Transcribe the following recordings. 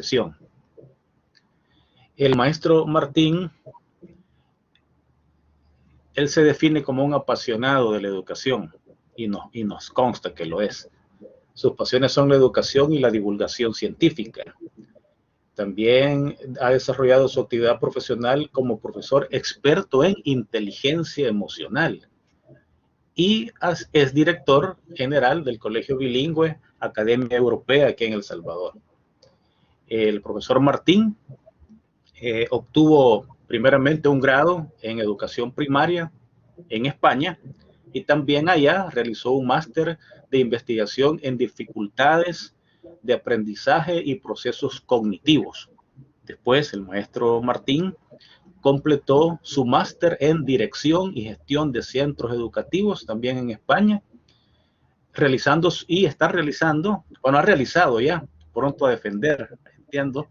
sesión. El maestro Martín, él se define como un apasionado de la educación y nos consta que lo es. Sus pasiones son la educación y la divulgación científica. También ha desarrollado su actividad profesional como profesor experto en inteligencia emocional y es director general del Colegio Bilingüe Academia Europea aquí en El Salvador. El profesor Martín obtuvo primeramente un grado en educación primaria en España y también allá realizó un máster de investigación en dificultades de aprendizaje y procesos cognitivos. Después el maestro Martín completó su máster en dirección y gestión de centros educativos también en España, realizando y está realizando, bueno, ha realizado ya, pronto a defender, entiendo,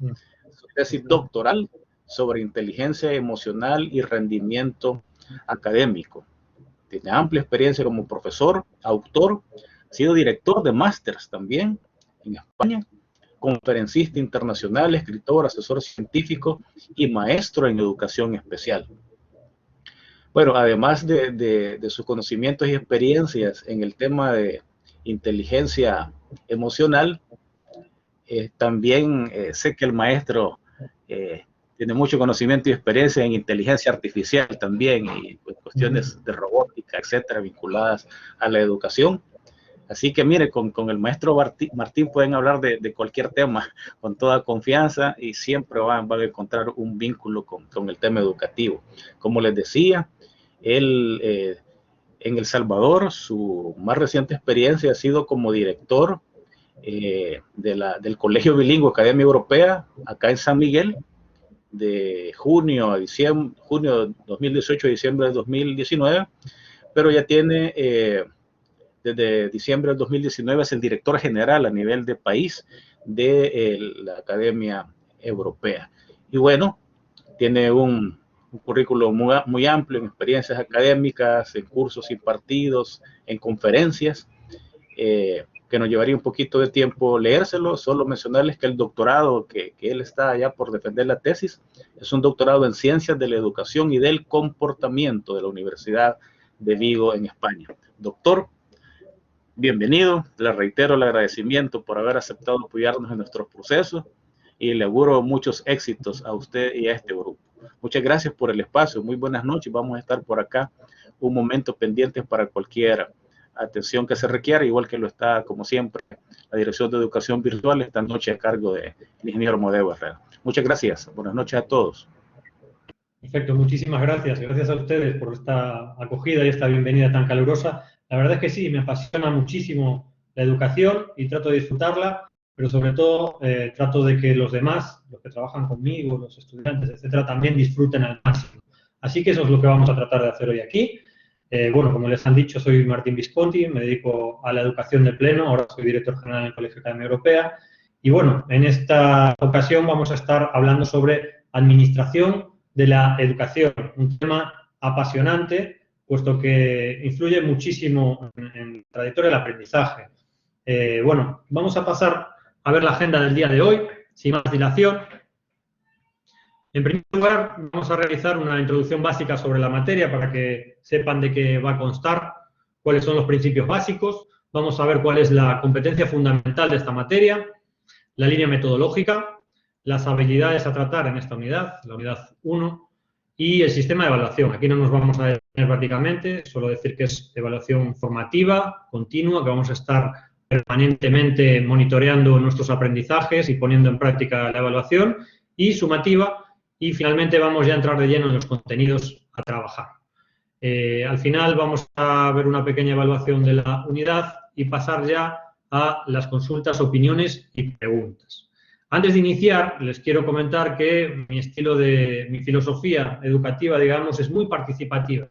su tesis doctoral sobre inteligencia emocional y rendimiento académico. Tiene amplia experiencia como profesor, autor, ha sido director de másters también en España, conferencista internacional, escritor, asesor científico y maestro en educación especial. Bueno, además de sus conocimientos y experiencias en el tema de inteligencia emocional, también sé que el maestro tiene mucho conocimiento y experiencia en inteligencia artificial también y pues, cuestiones de robótica, etcétera, vinculadas a la educación. Así que mire, con el maestro Martín pueden hablar de cualquier tema con toda confianza y siempre van a encontrar un vínculo con el tema educativo. Como les decía, él en El Salvador, su más reciente experiencia ha sido como director del Colegio Bilingüe Academia Europea, acá en San Miguel, de junio a diciembre, junio de 2018 a diciembre de 2019, pero ya tiene, desde diciembre del 2019, es el director general a nivel de país de la Academia Europea. Y bueno, tiene un currículo muy amplio en experiencias académicas, en cursos impartidos, en conferencias, que nos llevaría un poquito de tiempo leérselo. Solo mencionarles que el doctorado que él está allá por defender la tesis es un doctorado en Ciencias de la Educación y del Comportamiento de la Universidad de Vigo en España. Doctor, bienvenido. Le reitero el agradecimiento por haber aceptado apoyarnos en nuestros procesos y le auguro muchos éxitos a usted y a este grupo. Muchas gracias por el espacio. Muy buenas noches. Vamos a estar por acá un momento pendientes para cualquier atención que se requiera, igual que lo está, como siempre, la Dirección de Educación Virtual esta noche a cargo del ingeniero Amadeo Herrera. Muchas gracias. Buenas noches a todos. Perfecto, muchísimas gracias. Gracias a ustedes por esta acogida y esta bienvenida tan calurosa. La verdad es que sí, me apasiona muchísimo la educación y trato de disfrutarla, pero sobre todo trato de que los demás, los que trabajan conmigo, los estudiantes, etcétera, también disfruten al máximo. Así que eso es lo que vamos a tratar de hacer hoy aquí. Bueno, como les han dicho, soy Martín Visconti, me dedico a la educación de pleno, ahora soy director general en el Colegio Academia Europea. Y bueno, en esta ocasión vamos a estar hablando sobre administración de la educación, un tema apasionante, puesto que influye muchísimo en la trayectoria del aprendizaje. Bueno, vamos a pasar a ver la agenda del día de hoy, sin más dilación. En primer lugar, vamos a realizar una introducción básica sobre la materia para que sepan de qué va a constar, cuáles son los principios básicos. Vamos a ver cuál es la competencia fundamental de esta materia, la línea metodológica, las habilidades a tratar en esta unidad, la unidad 1, y el sistema de evaluación. Aquí no nos vamos a detener prácticamente, solo decir que es evaluación formativa, continua, que vamos a estar permanentemente monitoreando nuestros aprendizajes y poniendo en práctica la evaluación, y sumativa. Y finalmente vamos ya a entrar de lleno en los contenidos a trabajar. Al final vamos a ver una pequeña evaluación de la unidad y pasar ya a las consultas, opiniones y preguntas. Antes de iniciar, les quiero comentar que mi filosofía educativa, digamos, es muy participativa,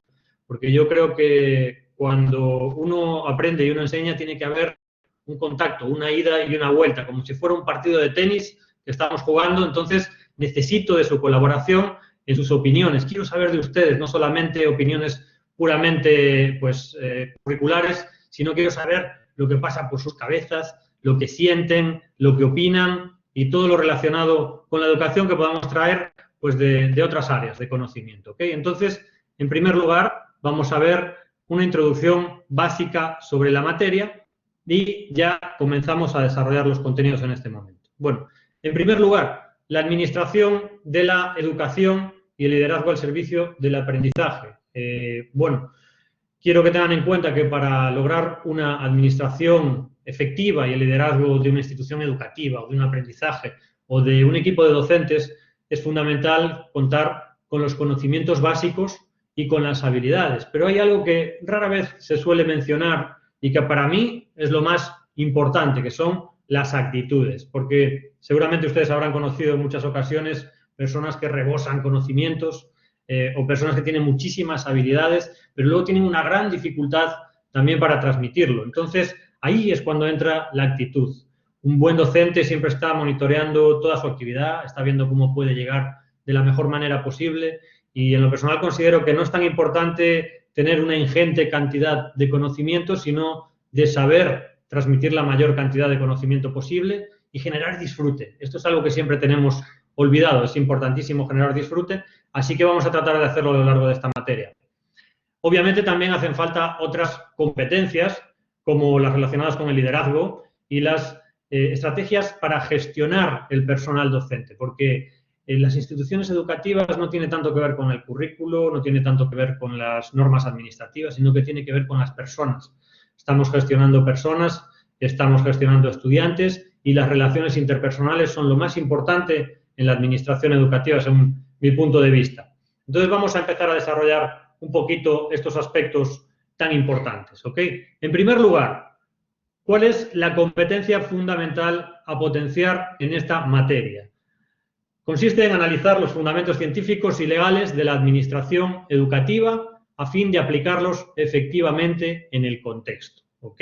porque yo creo que cuando uno aprende y uno enseña tiene que haber un contacto, una ida y una vuelta, como si fuera un partido de tenis que estamos jugando. Entonces necesito de su colaboración en sus opiniones. Quiero saber de ustedes, no solamente opiniones puramente curriculares, sino quiero saber lo que pasa por sus cabezas, lo que sienten, lo que opinan y todo lo relacionado con la educación que podamos traer pues de otras áreas de conocimiento. ¿Okay? Entonces, en primer lugar, vamos a ver una introducción básica sobre la materia y ya comenzamos a desarrollar los contenidos en este momento. Bueno, en primer lugar, la administración de la educación y el liderazgo al servicio del aprendizaje. Bueno, quiero que tengan en cuenta que para lograr una administración efectiva y el liderazgo de una institución educativa o de un aprendizaje o de un equipo de docentes es fundamental contar con los conocimientos básicos y con las habilidades. Pero hay algo que rara vez se suele mencionar y que para mí es lo más importante, que son las actitudes, porque seguramente ustedes habrán conocido en muchas ocasiones personas que rebosan conocimientos o personas que tienen muchísimas habilidades, pero luego tienen una gran dificultad también para transmitirlo. Entonces, ahí es cuando entra la actitud. Un buen docente siempre está monitoreando toda su actividad, está viendo cómo puede llegar de la mejor manera posible y en lo personal considero que no es tan importante tener una ingente cantidad de conocimiento, sino de saber transmitir la mayor cantidad de conocimiento posible y generar disfrute. Esto es algo que siempre tenemos olvidado, es importantísimo generar disfrute, así que vamos a tratar de hacerlo a lo largo de esta materia. Obviamente también hacen falta otras competencias, como las relacionadas con el liderazgo y las estrategias para gestionar el personal docente, porque en las instituciones educativas no tiene tanto que ver con el currículo, no tiene tanto que ver con las normas administrativas, sino que tiene que ver con las personas. Estamos gestionando personas, estamos gestionando estudiantes y las relaciones interpersonales son lo más importante en la administración educativa, según mi punto de vista. Entonces vamos a empezar a desarrollar un poquito estos aspectos tan importantes, ¿ok? En primer lugar, ¿cuál es la competencia fundamental a potenciar en esta materia? Consiste en analizar los fundamentos científicos y legales de la administración educativa a fin de aplicarlos efectivamente en el contexto, ¿ok?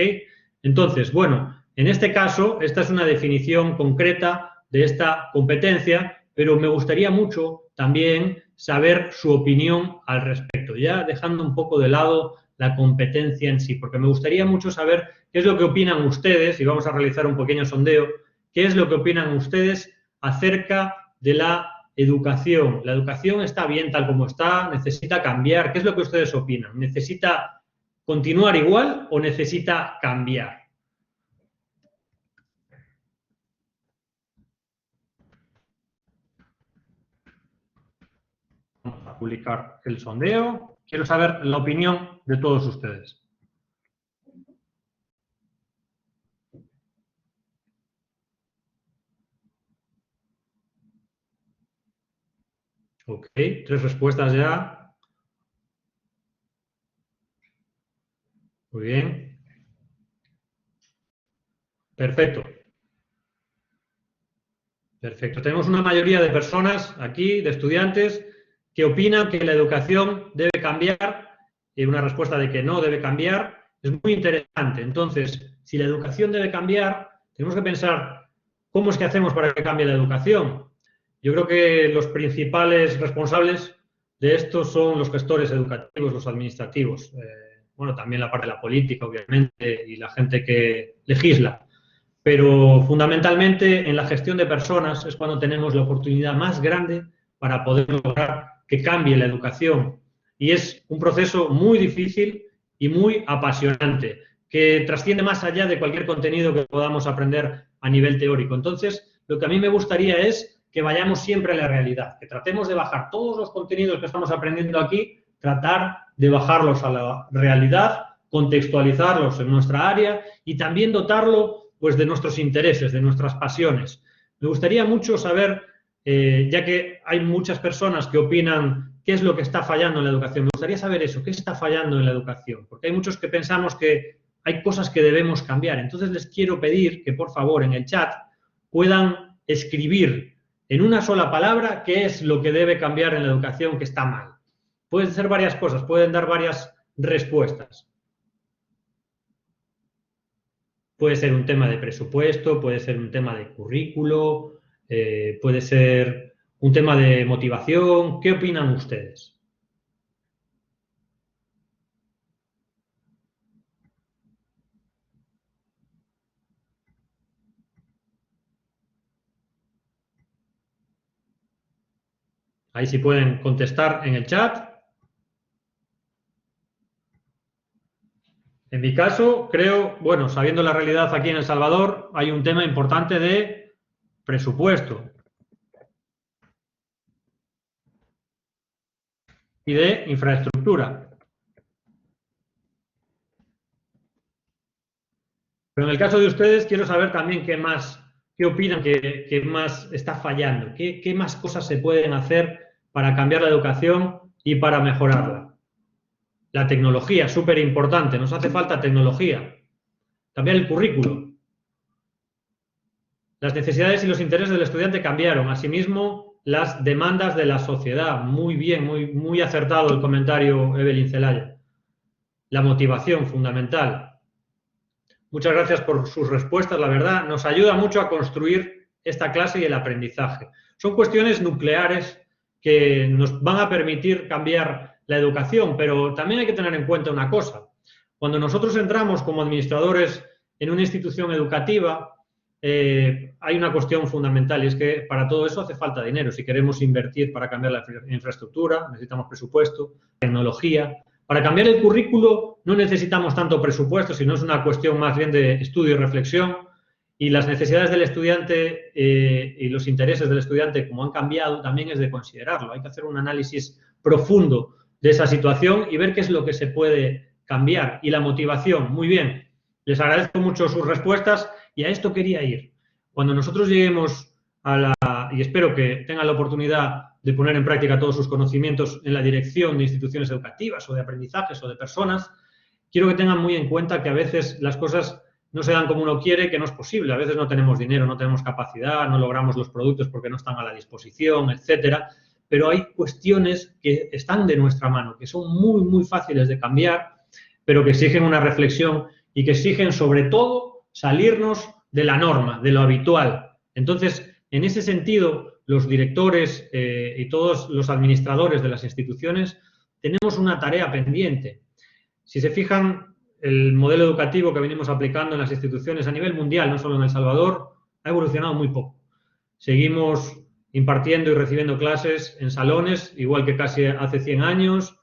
Entonces, bueno, en este caso, esta es una definición concreta de esta competencia, pero me gustaría mucho también saber su opinión al respecto, ya dejando un poco de lado la competencia en sí, porque me gustaría mucho saber qué es lo que opinan ustedes, y vamos a realizar un pequeño sondeo, qué es lo que opinan ustedes acerca de la educación. ¿La educación está bien tal como está? ¿Necesita cambiar? ¿Qué es lo que ustedes opinan? ¿Necesita continuar igual o necesita cambiar? Vamos a publicar el sondeo. Quiero saber la opinión de todos ustedes. Ok, 3 respuestas ya. Muy bien. Perfecto. Perfecto. Tenemos una mayoría de personas aquí, de estudiantes, que opinan que la educación debe cambiar y una respuesta de que no debe cambiar. Es muy interesante. Entonces, si la educación debe cambiar, tenemos que pensar cómo es que hacemos para que cambie la educación. Yo creo que los principales responsables de esto son los gestores educativos, los administrativos. Bueno, también la parte de la política, obviamente, y la gente que legisla. Pero fundamentalmente en la gestión de personas es cuando tenemos la oportunidad más grande para poder lograr que cambie la educación. Y es un proceso muy difícil y muy apasionante, que trasciende más allá de cualquier contenido que podamos aprender a nivel teórico. Entonces, lo que a mí me gustaría es que vayamos siempre a la realidad, que tratemos de bajar todos los contenidos que estamos aprendiendo aquí, tratar de bajarlos a la realidad, contextualizarlos en nuestra área y también dotarlo pues de nuestros intereses, de nuestras pasiones. Me gustaría mucho saber, ya que hay muchas personas que opinan qué es lo que está fallando en la educación, me gustaría saber eso, qué está fallando en la educación, porque hay muchos que pensamos que hay cosas que debemos cambiar. Entonces les quiero pedir que por favor en el chat puedan escribir en una sola palabra qué es lo que debe cambiar en la educación que está mal. Pueden ser varias cosas, pueden dar varias respuestas. Puede ser un tema de presupuesto, puede ser un tema de currículo, puede ser un tema de motivación. ¿Qué opinan ustedes? Ahí sí pueden contestar en el chat. En mi caso, creo, bueno, sabiendo la realidad aquí en El Salvador, hay un tema importante de presupuesto y de infraestructura. Pero en el caso de ustedes, quiero saber también qué opinan que más está fallando, qué más cosas se pueden hacer para cambiar la educación y para mejorarla. La tecnología, súper importante, nos hace falta tecnología. Cambiar el currículo. Las necesidades y los intereses del estudiante cambiaron. Asimismo, las demandas de la sociedad. Muy bien, muy acertado el comentario, Evelyn Zelaya. La motivación, fundamental. Muchas gracias por sus respuestas, la verdad. Nos ayuda mucho a construir esta clase y el aprendizaje. Son cuestiones nucleares que nos van a permitir cambiar la educación, pero también hay que tener en cuenta una cosa. Cuando nosotros entramos como administradores en una institución educativa, hay una cuestión fundamental y es que para todo eso hace falta dinero. Si queremos invertir para cambiar la infraestructura, necesitamos presupuesto, tecnología. Para cambiar el currículo no necesitamos tanto presupuesto, sino es una cuestión más bien de estudio y reflexión. Y las necesidades del estudiante y los intereses del estudiante, como han cambiado, también es de considerarlo. Hay que hacer un análisis profundo de esa situación y ver qué es lo que se puede cambiar. Y la motivación, muy bien. Les agradezco mucho sus respuestas y a esto quería ir. Cuando nosotros lleguemos y espero que tengan la oportunidad de poner en práctica todos sus conocimientos en la dirección de instituciones educativas o de aprendizajes o de personas, quiero que tengan muy en cuenta que a veces las cosas no se dan como uno quiere, que no es posible. A veces no tenemos dinero, no tenemos capacidad, no logramos los productos porque no están a la disposición, etcétera. Pero hay cuestiones que están de nuestra mano, que son muy fáciles de cambiar, pero que exigen una reflexión y que exigen, sobre todo, salirnos de la norma, de lo habitual. Entonces, en ese sentido, los directores y todos los administradores de las instituciones tenemos una tarea pendiente. Si se fijan, el modelo educativo que venimos aplicando en las instituciones a nivel mundial, no solo en El Salvador, ha evolucionado muy poco. Seguimos impartiendo y recibiendo clases en salones, igual que casi hace 100 años,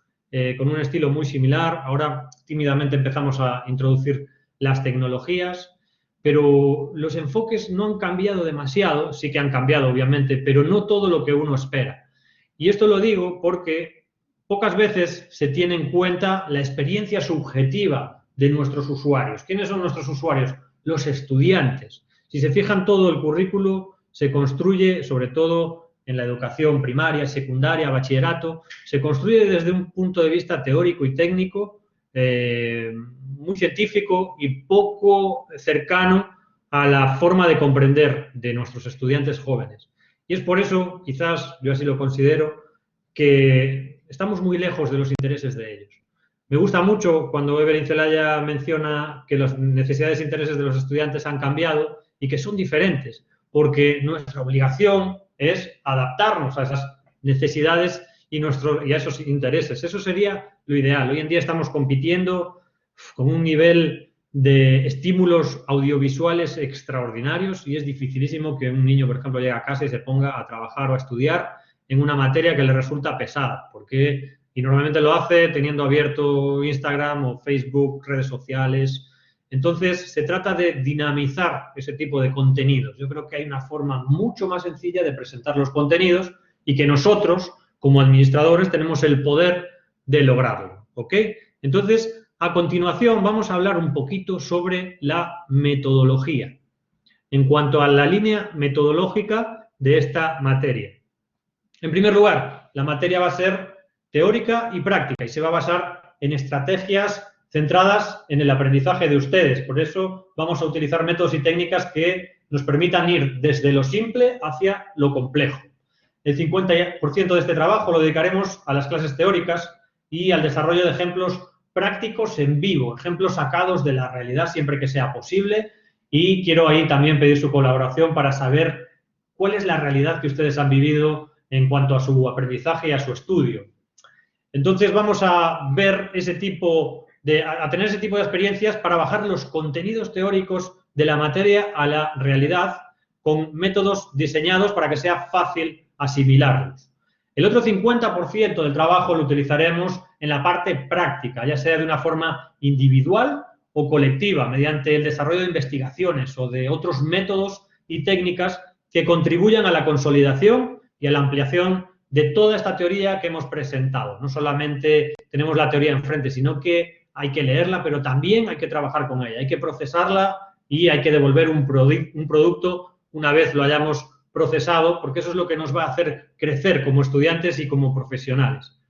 con un estilo muy similar. Ahora tímidamente empezamos a introducir las tecnologías, pero los enfoques no han cambiado demasiado, sí que han cambiado obviamente, pero no todo lo que uno espera. Y esto lo digo porque pocas veces se tiene en cuenta la experiencia subjetiva de nuestros usuarios. ¿Quiénes son nuestros usuarios? Los estudiantes. Si se fijan, todo el currículo se construye, sobre todo en la educación primaria, secundaria, bachillerato, se construye desde un punto de vista teórico y técnico, muy científico y poco cercano a la forma de comprender de nuestros estudiantes jóvenes. Y es por eso, quizás, yo así lo considero, que estamos muy lejos de los intereses de ellos. Me gusta mucho cuando Evelyn Zelaya menciona que las necesidades e intereses de los estudiantes han cambiado y que son diferentes, porque nuestra obligación es adaptarnos a esas necesidades y a esos intereses. Eso sería lo ideal. Hoy en día estamos compitiendo con un nivel de estímulos audiovisuales extraordinarios y es dificilísimo que un niño, por ejemplo, llegue a casa y se ponga a trabajar o a estudiar en una materia que le resulta pesada, y normalmente lo hace teniendo abierto Instagram o Facebook, redes sociales. Entonces, se trata de dinamizar ese tipo de contenidos. Yo creo que hay una forma mucho más sencilla de presentar los contenidos y que nosotros, como administradores, tenemos el poder de lograrlo, ¿ok? Entonces, a continuación vamos a hablar un poquito sobre la metodología, en cuanto a la línea metodológica de esta materia. En primer lugar, la materia va a ser teórica y práctica y se va a basar en estrategias centradas en el aprendizaje de ustedes. Por eso vamos a utilizar métodos y técnicas que nos permitan ir desde lo simple hacia lo complejo. El 50% de este trabajo lo dedicaremos a las clases teóricas y al desarrollo de ejemplos prácticos en vivo, ejemplos sacados de la realidad siempre que sea posible, y quiero ahí también pedir su colaboración para saber cuál es la realidad que ustedes han vivido en cuanto a su aprendizaje y a su estudio. Entonces vamos a ver a tener ese tipo de experiencias para bajar los contenidos teóricos de la materia a la realidad con métodos diseñados para que sea fácil asimilarlos. El otro 50% del trabajo lo utilizaremos en la parte práctica, ya sea de una forma individual o colectiva, mediante el desarrollo de investigaciones o de otros métodos y técnicas que contribuyan a la consolidación y a la ampliación de toda esta teoría que hemos presentado. No solamente tenemos la teoría enfrente, sino que hay que leerla, pero también hay que trabajar con ella, hay que procesarla y hay que devolver un producto una vez lo hayamos procesado, porque eso es lo que nos va a hacer crecer como estudiantes y como profesionales.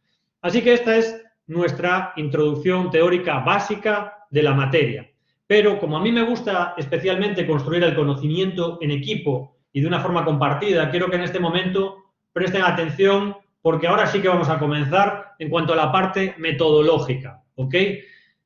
Así que esta es nuestra introducción teórica básica de la materia. Pero como a mí me gusta especialmente construir el conocimiento en equipo y de una forma compartida, quiero que en este momento presten atención porque ahora sí que vamos a comenzar en cuanto a la parte metodológica, ¿ok?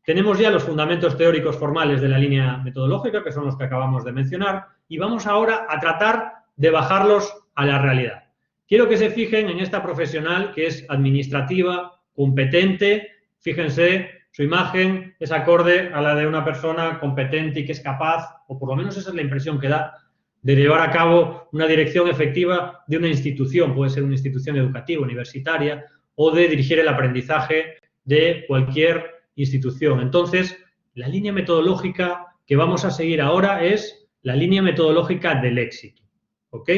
Tenemos ya los fundamentos teóricos formales de la línea metodológica, que son los que acabamos de mencionar, y vamos ahora a tratar de bajarlos a la realidad. Quiero que se fijen en esta profesional que es administrativa, competente. Fíjense, su imagen es acorde a la de una persona competente y que es capaz, o por lo menos esa es la impresión que da, de llevar a cabo una dirección efectiva de una institución, puede ser una institución educativa, universitaria, o de dirigir el aprendizaje de cualquier institución. Entonces, la línea metodológica que vamos a seguir ahora es la línea metodológica del éxito. ¿Ok?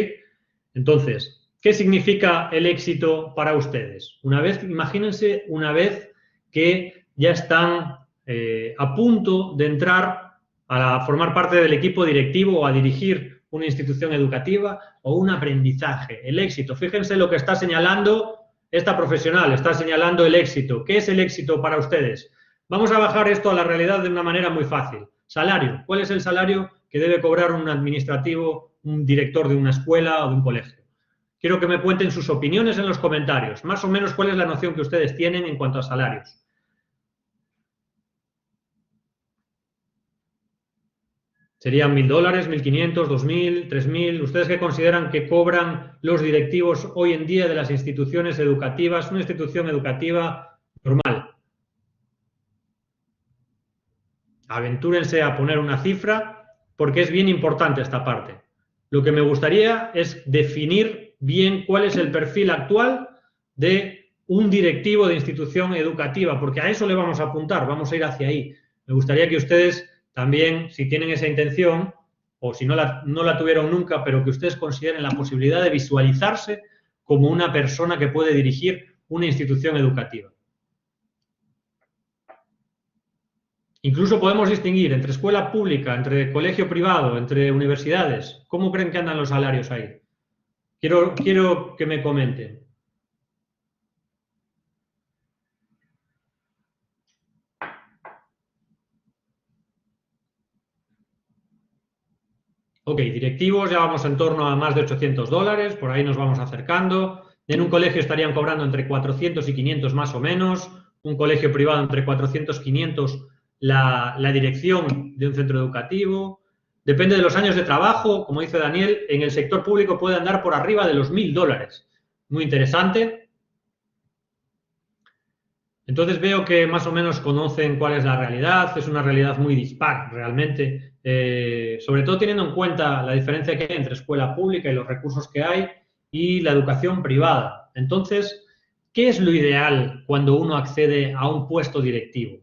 Entonces, ¿qué significa el éxito para ustedes? Imagínense una vez que ya están a punto de entrar a formar parte del equipo directivo o a dirigir una institución educativa o un aprendizaje. El éxito, fíjense lo que está señalando esta profesional, está señalando el éxito. ¿Qué es el éxito para ustedes? Vamos a bajar esto a la realidad de una manera muy fácil. Salario. ¿Cuál es el salario que debe cobrar un administrativo, un director de una escuela o de un colegio? Quiero que me cuenten sus opiniones en los comentarios. Más o menos, ¿cuál es la noción que ustedes tienen en cuanto a salarios? ¿Serían $1.000, 1.500, 2.000, 3.000? ¿Ustedes qué consideran que cobran los directivos hoy en día de las instituciones educativas, una institución educativa normal? Aventúrense a poner una cifra porque es bien importante esta parte. Lo que me gustaría es definir bien cuál es el perfil actual de un directivo de institución educativa, porque a eso le vamos a apuntar, vamos a ir hacia ahí. Me gustaría que ustedes también, si tienen esa intención, o si no la tuvieron nunca, pero que ustedes consideren la posibilidad de visualizarse como una persona que puede dirigir una institución educativa. Incluso podemos distinguir entre escuela pública, entre colegio privado, entre universidades. ¿Cómo creen que andan los salarios ahí? Quiero que me comenten. Ok, directivos, ya vamos en torno a más de $800, por ahí nos vamos acercando. En un colegio estarían cobrando entre 400 y 500 más o menos. Un colegio privado entre 400 y 500 la dirección de un centro educativo. Depende de los años de trabajo, como dice Daniel, en el sector público puede andar por arriba de los $1.000. Muy interesante. Entonces veo que más o menos conocen cuál es la realidad, es una realidad muy dispar realmente, sobre todo teniendo en cuenta la diferencia que hay entre escuela pública y los recursos que hay y la educación privada. Entonces, ¿qué es lo ideal cuando uno accede a un puesto directivo?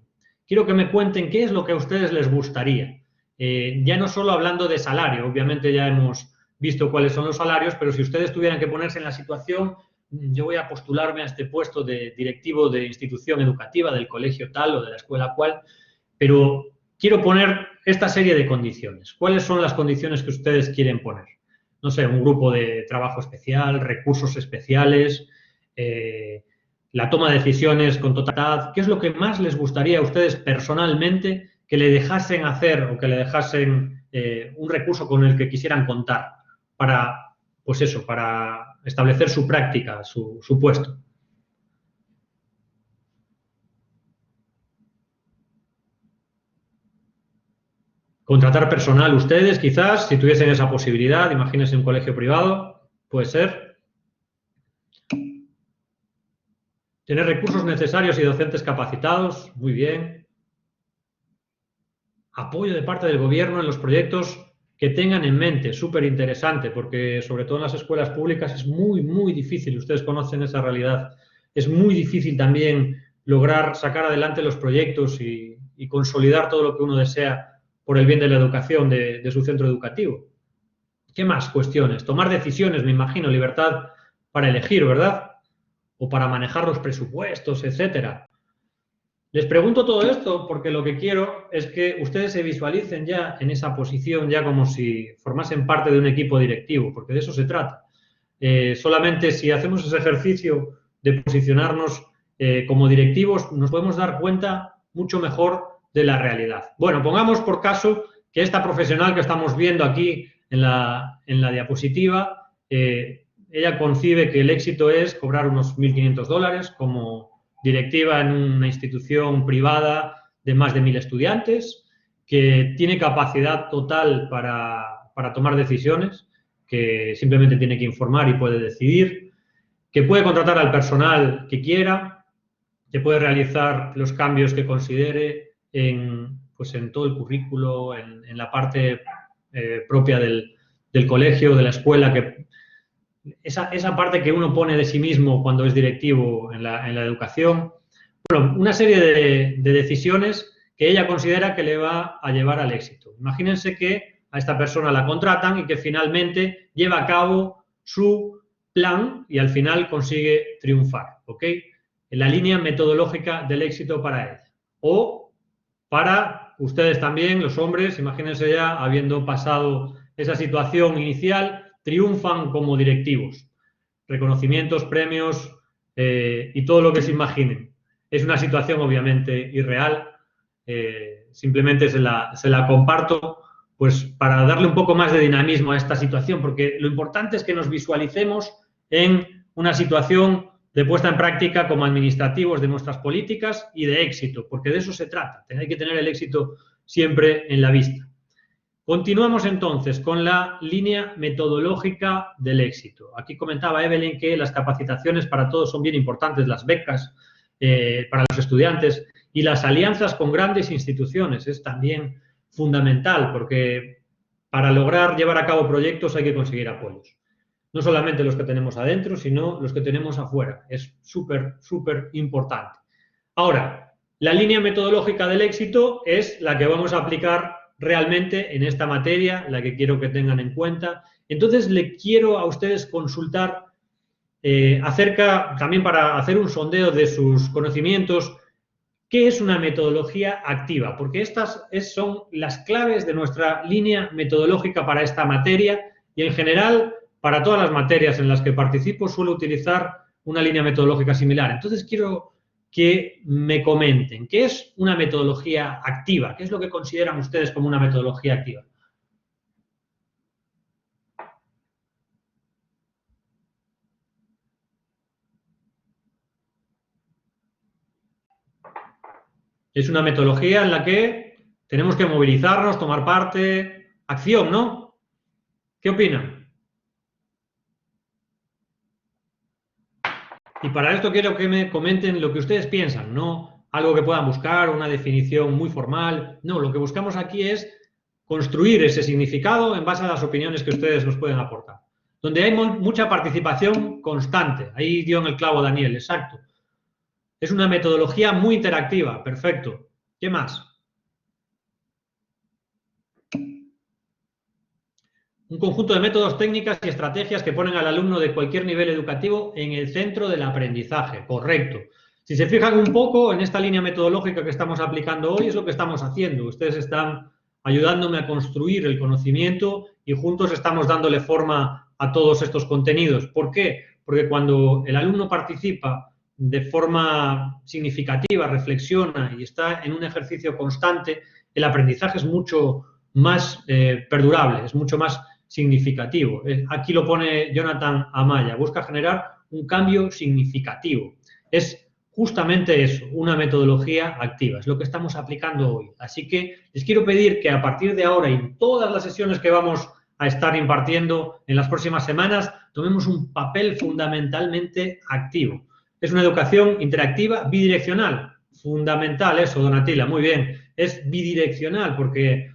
Quiero que me cuenten qué es lo que a ustedes les gustaría. Ya no solo hablando de salario, obviamente ya hemos visto cuáles son los salarios, pero si ustedes tuvieran que ponerse en la situación, yo voy a postularme a este puesto de directivo de institución educativa, del colegio tal o de la escuela cual, pero quiero poner esta serie de condiciones. ¿Cuáles son las condiciones que ustedes quieren poner? No sé, un grupo de trabajo especial, recursos especiales, la toma de decisiones con totalidad. ¿Qué es lo que más les gustaría a ustedes personalmente que le dejasen hacer o que le dejasen un recurso con el que quisieran contar para, pues eso, para establecer su práctica, su puesto? Contratar personal ustedes, quizás, si tuviesen esa posibilidad, imagínense un colegio privado, puede ser. Tener recursos necesarios y docentes capacitados, muy bien. Apoyo de parte del gobierno en los proyectos que tengan en mente, súper interesante, porque sobre todo en las escuelas públicas es muy, muy difícil, ustedes conocen esa realidad, es muy difícil también lograr sacar adelante los proyectos y consolidar todo lo que uno desea por el bien de la educación de su centro educativo. ¿Qué más cuestiones? Tomar decisiones, me imagino, libertad para elegir, ¿verdad? O para manejar los presupuestos, etcétera. Les pregunto todo esto porque lo que quiero es que ustedes se visualicen ya en esa posición, ya como si formasen parte de un equipo directivo, porque de eso se trata. Solamente si hacemos ese ejercicio de posicionarnos como directivos, nos podemos dar cuenta mucho mejor de la realidad. Bueno, pongamos por caso que esta profesional que estamos viendo aquí en la diapositiva, ella concibe que el éxito es cobrar unos $1.500 como directiva en una institución privada de más de 1.000 estudiantes, que tiene capacidad total para tomar decisiones, que simplemente tiene que informar y puede decidir, que puede contratar al personal que quiera, que puede realizar los cambios que considere en todo el currículo, en la parte propia del colegio, de la escuela, que esa parte que uno pone de sí mismo cuando es directivo en la educación. Bueno, una serie de decisiones que ella considera que le va a llevar al éxito. Imagínense que a esta persona la contratan y que finalmente lleva a cabo su plan y al final consigue triunfar, ¿ok? En la línea metodológica del éxito para ella. O para ustedes también, los hombres, imagínense ya habiendo pasado esa situación inicial, triunfan como directivos. Reconocimientos, premios y todo lo que se imaginen. Es una situación obviamente irreal, simplemente se la comparto pues para darle un poco más de dinamismo a esta situación, porque lo importante es que nos visualicemos en una situación de puesta en práctica como administrativos de nuestras políticas y de éxito, porque de eso se trata, hay que tener el éxito siempre en la vista. Continuamos entonces con la línea metodológica del éxito. Aquí comentaba Evelyn que las capacitaciones para todos son bien importantes, las becas para los estudiantes y las alianzas con grandes instituciones es también fundamental porque para lograr llevar a cabo proyectos hay que conseguir apoyos. No solamente los que tenemos adentro, sino los que tenemos afuera. Es súper, súper importante. Ahora, la línea metodológica del éxito es la que vamos a aplicar realmente en esta materia, la que quiero que tengan en cuenta. Entonces, le quiero a ustedes consultar acerca, también para hacer un sondeo de sus conocimientos, ¿qué es una metodología activa? Porque estas son las claves de nuestra línea metodológica para esta materia y, en general, para todas las materias en las que participo, suelo utilizar una línea metodológica similar. Entonces, quiero que me comenten, ¿qué es una metodología activa? ¿Qué es lo que consideran ustedes como una metodología activa? Es una metodología en la que tenemos que movilizarnos, tomar parte, acción, ¿no? ¿Qué opinan? Y para esto quiero que me comenten lo que ustedes piensan, no algo que puedan buscar, una definición muy formal. No, lo que buscamos aquí es construir ese significado en base a las opiniones que ustedes nos pueden aportar. Donde hay mucha participación constante. Ahí dio en el clavo Daniel, exacto. Es una metodología muy interactiva, perfecto. ¿Qué más? Un conjunto de métodos, técnicas y estrategias que ponen al alumno de cualquier nivel educativo en el centro del aprendizaje, correcto. Si se fijan un poco en esta línea metodológica que estamos aplicando hoy, es lo que estamos haciendo. Ustedes están ayudándome a construir el conocimiento y juntos estamos dándole forma a todos estos contenidos. ¿Por qué? Porque cuando el alumno participa de forma significativa, reflexiona y está en un ejercicio constante, el aprendizaje es mucho más perdurable, es mucho más significativo. Aquí lo pone Jonathan Amaya, busca generar un cambio significativo. Es justamente eso, una metodología activa, es lo que estamos aplicando hoy. Así que les quiero pedir que a partir de ahora y en todas las sesiones que vamos a estar impartiendo en las próximas semanas, tomemos un papel fundamentalmente activo. Es una educación interactiva bidireccional. Fundamental eso, Donatila, muy bien. Es bidireccional porque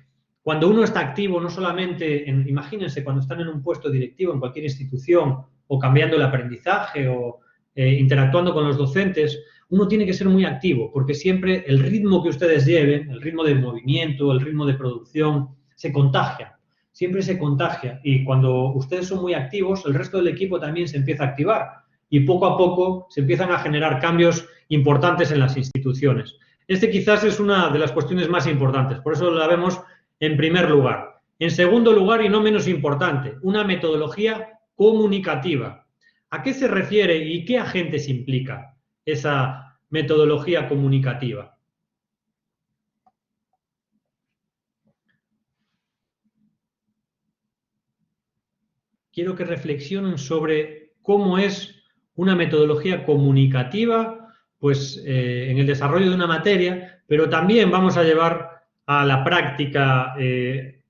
cuando uno está activo, no solamente, imagínense, cuando están en un puesto directivo en cualquier institución o cambiando el aprendizaje o interactuando con los docentes, uno tiene que ser muy activo, porque siempre el ritmo que ustedes lleven, el ritmo de movimiento, el ritmo de producción, se contagia, siempre se contagia. Y cuando ustedes son muy activos, el resto del equipo también se empieza a activar y poco a poco se empiezan a generar cambios importantes en las instituciones. Este quizás es una de las cuestiones más importantes, por eso la vemos en primer lugar. En segundo lugar, y no menos importante, una metodología comunicativa. ¿A qué se refiere y qué agentes implica esa metodología comunicativa? Quiero que reflexionen sobre cómo es una metodología comunicativa, pues en el desarrollo de una materia, pero también vamos a llevar a la práctica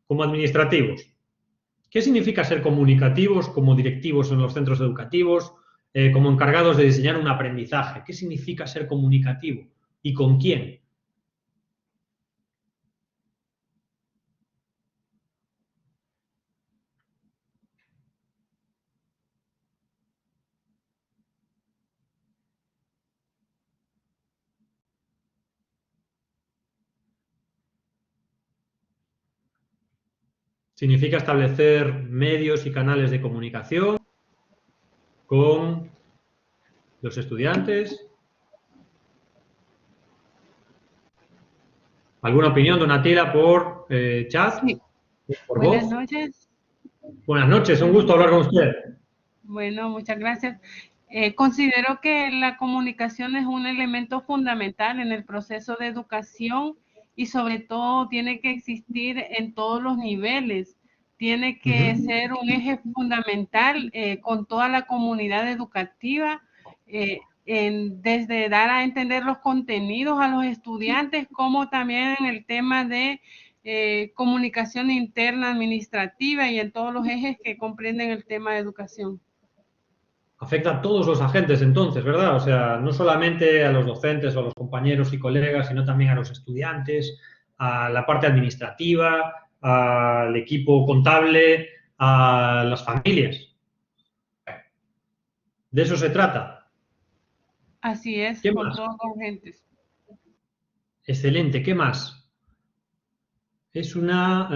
como administrativos. ¿Qué significa ser comunicativos como directivos en los centros educativos, como encargados de diseñar un aprendizaje? ¿Qué significa ser comunicativo? ¿Y con quién? Significa establecer medios y canales de comunicación con los estudiantes. ¿Alguna opinión, Donatila, por chat? Sí. ¿Por Buenas voz? noches. Buenas noches, un gusto hablar con usted. Bueno, muchas gracias. Considero que la comunicación es un elemento fundamental en el proceso de educación y sobre todo tiene que existir en todos los niveles. Tiene que ser un eje fundamental con toda la comunidad educativa, desde dar a entender los contenidos a los estudiantes, como también en el tema de comunicación interna administrativa y en todos los ejes que comprenden el tema de educación. Afecta a todos los agentes entonces, ¿verdad? O sea, no solamente a los docentes o a los compañeros y colegas, sino también a los estudiantes, a la parte administrativa, al equipo contable, a las familias. De eso se trata. Así es, ¿Qué con más? todos los agentes. Excelente, ¿qué más? Es una,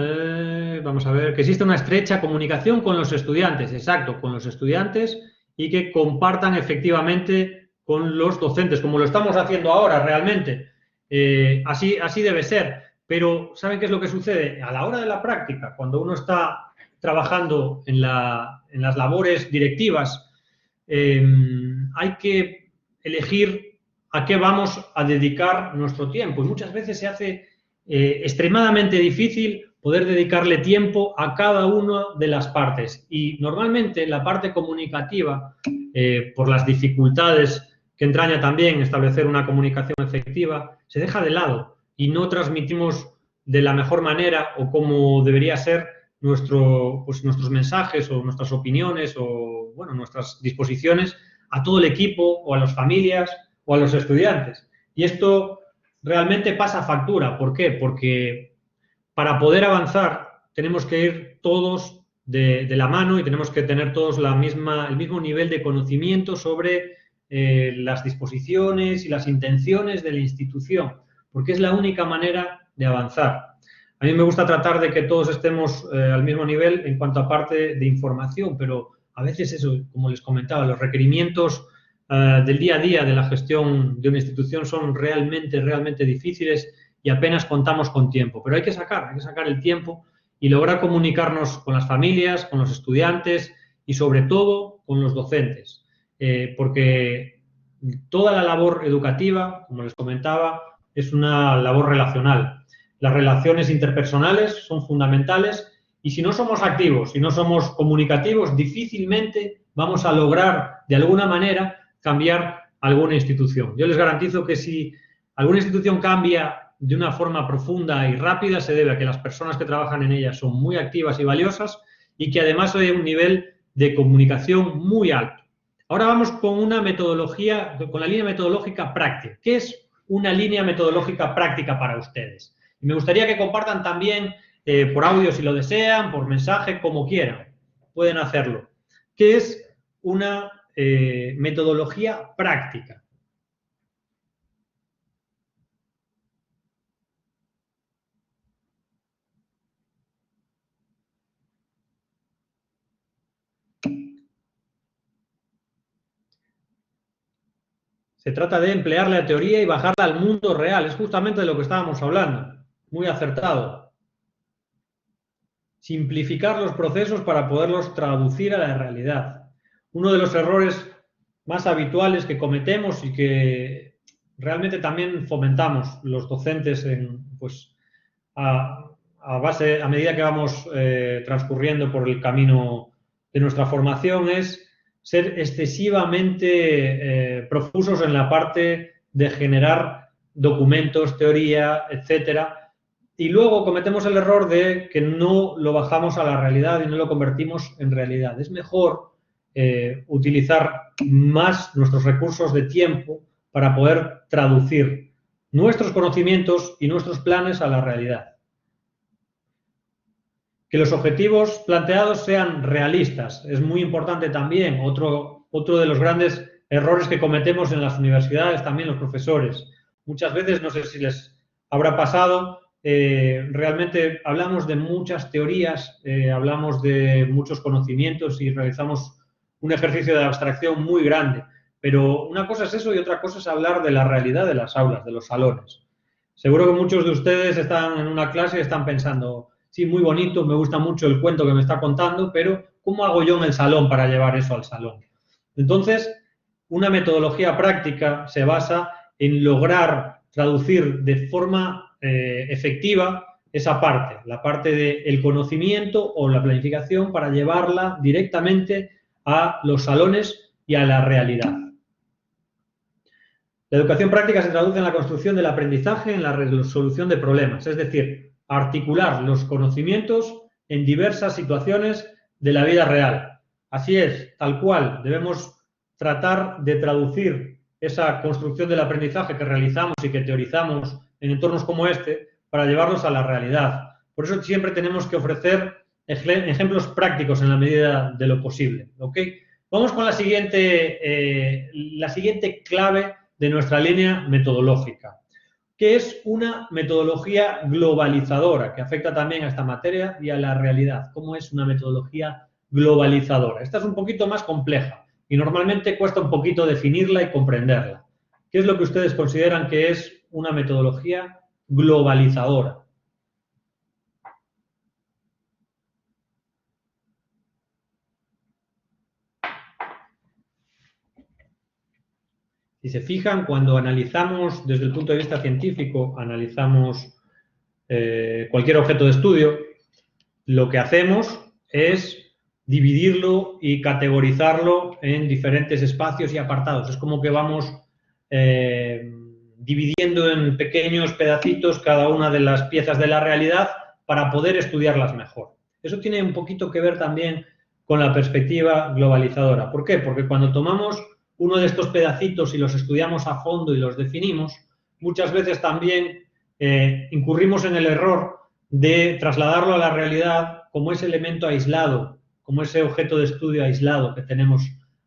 vamos a ver, que existe una estrecha comunicación con los estudiantes, exacto, con los estudiantes y que compartan efectivamente con los docentes, como lo estamos haciendo ahora realmente. Así debe ser, pero ¿saben qué es lo que sucede? A la hora de la práctica, cuando uno está trabajando en las labores directivas, hay que elegir a qué vamos a dedicar nuestro tiempo y muchas veces se hace extremadamente difícil poder dedicarle tiempo a cada una de las partes. Y normalmente la parte comunicativa, por las dificultades que entraña también establecer una comunicación efectiva, se deja de lado y no transmitimos de la mejor manera o como debería ser nuestros mensajes o nuestras opiniones o bueno, nuestras disposiciones a todo el equipo o a las familias o a los estudiantes. Y esto realmente pasa factura. ¿Por qué? Porque para poder avanzar tenemos que ir todos de la mano y tenemos que tener todos el mismo nivel de conocimiento sobre las disposiciones y las intenciones de la institución, porque es la única manera de avanzar. A mí me gusta tratar de que todos estemos al mismo nivel en cuanto a parte de información, pero a veces eso, como les comentaba, los requerimientos del día a día de la gestión de una institución son realmente difíciles y apenas contamos con tiempo. Pero hay que sacar el tiempo y lograr comunicarnos con las familias, con los estudiantes y sobre todo con los docentes. Porque toda la labor educativa, como les comentaba, es una labor relacional. Las relaciones interpersonales son fundamentales y si no somos activos, si no somos comunicativos, difícilmente vamos a lograr de alguna manera cambiar alguna institución. Yo les garantizo que si alguna institución cambia de una forma profunda y rápida, se debe a que las personas que trabajan en ella son muy activas y valiosas y que además hay un nivel de comunicación muy alto. Ahora vamos con una metodología, con la línea metodológica práctica. ¿Qué es una línea metodológica práctica para ustedes? Y me gustaría que compartan también por audio si lo desean, por mensaje, como quieran. Pueden hacerlo. ¿Qué es una metodología práctica? Se trata de emplear la teoría y bajarla al mundo real. Es justamente de lo que estábamos hablando. Muy acertado. Simplificar los procesos para poderlos traducir a la realidad. Uno de los errores más habituales que cometemos y que realmente también fomentamos los docentes a medida que vamos transcurriendo por el camino de nuestra formación es ser excesivamente profusos en la parte de generar documentos, teoría, etcétera, y luego cometemos el error de que no lo bajamos a la realidad y no lo convertimos en realidad. Es mejor utilizar más nuestros recursos de tiempo para poder traducir nuestros conocimientos y nuestros planes a la realidad. Que los objetivos planteados sean realistas. Es muy importante también. Otro de los grandes errores que cometemos en las universidades, también los profesores. Muchas veces, no sé si les habrá pasado, realmente hablamos de muchas teorías, hablamos de muchos conocimientos y realizamos un ejercicio de abstracción muy grande. Pero una cosa es eso y otra cosa es hablar de la realidad de las aulas, de los salones. Seguro que muchos de ustedes están en una clase y están pensando: sí, muy bonito, me gusta mucho el cuento que me está contando, pero ¿cómo hago yo en el salón para llevar eso al salón? Entonces, una metodología práctica se basa en lograr traducir de forma efectiva esa parte, la parte del conocimiento o la planificación, para llevarla directamente a los salones y a la realidad. La educación práctica se traduce en la construcción del aprendizaje, en la resolución de problemas, es decir, articular los conocimientos en diversas situaciones de la vida real. Así es, tal cual, debemos tratar de traducir esa construcción del aprendizaje que realizamos y que teorizamos en entornos como este para llevarlos a la realidad. Por eso siempre tenemos que ofrecer ejemplos prácticos en la medida de lo posible. ¿Ok? Vamos con la siguiente clave de nuestra línea metodológica, que es una metodología globalizadora, que afecta también a esta materia y a la realidad. ¿Cómo es una metodología globalizadora? Esta es un poquito más compleja y normalmente cuesta un poquito definirla y comprenderla. ¿Qué es lo que ustedes consideran que es una metodología globalizadora? Si se fijan, cuando analizamos desde el punto de vista científico, analizamos cualquier objeto de estudio, lo que hacemos es dividirlo y categorizarlo en diferentes espacios y apartados. Es como que vamos dividiendo en pequeños pedacitos cada una de las piezas de la realidad para poder estudiarlas mejor. Eso tiene un poquito que ver también con la perspectiva globalizadora. ¿Por qué? Porque cuando tomamos uno de estos pedacitos y los estudiamos a fondo y los definimos, muchas veces también incurrimos en el error de trasladarlo a la realidad como ese elemento aislado, como ese objeto de estudio aislado que tenemos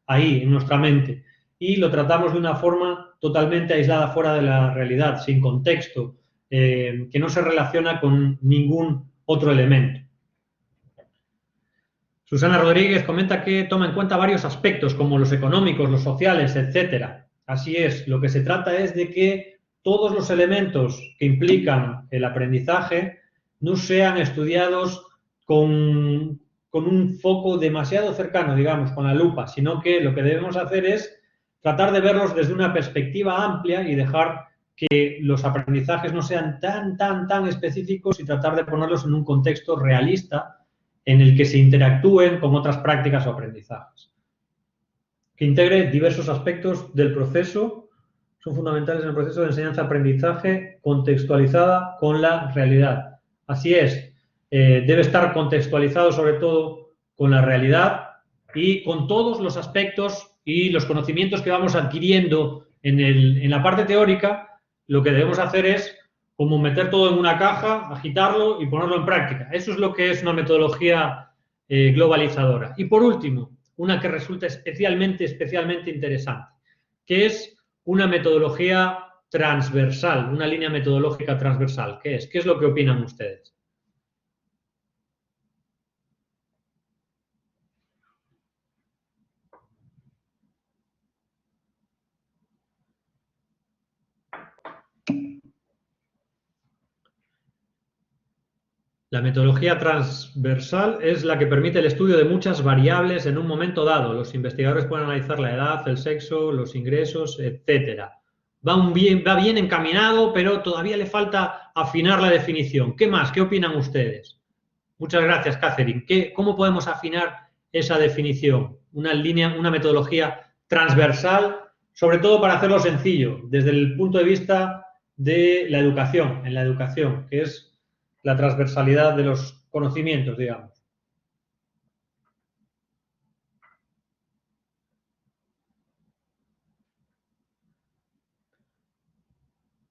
ahí en nuestra mente, y lo tratamos de una forma totalmente aislada, fuera de la realidad, sin contexto, que no se relaciona con ningún otro elemento. Susana Rodríguez comenta que toma en cuenta varios aspectos, como los económicos, los sociales, etc. Así es, lo que se trata es de que todos los elementos que implican el aprendizaje no sean estudiados con un foco demasiado cercano, digamos, con la lupa, sino que lo que debemos hacer es tratar de verlos desde una perspectiva amplia y dejar que los aprendizajes no sean tan específicos y tratar de ponerlos en un contexto realista en el que se interactúen con otras prácticas o aprendizajes. Que integre diversos aspectos del proceso, son fundamentales en el proceso de enseñanza-aprendizaje contextualizada con la realidad. Así es, debe estar contextualizado sobre todo con la realidad y con todos los aspectos y los conocimientos que vamos adquiriendo en la parte teórica. Lo que debemos hacer es como meter todo en una caja, agitarlo y ponerlo en práctica. Eso es lo que es una metodología globalizadora. Y por último, una que resulta especialmente interesante, que es una metodología transversal, una línea metodológica transversal. ¿Qué es? ¿Qué es lo que opinan ustedes? La metodología transversal es la que permite el estudio de muchas variables en un momento dado. Los investigadores pueden analizar la edad, el sexo, los ingresos, etcétera. Va bien encaminado, pero todavía le falta afinar la definición. ¿Qué más? ¿Qué opinan ustedes? Muchas gracias, Catherine. ¿Cómo podemos afinar esa definición? Una metodología transversal, sobre todo para hacerlo sencillo, desde el punto de vista de la educación, en la educación, que es la transversalidad de los conocimientos, digamos.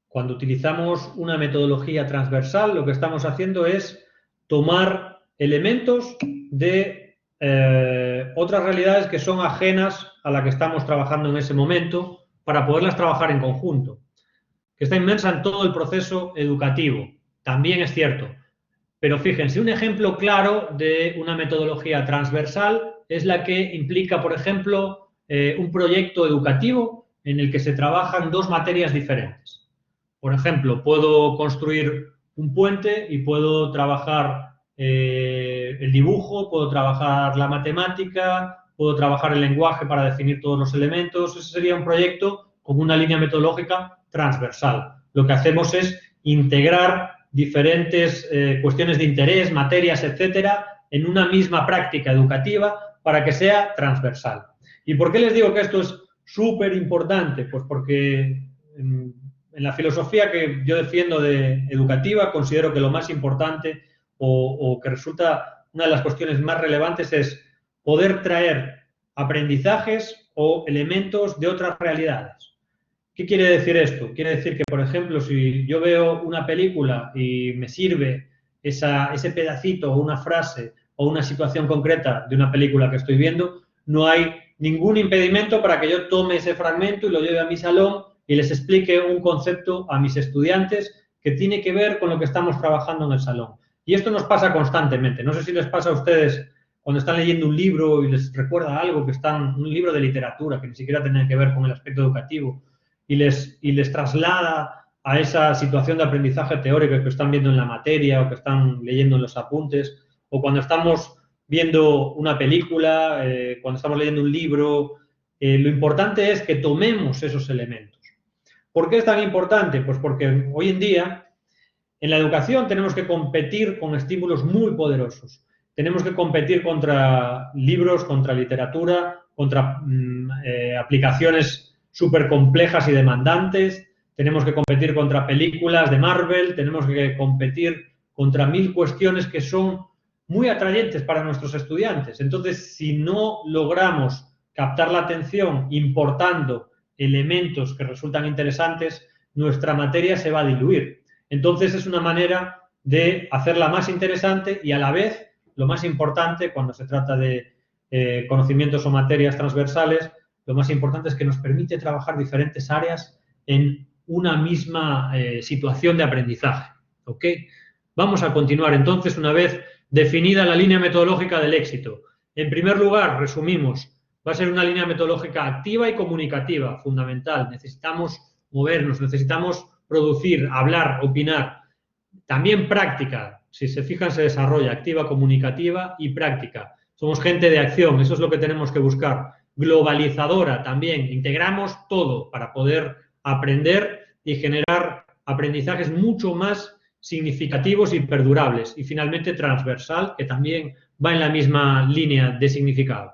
Cuando utilizamos una metodología transversal, lo que estamos haciendo es tomar elementos de otras realidades que son ajenas a la que estamos trabajando en ese momento para poderlas trabajar en conjunto, que está inmersa en todo el proceso educativo. También es cierto. Pero fíjense, un ejemplo claro de una metodología transversal es la que implica, por ejemplo, un proyecto educativo en el que se trabajan dos materias diferentes. Por ejemplo, puedo construir un puente y puedo trabajar el dibujo, puedo trabajar la matemática, puedo trabajar el lenguaje para definir todos los elementos. Ese sería un proyecto con una línea metodológica transversal. Lo que hacemos es integrar diferentes cuestiones de interés, materias, etcétera, en una misma práctica educativa para que sea transversal. ¿Y por qué les digo que esto es súper importante? Pues porque en la filosofía que yo defiendo de educativa considero que lo más importante o que resulta una de las cuestiones más relevantes es poder traer aprendizajes o elementos de otras realidades. ¿Qué quiere decir esto? Quiere decir que, por ejemplo, si yo veo una película y me sirve ese pedacito o una frase o una situación concreta de una película que estoy viendo, no hay ningún impedimento para que yo tome ese fragmento y lo lleve a mi salón y les explique un concepto a mis estudiantes que tiene que ver con lo que estamos trabajando en el salón. Y esto nos pasa constantemente. No sé si les pasa a ustedes cuando están leyendo un libro y les recuerda algo un libro de literatura que ni siquiera tiene que ver con el aspecto educativo, y les traslada a esa situación de aprendizaje teórico que están viendo en la materia o que están leyendo en los apuntes, o cuando estamos viendo una película, cuando estamos leyendo un libro. Lo importante es que tomemos esos elementos. ¿Por qué es tan importante? Pues porque hoy en día en la educación tenemos que competir con estímulos muy poderosos. Tenemos que competir contra libros, contra literatura, contra aplicaciones súper complejas y demandantes, tenemos que competir contra películas de Marvel, tenemos que competir contra 1000 cuestiones que son muy atrayentes para nuestros estudiantes. Entonces, si no logramos captar la atención importando elementos que resultan interesantes, nuestra materia se va a diluir. Entonces, es una manera de hacerla más interesante y a la vez, lo más importante cuando se trata de conocimientos o materias transversales, lo más importante es que nos permite trabajar diferentes áreas en una misma situación de aprendizaje. ¿Ok? Vamos a continuar entonces una vez definida la línea metodológica del éxito. En primer lugar, resumimos, va a ser una línea metodológica activa y comunicativa, fundamental. Necesitamos movernos, necesitamos producir, hablar, opinar. También práctica, si se fijan se desarrolla, activa, comunicativa y práctica. Somos gente de acción, eso es lo que tenemos que buscar. Globalizadora también, integramos todo para poder aprender y generar aprendizajes mucho más significativos y perdurables. Y finalmente transversal, que también va en la misma línea de significado.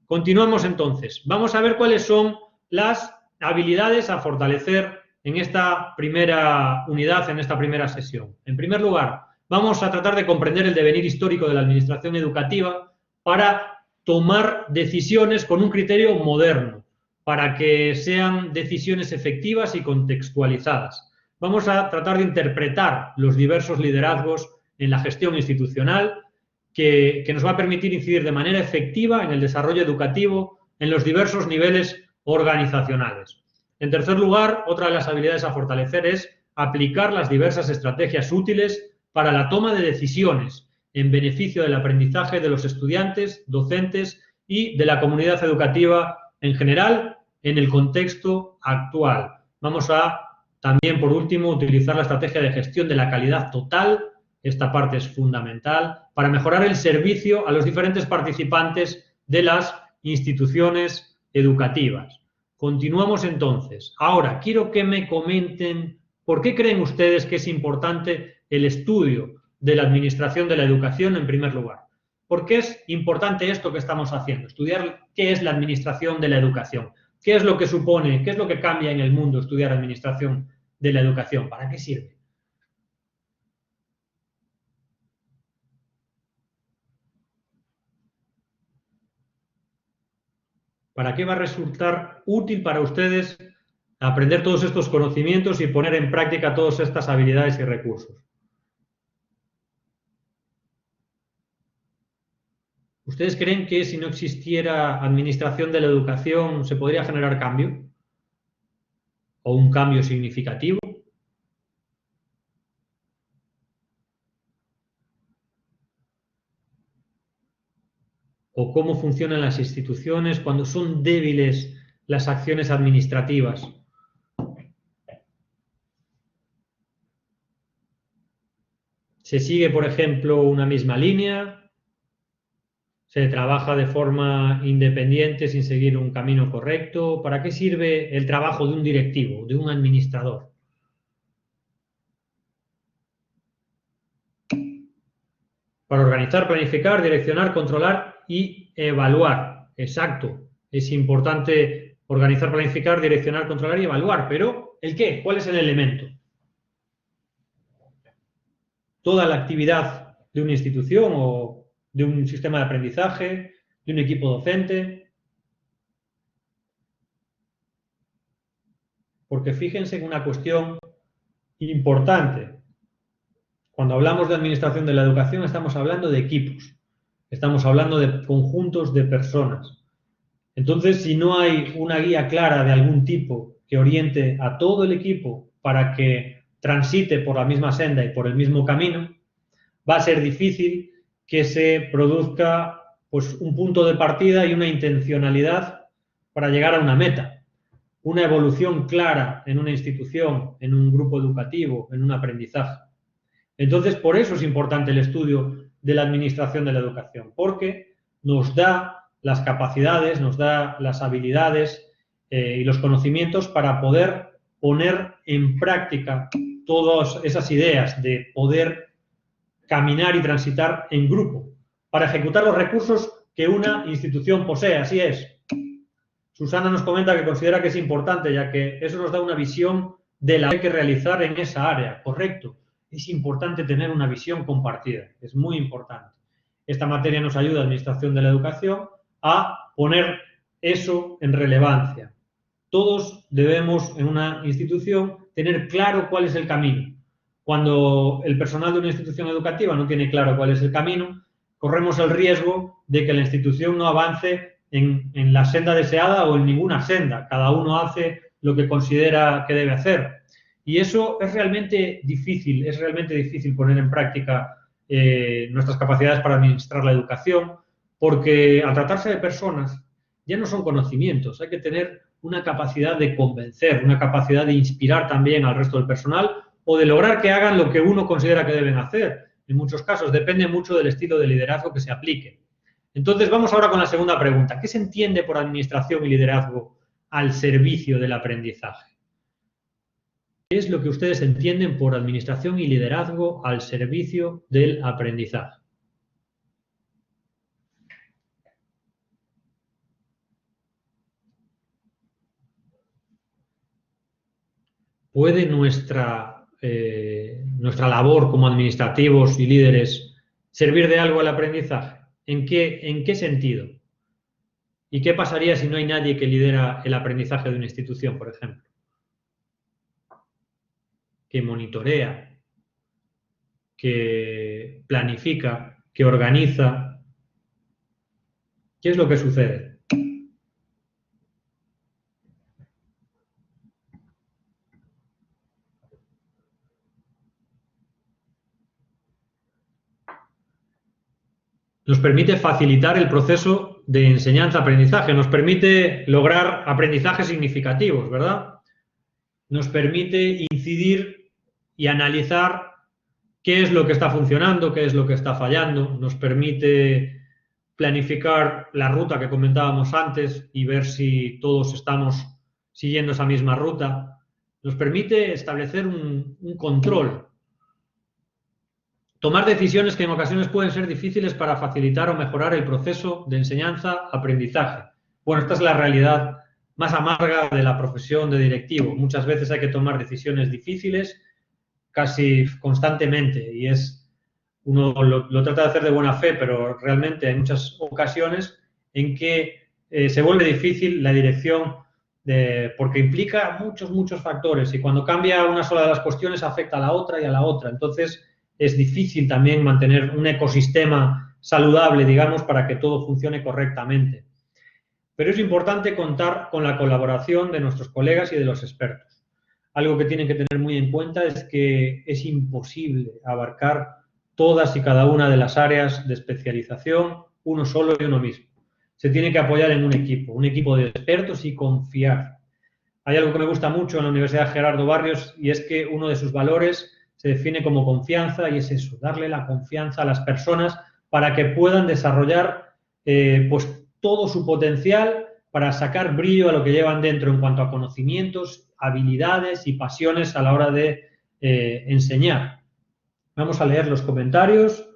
Continuamos entonces. Vamos a ver cuáles son las habilidades a fortalecer en esta primera unidad, en esta primera sesión. En primer lugar, vamos a tratar de comprender el devenir histórico de la administración educativa para tomar decisiones con un criterio moderno, para que sean decisiones efectivas y contextualizadas. vamos a tratar de interpretar los diversos liderazgos en la gestión institucional que nos va a permitir incidir de manera efectiva en el desarrollo educativo en los diversos niveles organizacionales. En tercer lugar, otra de las habilidades a fortalecer es aplicar las diversas estrategias útiles para la toma de decisiones en beneficio del aprendizaje de los estudiantes, docentes y de la comunidad educativa en general en el contexto actual. Vamos a también, por último, utilizar la estrategia de gestión de la calidad total. Esta parte es fundamental para mejorar el servicio a los diferentes participantes de las instituciones educativas. Continuamos entonces. Ahora, quiero que me comenten por qué creen ustedes que es importante el estudio de la administración de la educación en primer lugar. ¿Por qué es importante esto que estamos haciendo? Estudiar qué es la administración de la educación. ¿Qué es lo que supone, qué es lo que cambia en el mundo estudiar administración de la educación? ¿Para qué sirve? ¿Para qué va a resultar útil para ustedes aprender todos estos conocimientos y poner en práctica todas estas habilidades y recursos? ¿Ustedes creen que si no existiera administración de la educación se podría generar cambio? ¿O un cambio significativo? ¿O cómo funcionan las instituciones cuando son débiles las acciones administrativas? ¿Se sigue, por ejemplo, una misma línea? ¿Se trabaja de forma independiente sin seguir un camino correcto? ¿Para qué sirve el trabajo de un directivo, de un administrador? Para organizar, planificar, direccionar, controlar y evaluar. Exacto. Es importante organizar, planificar, direccionar, controlar y evaluar. Pero, ¿el qué? ¿Cuál es el elemento? Toda la actividad de una institución o de un sistema de aprendizaje, de un equipo docente. Porque fíjense en una cuestión importante. Cuando hablamos de administración de la educación estamos hablando de equipos, estamos hablando de conjuntos de personas. Entonces, si no hay una guía clara de algún tipo que oriente a todo el equipo para que transite por la misma senda y por el mismo camino, va a ser difícil que se produzca pues, un punto de partida y una intencionalidad para llegar a una meta. Una evolución clara en una institución, en un grupo educativo, en un aprendizaje. Entonces, por eso es importante el estudio de la administración de la educación, porque nos da las capacidades, nos da las habilidades y los conocimientos para poder poner en práctica todas esas ideas de poder caminar y transitar en grupo, para ejecutar los recursos que una institución posee. Así es. Susana nos comenta que considera que es importante, ya que eso nos da una visión de la que hay que realizar en esa área. Correcto. Es importante tener una visión compartida. Es muy importante. Esta materia nos ayuda, Administración de la Educación, a poner eso en relevancia. Todos debemos, en una institución, tener claro cuál es el camino. Cuando el personal de una institución educativa no tiene claro cuál es el camino, corremos el riesgo de que la institución no avance en la senda deseada o en ninguna senda. Cada uno hace lo que considera que debe hacer. Y eso es realmente difícil poner en práctica nuestras capacidades para administrar la educación, porque al tratarse de personas ya no son conocimientos, hay que tener una capacidad de convencer, una capacidad de inspirar también al resto del personal o de lograr que hagan lo que uno considera que deben hacer. En muchos casos depende mucho del estilo de liderazgo que se aplique. Entonces vamos ahora con la segunda pregunta. ¿Qué se entiende por administración y liderazgo al servicio del aprendizaje? ¿Qué es lo que ustedes entienden por administración y liderazgo al servicio del aprendizaje? ¿Puede nuestra labor como administrativos y líderes servir de algo al aprendizaje? ¿En qué sentido? ¿Y qué pasaría si no hay nadie que lidera el aprendizaje de una institución, por ejemplo? que monitorea, que planifica, que organiza, ¿qué es lo que sucede? Nos permite facilitar el proceso de enseñanza-aprendizaje, nos permite lograr aprendizajes significativos, ¿verdad? Nos permite incidir y analizar qué es lo que está funcionando, qué es lo que está fallando, nos permite planificar la ruta que comentábamos antes y ver si todos estamos siguiendo esa misma ruta, nos permite establecer un control, tomar decisiones que en ocasiones pueden ser difíciles para facilitar o mejorar el proceso de enseñanza-aprendizaje. Bueno, esta es la realidad más amarga de la profesión de directivo. Muchas veces hay que tomar decisiones difíciles casi constantemente y uno lo trata de hacer de buena fe, pero realmente hay muchas ocasiones en que se vuelve difícil la dirección porque implica muchos factores y cuando cambia una sola de las cuestiones afecta a la otra y a la otra. Entonces es difícil también mantener un ecosistema saludable, digamos, para que todo funcione correctamente. Pero es importante contar con la colaboración de nuestros colegas y de los expertos. Algo que tienen que tener muy en cuenta es que es imposible abarcar todas y cada una de las áreas de especialización uno solo y uno mismo. Se tiene que apoyar en un equipo de expertos y confiar. Hay algo que me gusta mucho en la Universidad Gerardo Barrios y es que uno de sus valores se define como confianza y es eso, darle la confianza a las personas para que puedan desarrollar pues todo su potencial para sacar brillo a lo que llevan dentro en cuanto a conocimientos, habilidades y pasiones a la hora de enseñar. Vamos a leer los comentarios.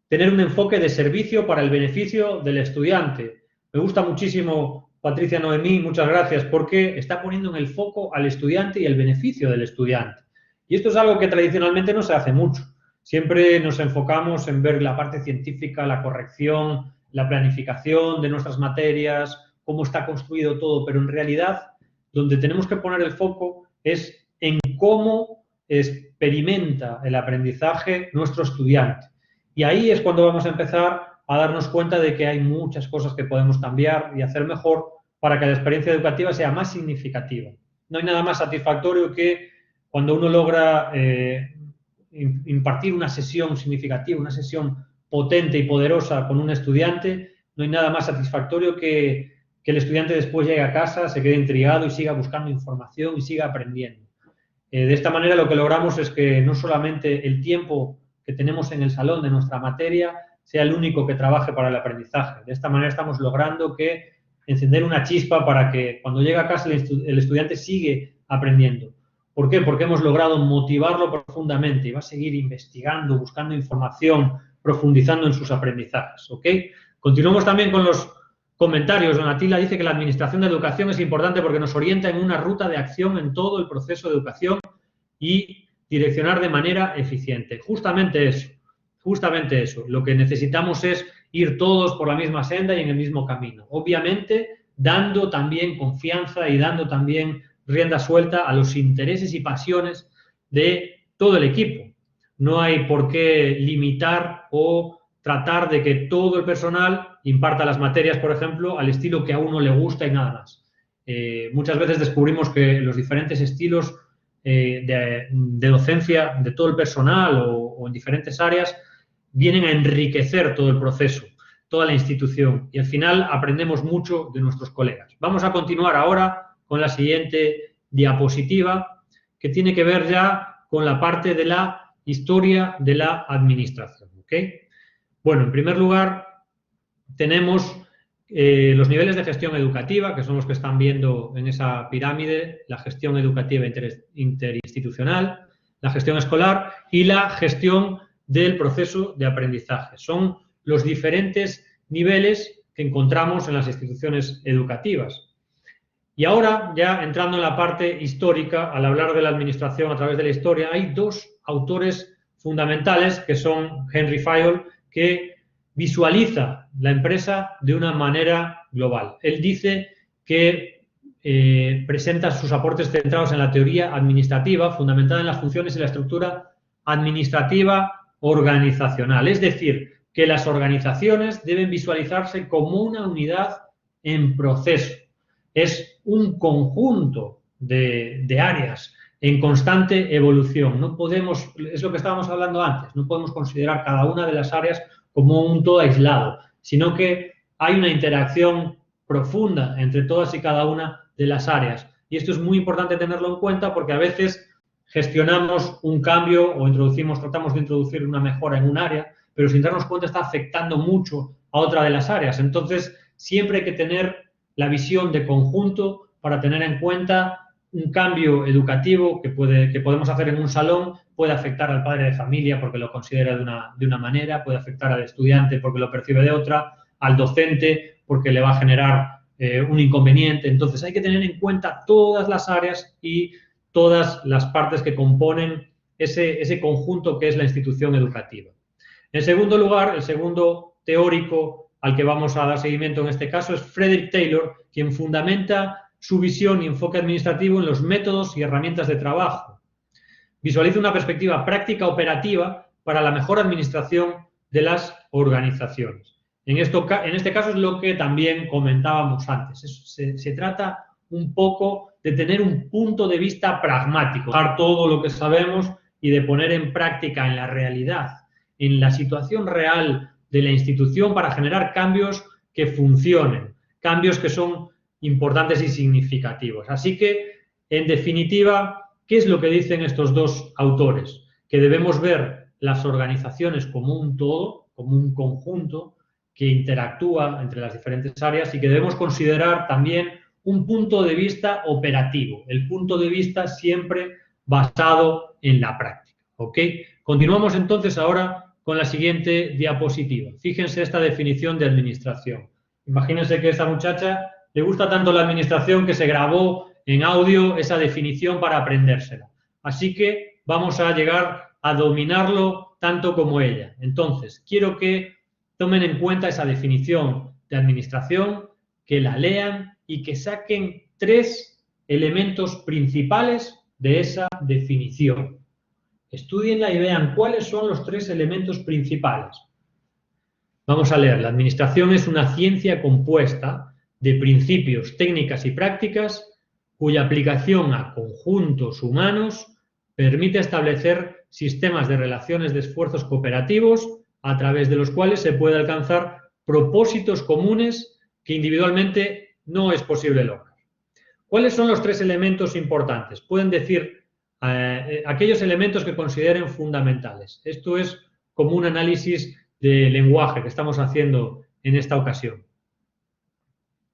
Tener un enfoque de servicio para el beneficio del estudiante. Me gusta muchísimo, Patricia Noemí, muchas gracias, porque está poniendo en el foco al estudiante y el beneficio del estudiante. Y esto es algo que tradicionalmente no se hace mucho. Siempre nos enfocamos en ver la parte científica, la corrección, la planificación de nuestras materias, cómo está construido todo, pero en realidad donde tenemos que poner el foco es en cómo experimenta el aprendizaje nuestro estudiante. Y ahí es cuando vamos a empezar a darnos cuenta de que hay muchas cosas que podemos cambiar y hacer mejor para que la experiencia educativa sea más significativa. No hay nada más satisfactorio que cuando uno logra impartir una sesión significativa, una sesión potente y poderosa con un estudiante, no hay nada más satisfactorio que el estudiante después llegue a casa, se quede intrigado y siga buscando información y siga aprendiendo. De esta manera lo que logramos es que no solamente el tiempo que tenemos en el salón de nuestra materia sea el único que trabaje para el aprendizaje. De esta manera estamos logrando que encender una chispa para que cuando llega a casa el estudiante sigue aprendiendo. ¿Por qué? Porque hemos logrado motivarlo profundamente y va a seguir investigando, buscando información, profundizando en sus aprendizajes. ¿Ok? Continuamos también con los comentarios. Don Atila dice que la administración de educación es importante porque nos orienta en una ruta de acción en todo el proceso de educación y direccionar de manera eficiente. Justamente eso. Lo que necesitamos es ir todos por la misma senda y en el mismo camino. Obviamente, dando también confianza y dando también rienda suelta a los intereses y pasiones de todo el equipo. No hay por qué limitar o tratar de que todo el personal imparta las materias, por ejemplo, al estilo que a uno le gusta y nada más. Muchas veces descubrimos que los diferentes estilos de docencia de todo el personal o en diferentes áreas vienen a enriquecer todo el proceso, toda la institución y al final aprendemos mucho de nuestros colegas. Vamos a continuar ahora con la siguiente diapositiva que tiene que ver ya con la parte de la historia de la administración. ¿Okay? Bueno, en primer lugar tenemos los niveles de gestión educativa, que son los que están viendo en esa pirámide, la gestión educativa interinstitucional, la gestión escolar y la gestión del proceso de aprendizaje. Son los diferentes niveles que encontramos en las instituciones educativas. Y ahora, ya entrando en la parte histórica, al hablar de la administración a través de la historia, hay dos autores fundamentales que son Henry Fayol, que visualiza la empresa de una manera global. Él dice que presenta sus aportes centrados en la teoría administrativa, fundamentada en las funciones y la estructura administrativa organizacional. Es decir, que las organizaciones deben visualizarse como una unidad en proceso. Es un conjunto de áreas en constante evolución. No podemos, es lo que estábamos hablando antes, no podemos considerar cada una de las áreas como un todo aislado, sino que hay una interacción profunda entre todas y cada una de las áreas. Y esto es muy importante tenerlo en cuenta porque a veces gestionamos un cambio o tratamos de introducir una mejora en un área, pero sin darnos cuenta está afectando mucho a otra de las áreas. Entonces, siempre hay que tener la visión de conjunto para tener en cuenta un cambio educativo que podemos hacer en un salón, puede afectar al padre de familia porque lo considera de una manera, puede afectar al estudiante porque lo percibe de otra, al docente porque le va a generar un inconveniente. Entonces, hay que tener en cuenta todas las áreas y todas las partes que componen ese conjunto que es la institución educativa. En segundo lugar, el segundo teórico al que vamos a dar seguimiento en este caso es Frederick Taylor, quien fundamenta su visión y enfoque administrativo en los métodos y herramientas de trabajo. Visualiza una perspectiva práctica operativa para la mejor administración de las organizaciones. En este caso es lo que también comentábamos antes. Se trata un poco de tener un punto de vista pragmático, dejar todo lo que sabemos y de poner en práctica en la realidad, en la situación real de la institución para generar cambios que funcionen, cambios que son importantes y significativos. Así que, en definitiva, ¿qué es lo que dicen estos dos autores? Que debemos ver las organizaciones como un todo, como un conjunto que interactúa entre las diferentes áreas y que debemos considerar también un punto de vista operativo, el punto de vista siempre basado en la práctica. ¿Ok? Continuamos entonces ahora con la siguiente diapositiva. Fíjense esta definición de administración. Imagínense que a esta muchacha le gusta tanto la administración que se grabó en audio esa definición para aprendérsela. Así que vamos a llegar a dominarlo tanto como ella. Entonces, quiero que tomen en cuenta esa definición de administración, que la lean y que saquen 3 elementos principales de esa definición. Estudienla y vean cuáles son los 3 elementos principales. Vamos a leer. La administración es una ciencia compuesta de principios, técnicas y prácticas cuya aplicación a conjuntos humanos permite establecer sistemas de relaciones de esfuerzos cooperativos a través de los cuales se puede alcanzar propósitos comunes que individualmente no es posible lograr. ¿Cuáles son los 3 elementos importantes? Pueden decir aquellos elementos que consideren fundamentales. Esto es como un análisis de lenguaje que estamos haciendo en esta ocasión.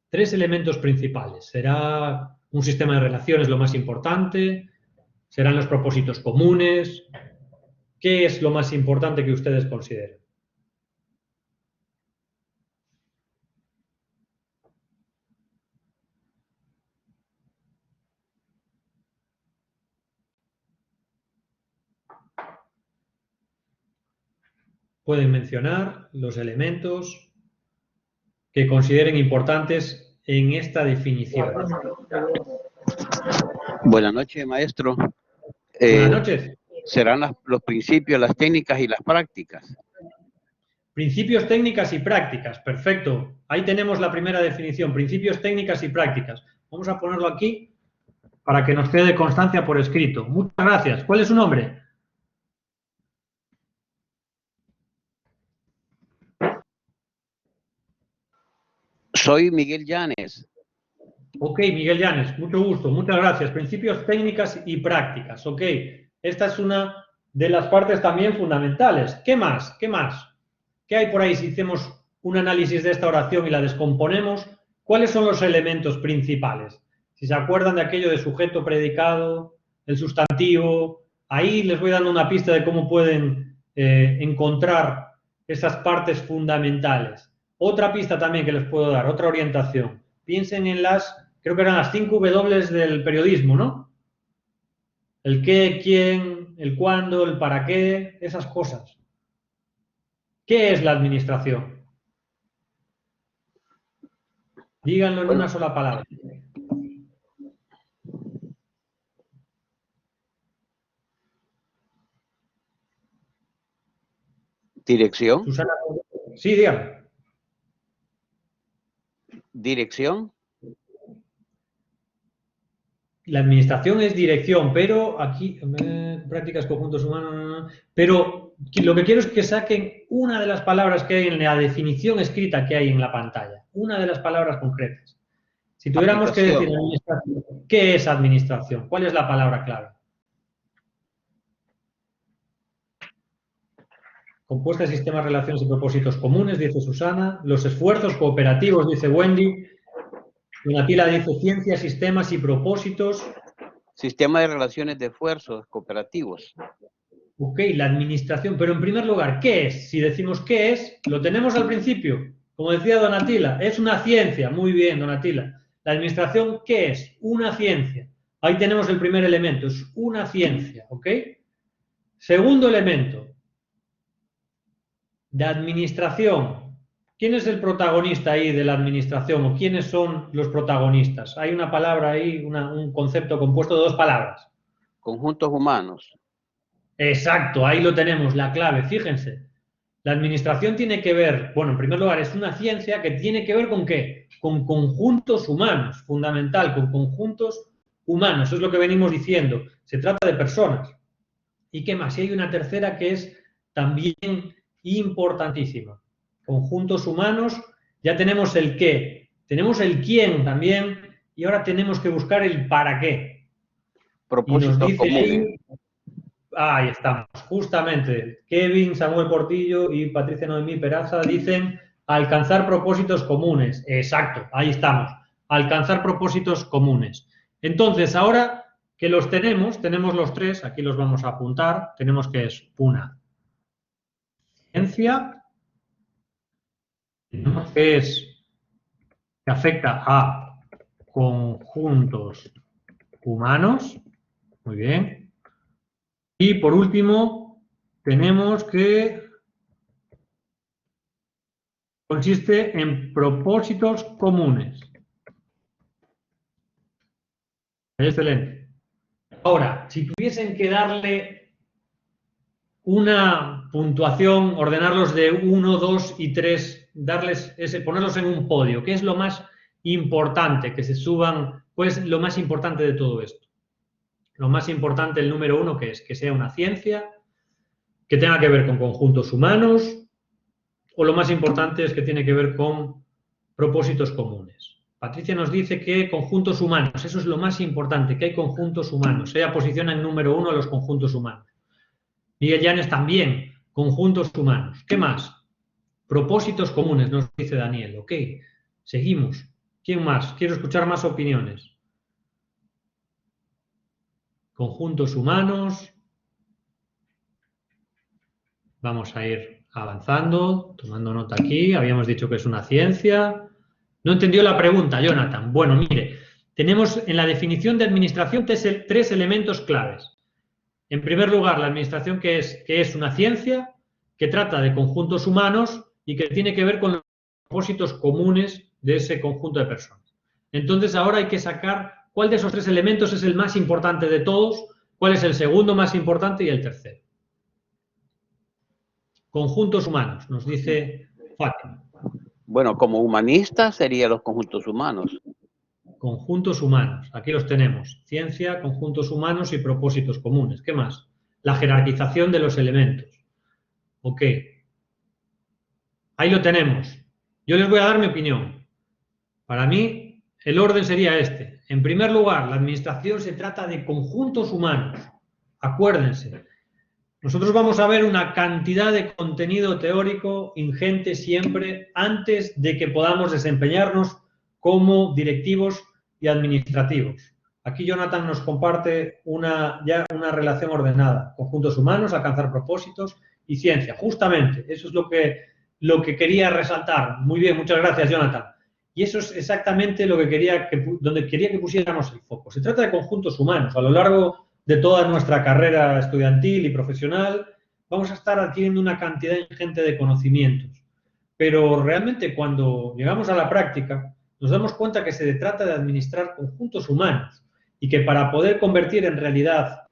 3 elementos principales. ¿Será un sistema de relaciones lo más importante? ¿Serán los propósitos comunes? ¿Qué es lo más importante que ustedes consideren? Pueden mencionar los elementos que consideren importantes en esta definición. Buenas noches, maestro. Buenas noches. Serán los principios, las técnicas y las prácticas. Principios, técnicas y prácticas. Perfecto. Ahí tenemos la primera definición. Principios, técnicas y prácticas. Vamos a ponerlo aquí para que nos quede constancia por escrito. Muchas gracias. ¿Cuál es su nombre? Soy Miguel Llanes. Ok, Miguel Llanes, mucho gusto, muchas gracias. Principios, técnicas y prácticas. Ok, esta es una de las partes también fundamentales. ¿Qué más? ¿Qué más? ¿Qué hay por ahí si hacemos un análisis de esta oración y la descomponemos? ¿Cuáles son los elementos principales? Si se acuerdan de aquello de sujeto, predicado, el sustantivo, ahí les voy dando una pista de cómo pueden encontrar esas partes fundamentales. Otra pista también que les puedo dar, otra orientación. Piensen en creo que eran las 5 W del periodismo, ¿no? El qué, quién, el cuándo, el para qué, esas cosas. ¿Qué es la administración? Díganlo en una sola palabra. ¿Dirección? Susana, sí, dígame. ¿Dirección? La administración es dirección, pero aquí, prácticas, conjuntos humanos, pero lo que quiero es que saquen una de las palabras que hay en la definición escrita que hay en la pantalla, una de las palabras concretas. Si tuviéramos que decir administración, ¿qué es administración? ¿Cuál es la palabra clave? Compuesta de sistemas, relaciones y propósitos comunes, dice Susana. Los esfuerzos cooperativos, dice Wendy. Donatila dice ciencia, sistemas y propósitos. Sistema de relaciones de esfuerzos cooperativos. Ok, la administración. Pero en primer lugar, ¿qué es? Si decimos qué es, lo tenemos al principio. Como decía Donatila, es una ciencia. Muy bien, Donatila. La administración, ¿qué es? Una ciencia. Ahí tenemos el primer elemento, es una ciencia, ¿ok? Segundo elemento, de administración. ¿Quién es el protagonista ahí de la administración o quiénes son los protagonistas? Hay una palabra ahí, un concepto compuesto de dos palabras. Conjuntos humanos. Exacto, ahí lo tenemos, la clave, fíjense. La administración tiene que ver, bueno, en primer lugar, es una ciencia que tiene que ver con ¿qué? Con conjuntos humanos, fundamental, con conjuntos humanos, eso es lo que venimos diciendo. Se trata de personas. ¿Y qué más? Y hay una tercera que es también importantísima. Conjuntos humanos, ya tenemos el qué, tenemos el quién también, y ahora tenemos que buscar el para qué. Propósitos comunes. Ahí estamos, justamente. Kevin, Samuel Portillo y Patricia Noemí Peraza dicen alcanzar propósitos comunes. Exacto, ahí estamos. Alcanzar propósitos comunes. Entonces, ahora que los tenemos los tres, aquí los vamos a apuntar, tenemos que es una ciencia, que afecta a conjuntos humanos, muy bien. Y por último, tenemos que consiste en propósitos comunes. Excelente. Ahora, si tuviesen que darle una puntuación, ordenarlos de 1, 2 y 3, ponerlos en un podio, ¿qué es lo más importante que se suban? Pues lo más importante de todo esto. Lo más importante, el número 1, que es que sea una ciencia, que tenga que ver con conjuntos humanos, o lo más importante es que tiene que ver con propósitos comunes. Patricia nos dice que conjuntos humanos, eso es lo más importante, que hay conjuntos humanos. Ella posiciona en número 1 a los conjuntos humanos. Miguel Llanes también, conjuntos humanos. ¿Qué más? Propósitos comunes, nos dice Daniel. Ok, seguimos. ¿Quién más? Quiero escuchar más opiniones. Conjuntos humanos. Vamos a ir avanzando, tomando nota aquí. Habíamos dicho que es una ciencia. No entendió la pregunta, Jonathan. Bueno, mire, tenemos en la definición de administración tres elementos claves. En primer lugar, la administración que es una ciencia, que trata de conjuntos humanos y que tiene que ver con los propósitos comunes de ese conjunto de personas. Entonces, ahora hay que sacar cuál de esos tres elementos es el más importante de todos, cuál es el segundo más importante y el tercero. Conjuntos humanos, nos dice Fátima. Bueno, como humanista serían los conjuntos humanos. Conjuntos humanos, aquí los tenemos. Ciencia, conjuntos humanos y propósitos comunes. ¿Qué más? La jerarquización de los elementos. Ok. Ahí lo tenemos. Yo les voy a dar mi opinión. Para mí, el orden sería este. En primer lugar, la administración se trata de conjuntos humanos. Acuérdense. Nosotros vamos a ver una cantidad de contenido teórico ingente siempre antes de que podamos desempeñarnos como directivos y administrativos. Aquí Jonathan nos comparte ya una relación ordenada. Conjuntos humanos, alcanzar propósitos y ciencia. Justamente, eso es lo que quería resaltar. Muy bien, muchas gracias, Jonathan. Y eso es exactamente donde quería que pusiéramos el foco. Se trata de conjuntos humanos. A lo largo de toda nuestra carrera estudiantil y profesional, vamos a estar adquiriendo una cantidad ingente de conocimientos. Pero realmente cuando llegamos a la práctica, nos damos cuenta que se trata de administrar conjuntos humanos y que para poder convertir en realidad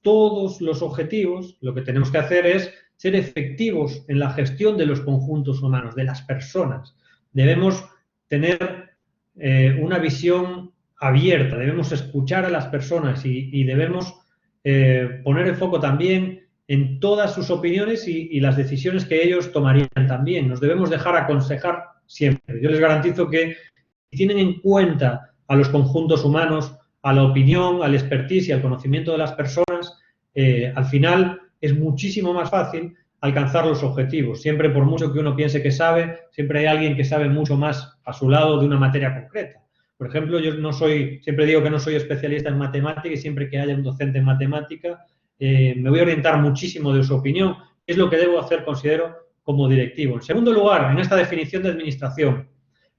todos los objetivos, lo que tenemos que hacer es ser efectivos en la gestión de los conjuntos humanos, de las personas. Debemos tener una visión abierta, debemos escuchar a las personas y debemos poner el foco también en todas sus opiniones y las decisiones que ellos tomarían también. Nos debemos dejar aconsejar siempre. Yo les garantizo que si tienen en cuenta a los conjuntos humanos, a la opinión, al expertise y al conocimiento de las personas, al final es muchísimo más fácil alcanzar los objetivos. Siempre, por mucho que uno piense que sabe, siempre hay alguien que sabe mucho más a su lado de una materia concreta. Por ejemplo, yo siempre digo que no soy especialista en matemática y siempre que haya un docente en matemática, me voy a orientar muchísimo de su opinión. Es lo que debo hacer, considero, como directivo. En segundo lugar, en esta definición de administración,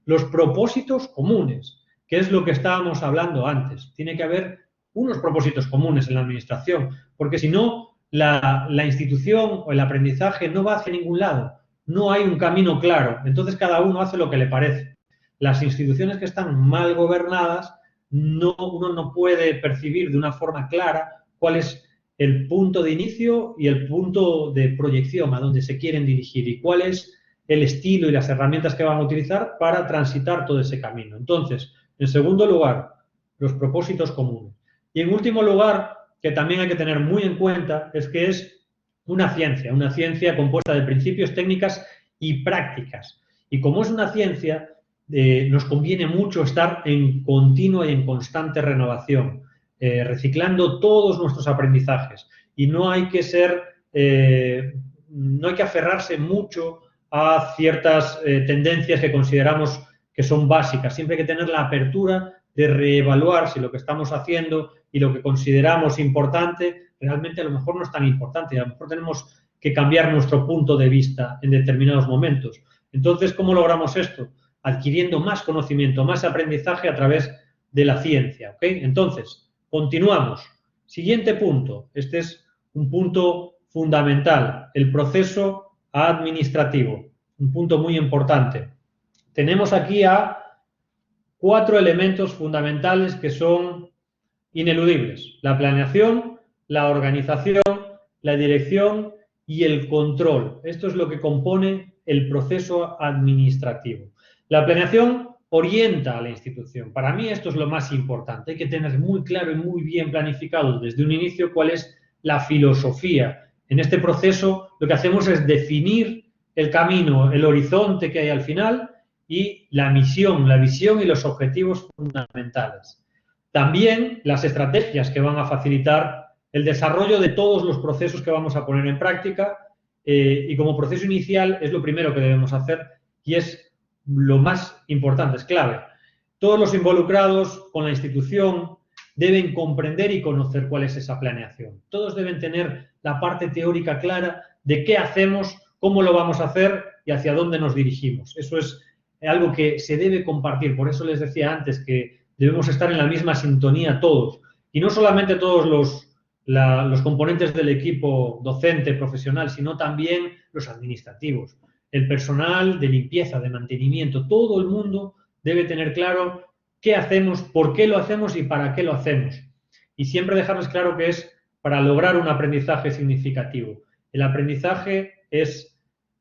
los propósitos comunes, que es lo que estábamos hablando antes. Tiene que haber unos propósitos comunes en la administración, porque si no, la institución o el aprendizaje no va hacia ningún lado. No hay un camino claro. Entonces, cada uno hace lo que le parece. Las instituciones que están mal gobernadas, uno no puede percibir de una forma clara cuál es el punto de inicio y el punto de proyección a donde se quieren dirigir y cuál es el estilo y las herramientas que van a utilizar para transitar todo ese camino. Entonces, en segundo lugar, los propósitos comunes. Y en último lugar, que también hay que tener muy en cuenta, es que es una ciencia compuesta de principios, técnicas y prácticas. Y como es una ciencia, nos conviene mucho estar en continua y en constante renovación, reciclando todos nuestros aprendizajes. Y no hay que aferrarse mucho a ciertas tendencias que consideramos que son básicas. Siempre hay que tener la apertura de reevaluar si lo que estamos haciendo y lo que consideramos importante realmente a lo mejor no es tan importante y a lo mejor tenemos que cambiar nuestro punto de vista en determinados momentos. Entonces, ¿cómo logramos esto? Adquiriendo más conocimiento, más aprendizaje a través de la ciencia, ¿ok? Entonces, continuamos. Siguiente punto. Este es un punto fundamental, el proceso administrativo, un punto muy importante. Tenemos aquí a 4 elementos fundamentales que son ineludibles: la planeación, la organización, la dirección y el control. Esto es lo que compone el proceso administrativo. La planeación orienta a la institución. Para mí esto es lo más importante. Hay que tener muy claro y muy bien planificado desde un inicio cuál es la filosofía. En este proceso lo que hacemos es definir el camino, el horizonte que hay al final y la misión, la visión y los objetivos fundamentales. También las estrategias que van a facilitar el desarrollo de todos los procesos que vamos a poner en práctica y como proceso inicial es lo primero que debemos hacer y es lo más importante, es clave. Todos los involucrados con la institución deben comprender y conocer cuál es esa planeación. Todos deben tener la parte teórica clara de qué hacemos, cómo lo vamos a hacer y hacia dónde nos dirigimos. Eso es algo que se debe compartir. Por eso les decía antes que debemos estar en la misma sintonía todos. Y no solamente todos los componentes del equipo docente, profesional, sino también los administrativos, el personal de limpieza, de mantenimiento. Todo el mundo debe tener claro qué hacemos, por qué lo hacemos y para qué lo hacemos. Y siempre dejarles claro que es para lograr un aprendizaje significativo. El aprendizaje es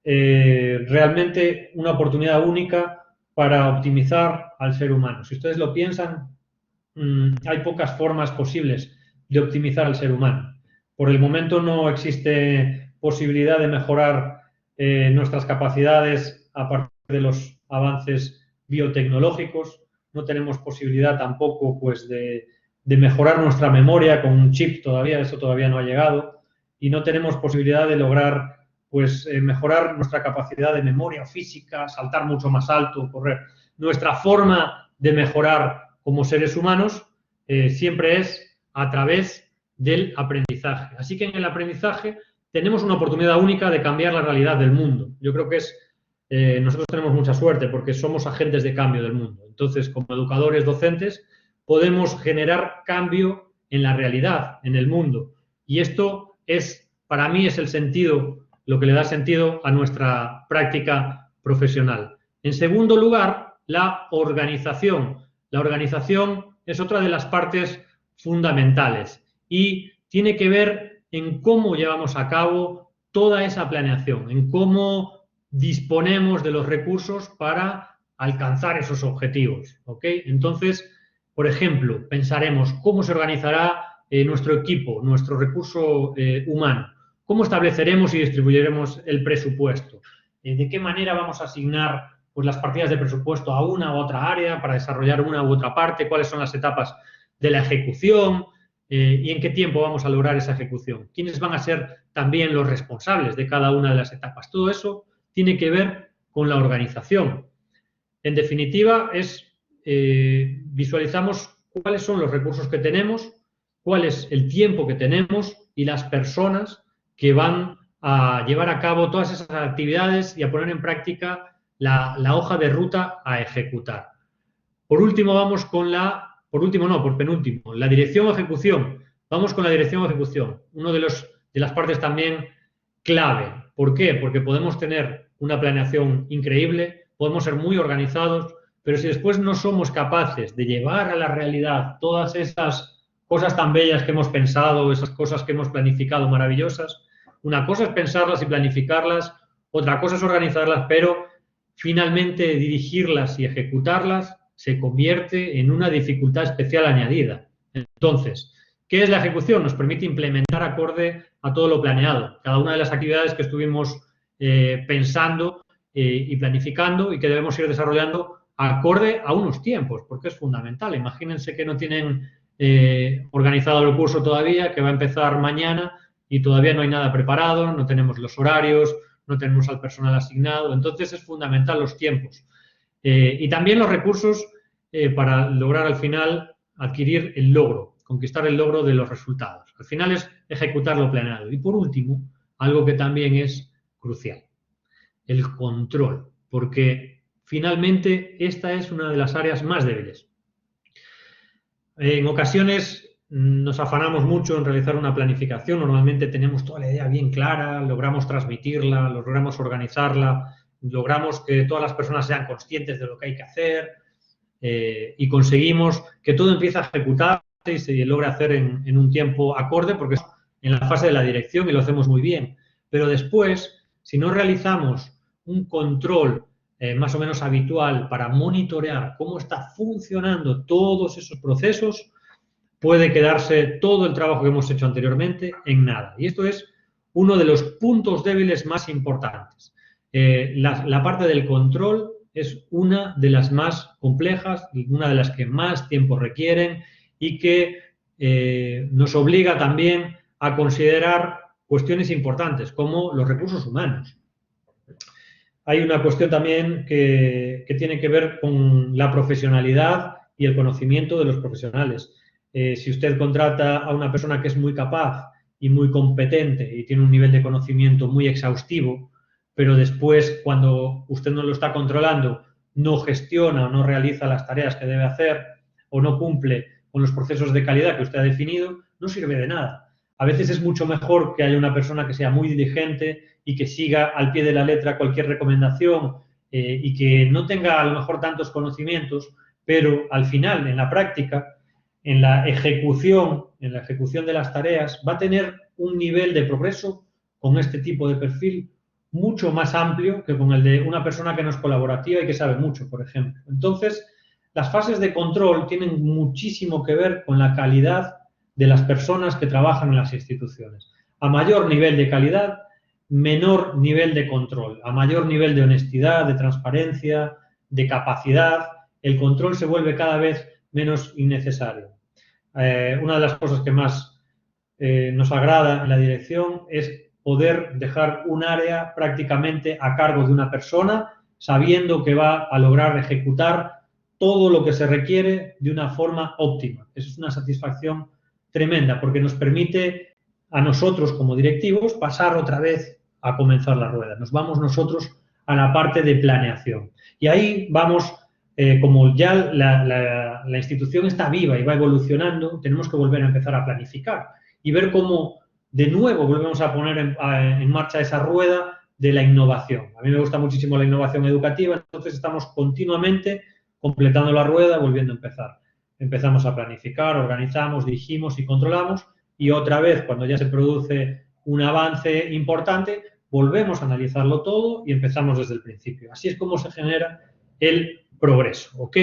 realmente una oportunidad única para optimizar al ser humano. Si ustedes lo piensan, hay pocas formas posibles de optimizar al ser humano. Por el momento no existe posibilidad de mejorar nuestras capacidades a partir de los avances biotecnológicos. No tenemos posibilidad tampoco pues, de mejorar nuestra memoria con un chip todavía, eso todavía no ha llegado. Y no tenemos posibilidad de lograr pues, mejorar nuestra capacidad de memoria física, saltar mucho más alto, correr. Nuestra forma de mejorar como seres humanos siempre es a través del aprendizaje. Así que en el aprendizaje tenemos una oportunidad única de cambiar la realidad del mundo. Yo creo que nosotros tenemos mucha suerte porque somos agentes de cambio del mundo. Entonces, como educadores docentes, podemos generar cambio en la realidad, en el mundo. Y esto para mí es el sentido, lo que le da sentido a nuestra práctica profesional. En segundo lugar, la organización. La organización es otra de las partes fundamentales y tiene que ver en cómo llevamos a cabo toda esa planeación, en cómo disponemos de los recursos para alcanzar esos objetivos, ¿ok? Entonces, por ejemplo, pensaremos cómo se organizará nuestro equipo, nuestro recurso humano, cómo estableceremos y distribuiremos el presupuesto, de qué manera vamos a asignar pues, las partidas de presupuesto a una u otra área para desarrollar una u otra parte, cuáles son las etapas de la ejecución y en qué tiempo vamos a lograr esa ejecución, quiénes van a ser también los responsables de cada una de las etapas. Todo eso tiene que ver con la organización. En definitiva, visualizamos cuáles son los recursos que tenemos, cuál es el tiempo que tenemos y las personas que van a llevar a cabo todas esas actividades y a poner en práctica la hoja de ruta a ejecutar. Por último, vamos con por penúltimo, la dirección o ejecución. Vamos con la dirección o ejecución. Uno de las partes también clave. ¿Por qué? Porque podemos tener una planeación increíble, podemos ser muy organizados, pero si después no somos capaces de llevar a la realidad todas esas cosas tan bellas que hemos pensado, esas cosas que hemos planificado maravillosas, una cosa es pensarlas y planificarlas, otra cosa es organizarlas, pero finalmente dirigirlas y ejecutarlas se convierte en una dificultad especial añadida. Entonces, ¿qué es la ejecución? Nos permite implementar acorde a todo lo planeado. Cada una de las actividades que estuvimos pensando y planificando y que debemos ir desarrollando acorde a unos tiempos, porque es fundamental. Imagínense que no tienen organizado el curso todavía, que va a empezar mañana y todavía no hay nada preparado, no tenemos los horarios, no tenemos al personal asignado. Entonces es fundamental los tiempos. Y también los recursos para lograr al final adquirir el logro, conquistar el logro de los resultados. Al final es ejecutar lo planeado. Y por último, algo que también es crucial, el control, porque finalmente esta es una de las áreas más débiles. En ocasiones nos afanamos mucho en realizar una planificación, normalmente tenemos toda la idea bien clara, logramos transmitirla, logramos organizarla, logramos que todas las personas sean conscientes de lo que hay que hacer y conseguimos que todo empiece a ejecutarse y se logre hacer en un tiempo acorde, porque es en la fase de la dirección y lo hacemos muy bien. Pero después, si no realizamos un control más o menos habitual para monitorear cómo está funcionando todos esos procesos, puede quedarse todo el trabajo que hemos hecho anteriormente en nada. Y esto es uno de los puntos débiles más importantes. La parte del control es una de las más complejas, una de las que más tiempo requieren y que nos obliga también a considerar cuestiones importantes como los recursos humanos. Hay una cuestión también que tiene que ver con la profesionalidad y el conocimiento de los profesionales. Si usted contrata a una persona que es muy capaz y muy competente y tiene un nivel de conocimiento muy exhaustivo, pero después, cuando usted no lo está controlando, no gestiona o no realiza las tareas que debe hacer o no cumple con los procesos de calidad que usted ha definido, no sirve de nada. A veces es mucho mejor que haya una persona que sea muy diligente y que siga al pie de la letra cualquier recomendación y que no tenga a lo mejor tantos conocimientos, pero al final, en la práctica, en la ejecución de las tareas, va a tener un nivel de progreso con este tipo de perfil mucho más amplio que con el de una persona que no es colaborativa y que sabe mucho, por ejemplo. Entonces, las fases de control tienen muchísimo que ver con la calidad de las personas que trabajan en las instituciones. A mayor nivel de calidad, menor nivel de control. A mayor nivel de honestidad, de transparencia, de capacidad, el control se vuelve cada vez menos innecesario. Una de las cosas que más nos agrada en la dirección es poder dejar un área prácticamente a cargo de una persona, sabiendo que va a lograr ejecutar todo lo que se requiere de una forma óptima. Eso es una satisfacción tremenda, porque nos permite a nosotros como directivos pasar otra vez a comenzar la rueda. Nos vamos nosotros a la parte de planeación. Y ahí vamos, como ya la institución está viva y va evolucionando, tenemos que volver a empezar a planificar y ver cómo de nuevo volvemos a poner en marcha esa rueda de la innovación. A mí me gusta muchísimo la innovación educativa, entonces estamos continuamente completando la rueda, volviendo a empezar. Empezamos a planificar, organizamos, dirigimos y controlamos y otra vez, cuando ya se produce un avance importante, volvemos a analizarlo todo y empezamos desde el principio. Así es como se genera el progreso, ¿ok?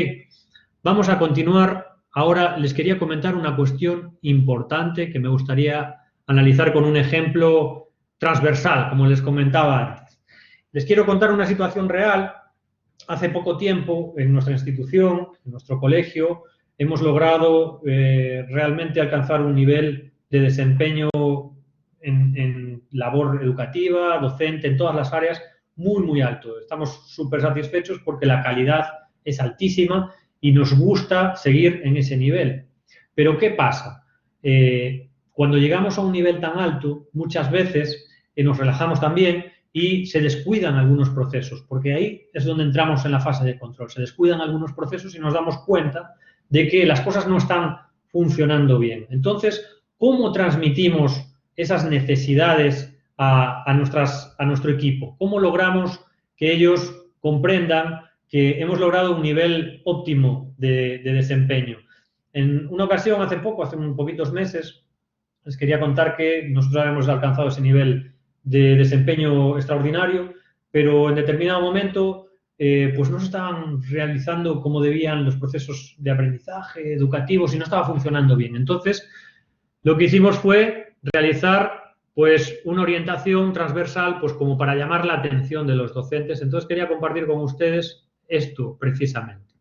Vamos a continuar. Ahora les quería comentar una cuestión importante que me gustaría analizar con un ejemplo transversal, como les comentaba antes. Les quiero contar una situación real. Hace poco tiempo, en nuestra institución, en nuestro colegio, hemos logrado realmente alcanzar un nivel de desempeño en labor educativa, docente, en todas las áreas, muy, muy alto. Estamos súper satisfechos porque la calidad es altísima y nos gusta seguir en ese nivel. Pero ¿qué pasa? Cuando llegamos a un nivel tan alto, muchas veces nos relajamos también y se descuidan algunos procesos, porque ahí es donde entramos en la fase de control. Se descuidan algunos procesos y nos damos cuenta de que las cosas no están funcionando bien. Entonces, ¿cómo transmitimos esas necesidades a nuestro equipo? ¿Cómo logramos que ellos comprendan que hemos logrado un nivel óptimo de desempeño? En una ocasión, hace unos poquitos meses, les quería contar que nosotros hemos alcanzado ese nivel de desempeño extraordinario, pero en determinado momento pues no se estaban realizando como debían los procesos de aprendizaje educativos y no estaba funcionando bien. Entonces, lo que hicimos fue realizar pues una orientación transversal pues como para llamar la atención de los docentes. Entonces, quería compartir con ustedes esto precisamente.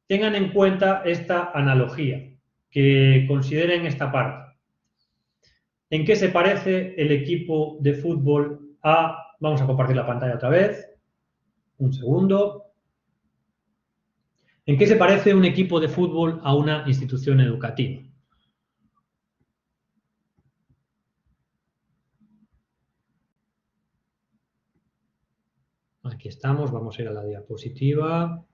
Tengan en cuenta esta analogía, que consideren esta parte. ¿En qué se parece el equipo de fútbol a... Vamos a compartir la pantalla otra vez. Un segundo. ¿En qué se parece un equipo de fútbol a una institución educativa? Aquí estamos, vamos a ir a la diapositiva.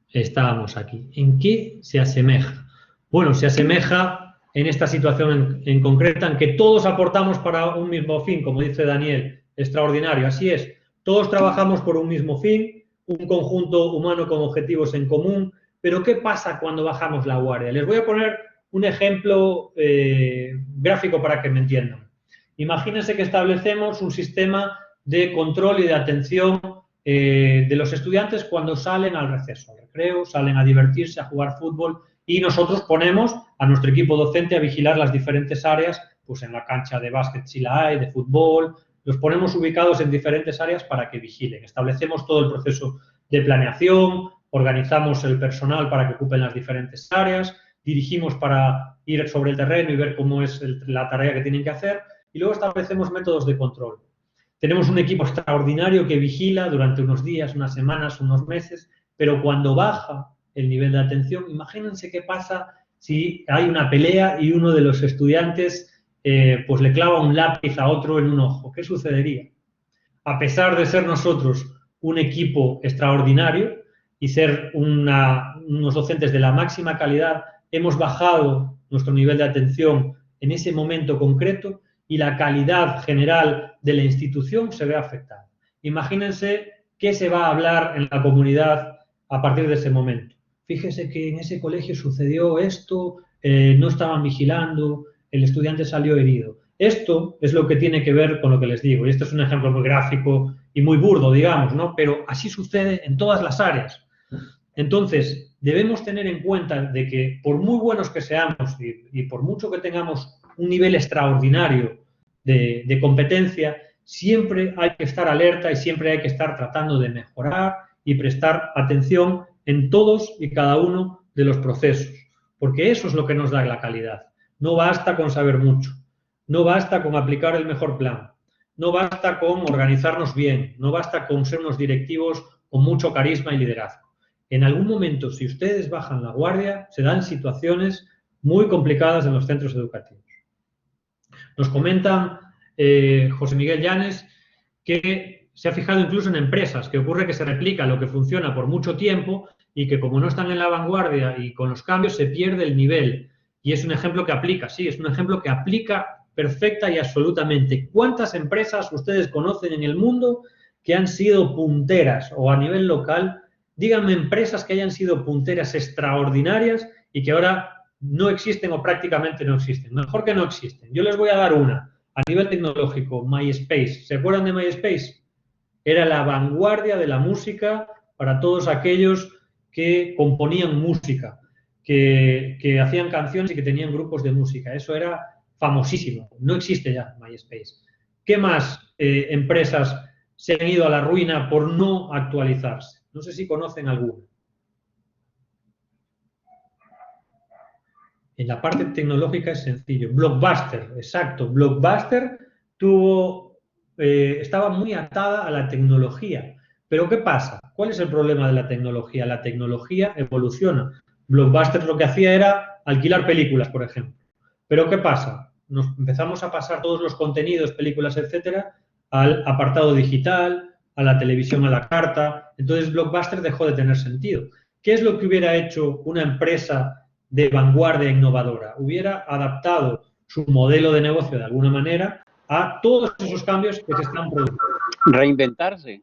Estábamos aquí. ¿En qué se asemeja? Bueno, se asemeja en esta situación en concreta en que todos aportamos para un mismo fin, como dice Daniel, extraordinario. Así es, todos trabajamos por un mismo fin, un conjunto humano con objetivos en común, pero ¿qué pasa cuando bajamos la guardia? Les voy a poner un ejemplo gráfico para que me entiendan. Imagínense que establecemos un sistema de control y de atención de los estudiantes cuando salen al receso, al recreo, salen a divertirse, a jugar fútbol, y nosotros ponemos a nuestro equipo docente a vigilar las diferentes áreas, pues en la cancha de básquet si la hay, de fútbol, los ponemos ubicados en diferentes áreas para que vigilen. Establecemos todo el proceso de planeación, organizamos el personal para que ocupen las diferentes áreas, dirigimos para ir sobre el terreno y ver cómo es la tarea que tienen que hacer, y luego establecemos métodos de control. Tenemos un equipo extraordinario que vigila durante unos días, unas semanas, unos meses, pero cuando baja el nivel de atención, imagínense qué pasa si hay una pelea y uno de los estudiantes pues le clava un lápiz a otro en un ojo. ¿Qué sucedería? A pesar de ser nosotros un equipo extraordinario y ser unos docentes de la máxima calidad, hemos bajado nuestro nivel de atención en ese momento concreto y la calidad general de la institución se ve afectada. Imagínense qué se va a hablar en la comunidad a partir de ese momento. Fíjese que en ese colegio sucedió esto, no estaban vigilando, el estudiante salió herido. Esto es lo que tiene que ver con lo que les digo. Y esto es un ejemplo muy gráfico y muy burdo, digamos, ¿no? Pero así sucede en todas las áreas. Entonces, debemos tener en cuenta de que por muy buenos que seamos y por mucho que tengamos un nivel extraordinario de competencia, siempre hay que estar alerta y siempre hay que estar tratando de mejorar y prestar atención en todos y cada uno de los procesos, porque eso es lo que nos da la calidad. No basta con saber mucho, no basta con aplicar el mejor plan, no basta con organizarnos bien, no basta con ser unos directivos con mucho carisma y liderazgo. En algún momento, si ustedes bajan la guardia, se dan situaciones muy complicadas en los centros educativos. Nos comentan José Miguel Llanes que se ha fijado incluso en empresas, que ocurre que se replica lo que funciona por mucho tiempo y que como no están en la vanguardia y con los cambios se pierde el nivel. Y es un ejemplo que aplica, sí, es un ejemplo que aplica perfecta y absolutamente. ¿Cuántas empresas ustedes conocen en el mundo que han sido punteras o a nivel local? Díganme empresas que hayan sido punteras extraordinarias y que ahora no existen o prácticamente no existen. Mejor que no existen. Yo les voy a dar una. A nivel tecnológico, MySpace. ¿Se acuerdan de MySpace? Era la vanguardia de la música para todos aquellos que componían música, que hacían canciones y que tenían grupos de música. Eso era famosísimo. No existe ya MySpace. ¿Qué más empresas se han ido a la ruina por no actualizarse? No sé si conocen alguna. En la parte tecnológica es sencillo. Blockbuster, exacto. Blockbuster estaba muy atada a la tecnología. Pero ¿qué pasa? ¿Cuál es el problema de la tecnología? La tecnología evoluciona. Blockbuster lo que hacía era alquilar películas, por ejemplo. Pero ¿qué pasa? Nos empezamos a pasar todos los contenidos, películas, etcétera, al apartado digital, a la televisión a la carta. Entonces Blockbuster dejó de tener sentido. ¿Qué es lo que hubiera hecho una empresa de vanguardia innovadora? Hubiera adaptado su modelo de negocio de alguna manera a todos esos cambios que se están produciendo. Reinventarse.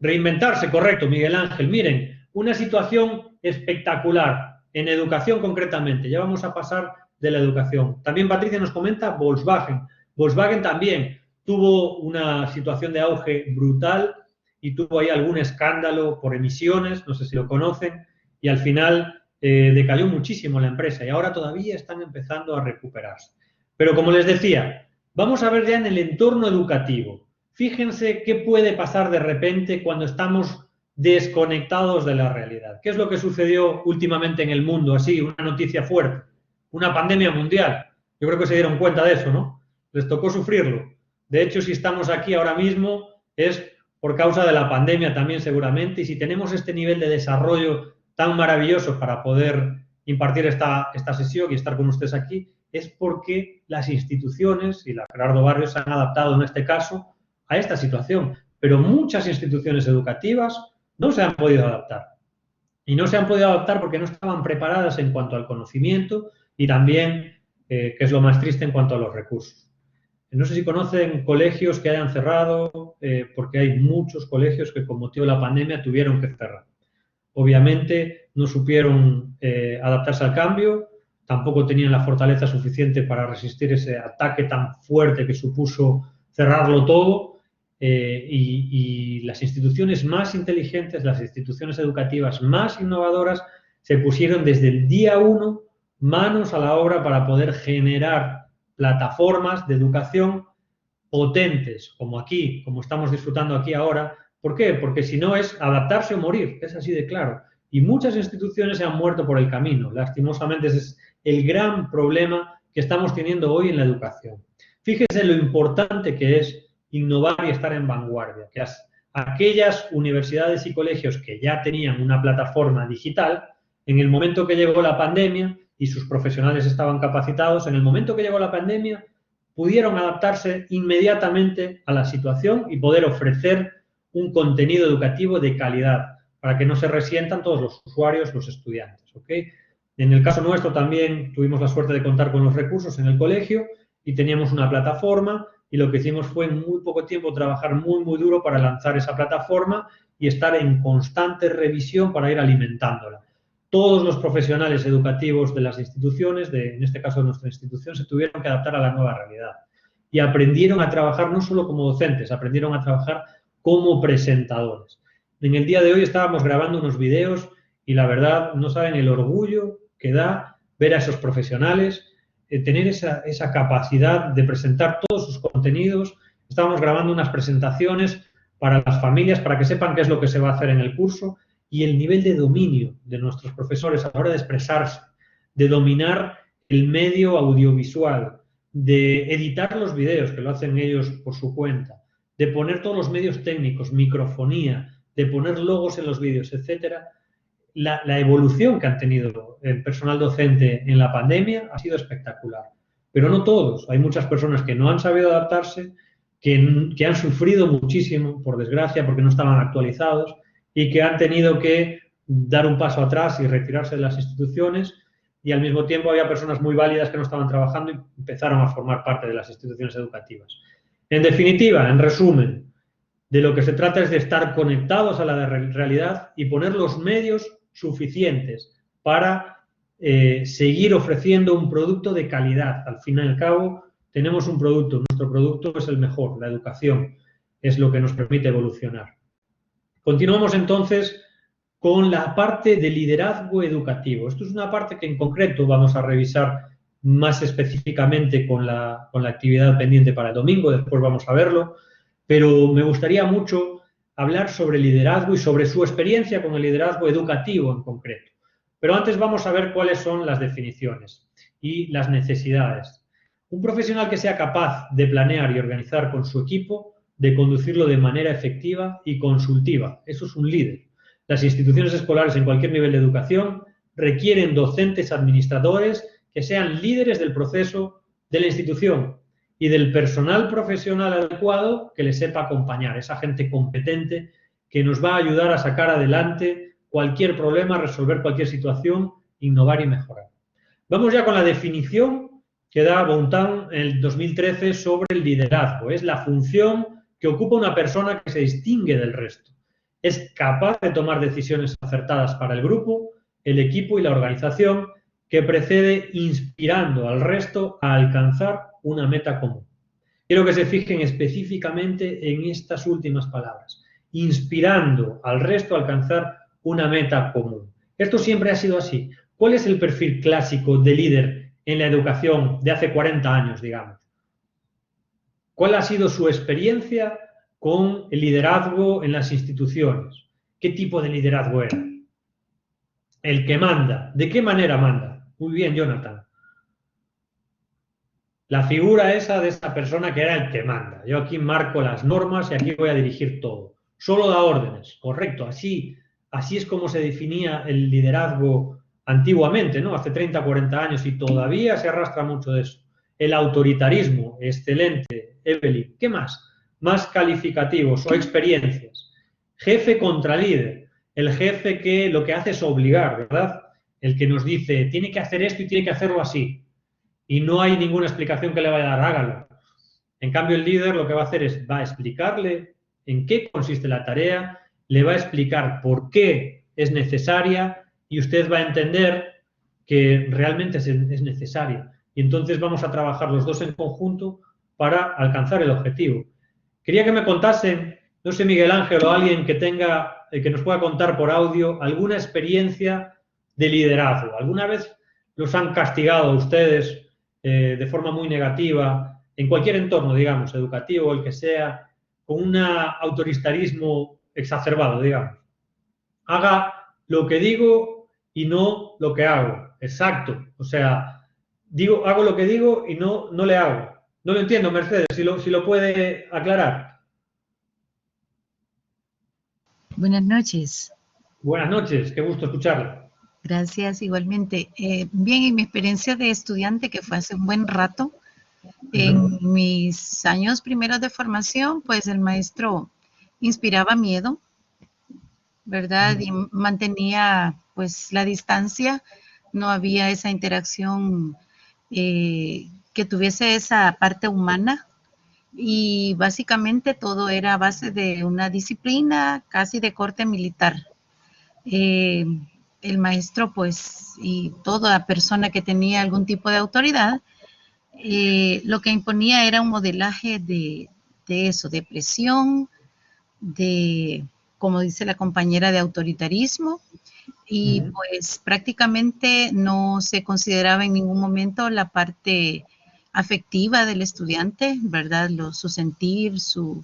Reinventarse, correcto, Miguel Ángel. Miren, una situación espectacular en educación concretamente. Ya vamos a pasar de la educación. También Patricia nos comenta Volkswagen. Volkswagen también tuvo una situación de auge brutal y tuvo ahí algún escándalo por emisiones, no sé si lo conocen, y al final decayó muchísimo la empresa y ahora todavía están empezando a recuperarse. Pero como les decía, vamos a ver ya en el entorno educativo. Fíjense qué puede pasar de repente cuando estamos desconectados de la realidad. ¿Qué es lo que sucedió últimamente en el mundo? Así, una noticia fuerte, una pandemia mundial. Yo creo que se dieron cuenta de eso, ¿no? Les tocó sufrirlo. De hecho, si estamos aquí ahora mismo es por causa de la pandemia también seguramente, y si tenemos este nivel de desarrollo tan maravilloso para poder impartir esta sesión y estar con ustedes aquí, es porque las instituciones, y la Gerardo Barrios, se han adaptado en este caso a esta situación. Pero muchas instituciones educativas no se han podido adaptar. Y no se han podido adaptar porque no estaban preparadas en cuanto al conocimiento y también, que es lo más triste, en cuanto a los recursos. No sé si conocen colegios que hayan cerrado, porque hay muchos colegios que con motivo de la pandemia tuvieron que cerrar. Obviamente no supieron adaptarse al cambio, tampoco tenían la fortaleza suficiente para resistir ese ataque tan fuerte que supuso cerrarlo todo, y las instituciones más inteligentes, las instituciones educativas más innovadoras se pusieron desde el día 1 manos a la obra para poder generar plataformas de educación potentes, como aquí, como estamos disfrutando aquí ahora. ¿Por qué? Porque si no es adaptarse o morir, es así de claro. Y muchas instituciones se han muerto por el camino. Lastimosamente ese es el gran problema que estamos teniendo hoy en la educación. Fíjense lo importante que es innovar y estar en vanguardia. Que aquellas universidades y colegios que ya tenían una plataforma digital, en el momento que llegó la pandemia y sus profesionales estaban capacitados, en el momento que llegó la pandemia pudieron adaptarse inmediatamente a la situación y poder ofrecer un contenido educativo de calidad para que no se resientan todos los usuarios, los estudiantes. ¿Okay? En el caso nuestro también tuvimos la suerte de contar con los recursos en el colegio y teníamos una plataforma y lo que hicimos fue en muy poco tiempo trabajar muy duro para lanzar esa plataforma y estar en constante revisión para ir alimentándola. Todos los profesionales educativos de las instituciones, en este caso de nuestra institución, se tuvieron que adaptar a la nueva realidad y aprendieron a trabajar no solo como docentes, aprendieron a trabajar como presentadores. En el día de hoy estábamos grabando unos videos y la verdad no saben el orgullo que da ver a esos profesionales, tener esa capacidad de presentar todos sus contenidos. Estábamos grabando unas presentaciones para las familias, para que sepan qué es lo que se va a hacer en el curso, y el nivel de dominio de nuestros profesores a la hora de expresarse, de dominar el medio audiovisual, de editar los videos, que lo hacen ellos por su cuenta, de poner todos los medios técnicos, microfonía, de poner logos en los vídeos, etcétera. La evolución que han tenido el personal docente en la pandemia ha sido espectacular. Pero no todos. Hay muchas personas que no han sabido adaptarse, que han sufrido muchísimo, por desgracia, porque no estaban actualizados y que han tenido que dar un paso atrás y retirarse de las instituciones, y al mismo tiempo había personas muy válidas que no estaban trabajando y empezaron a formar parte de las instituciones educativas. En definitiva, en resumen, de lo que se trata es de estar conectados a la realidad y poner los medios suficientes para seguir ofreciendo un producto de calidad. Al fin y al cabo, tenemos un producto, nuestro producto es el mejor, la educación es lo que nos permite evolucionar. Continuamos entonces con la parte de liderazgo educativo. Esto es una parte que en concreto vamos a revisar más específicamente con la actividad pendiente para el domingo, después vamos a verlo, pero me gustaría mucho hablar sobre liderazgo y sobre su experiencia con el liderazgo educativo en concreto. Pero antes vamos a ver cuáles son las definiciones y las necesidades. Un profesional que sea capaz de planear y organizar con su equipo, de conducirlo de manera efectiva y consultiva. Eso es un líder. Las instituciones escolares en cualquier nivel de educación requieren docentes administradores que sean líderes del proceso de la institución y del personal profesional adecuado que les sepa acompañar, esa gente competente que nos va a ayudar a sacar adelante cualquier problema, resolver cualquier situación, innovar y mejorar. Vamos ya con la definición que da Bontan en el 2013 sobre el liderazgo. Es la función que ocupa una persona que se distingue del resto. Es capaz de tomar decisiones acertadas para el grupo, el equipo y la organización, que precede inspirando al resto a alcanzar una meta común. Quiero que se fijen específicamente en estas últimas palabras. Inspirando al resto a alcanzar una meta común. Esto siempre ha sido así. ¿Cuál es el perfil clásico de líder en la educación de hace 40 años, digamos? ¿Cuál ha sido su experiencia con el liderazgo en las instituciones? ¿Qué tipo de liderazgo era? El que manda. ¿De qué manera manda? Muy bien, Jonathan. La figura esa de esa persona que era el que manda. Yo aquí marco las normas y aquí voy a dirigir todo. Solo da órdenes. Correcto, así es como se definía el liderazgo antiguamente, ¿no? Hace 30, 40 años y todavía se arrastra mucho de eso. El autoritarismo, excelente, Evelyn. ¿Qué más? Más calificativos o experiencias. Jefe contra líder. El jefe que lo que hace es obligar, ¿verdad? El que nos dice, tiene que hacer esto y tiene que hacerlo así. Y no hay ninguna explicación que le vaya a dar, hágalo. En cambio, el líder lo que va a hacer es, va a explicarle en qué consiste la tarea, le va a explicar por qué es necesaria y usted va a entender que realmente es necesaria. Y entonces vamos a trabajar los dos en conjunto para alcanzar el objetivo. Quería que me contasen, no sé, Miguel Ángel o alguien que tenga, que nos pueda contar por audio alguna experiencia de liderazgo. ¿Alguna vez los han castigado a ustedes de forma muy negativa en cualquier entorno, digamos, educativo, el que sea, con un autoritarismo exacerbado, digamos? Haga lo que digo y no lo que hago. Exacto. O sea, hago lo que digo y no le hago. No lo entiendo, Mercedes, si lo puede aclarar. Buenas noches. Buenas noches, qué gusto escucharla. Gracias, igualmente. Bien, en mi experiencia de estudiante, que fue hace un buen rato, en mis años primeros de formación, pues el maestro inspiraba miedo, ¿verdad? Y mantenía pues la distancia, no había esa interacción que tuviese esa parte humana y básicamente todo era a base de una disciplina casi de corte militar. El maestro pues y toda persona que tenía algún tipo de autoridad lo que imponía era un modelaje de eso, de presión, de, como dice la compañera, de autoritarismo y pues prácticamente no se consideraba en ningún momento la parte afectiva del estudiante, ¿verdad? Su sentir, sus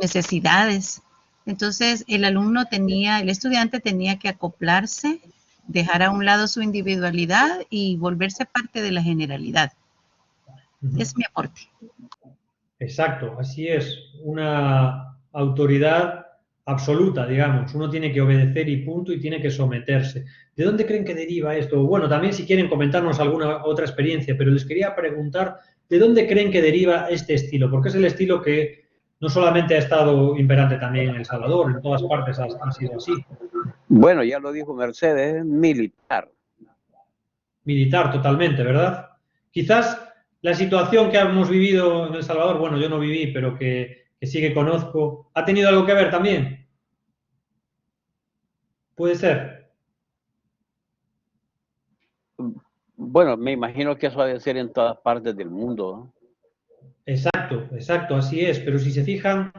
necesidades. Entonces el estudiante tenía que acoplarse, dejar a un lado su individualidad y volverse parte de la generalidad. Es mi aporte. Exacto, así es. Una autoridad absoluta, digamos. Uno tiene que obedecer y punto, y tiene que someterse. ¿De dónde creen que deriva esto? Bueno, también si quieren comentarnos alguna otra experiencia, pero les quería preguntar, ¿de dónde creen que deriva este estilo? Porque es el estilo que no solamente ha estado imperante también en El Salvador, en todas partes ha sido así. Bueno, ya lo dijo Mercedes, es militar. Militar totalmente, ¿verdad? Quizás la situación que hemos vivido en El Salvador, bueno, yo no viví, pero que sí que conozco, ¿ha tenido algo que ver también? ¿Puede ser? Bueno, me imagino que eso ha de ser en todas partes del mundo, ¿no? Exacto, exacto, así es. Pero si se fijan,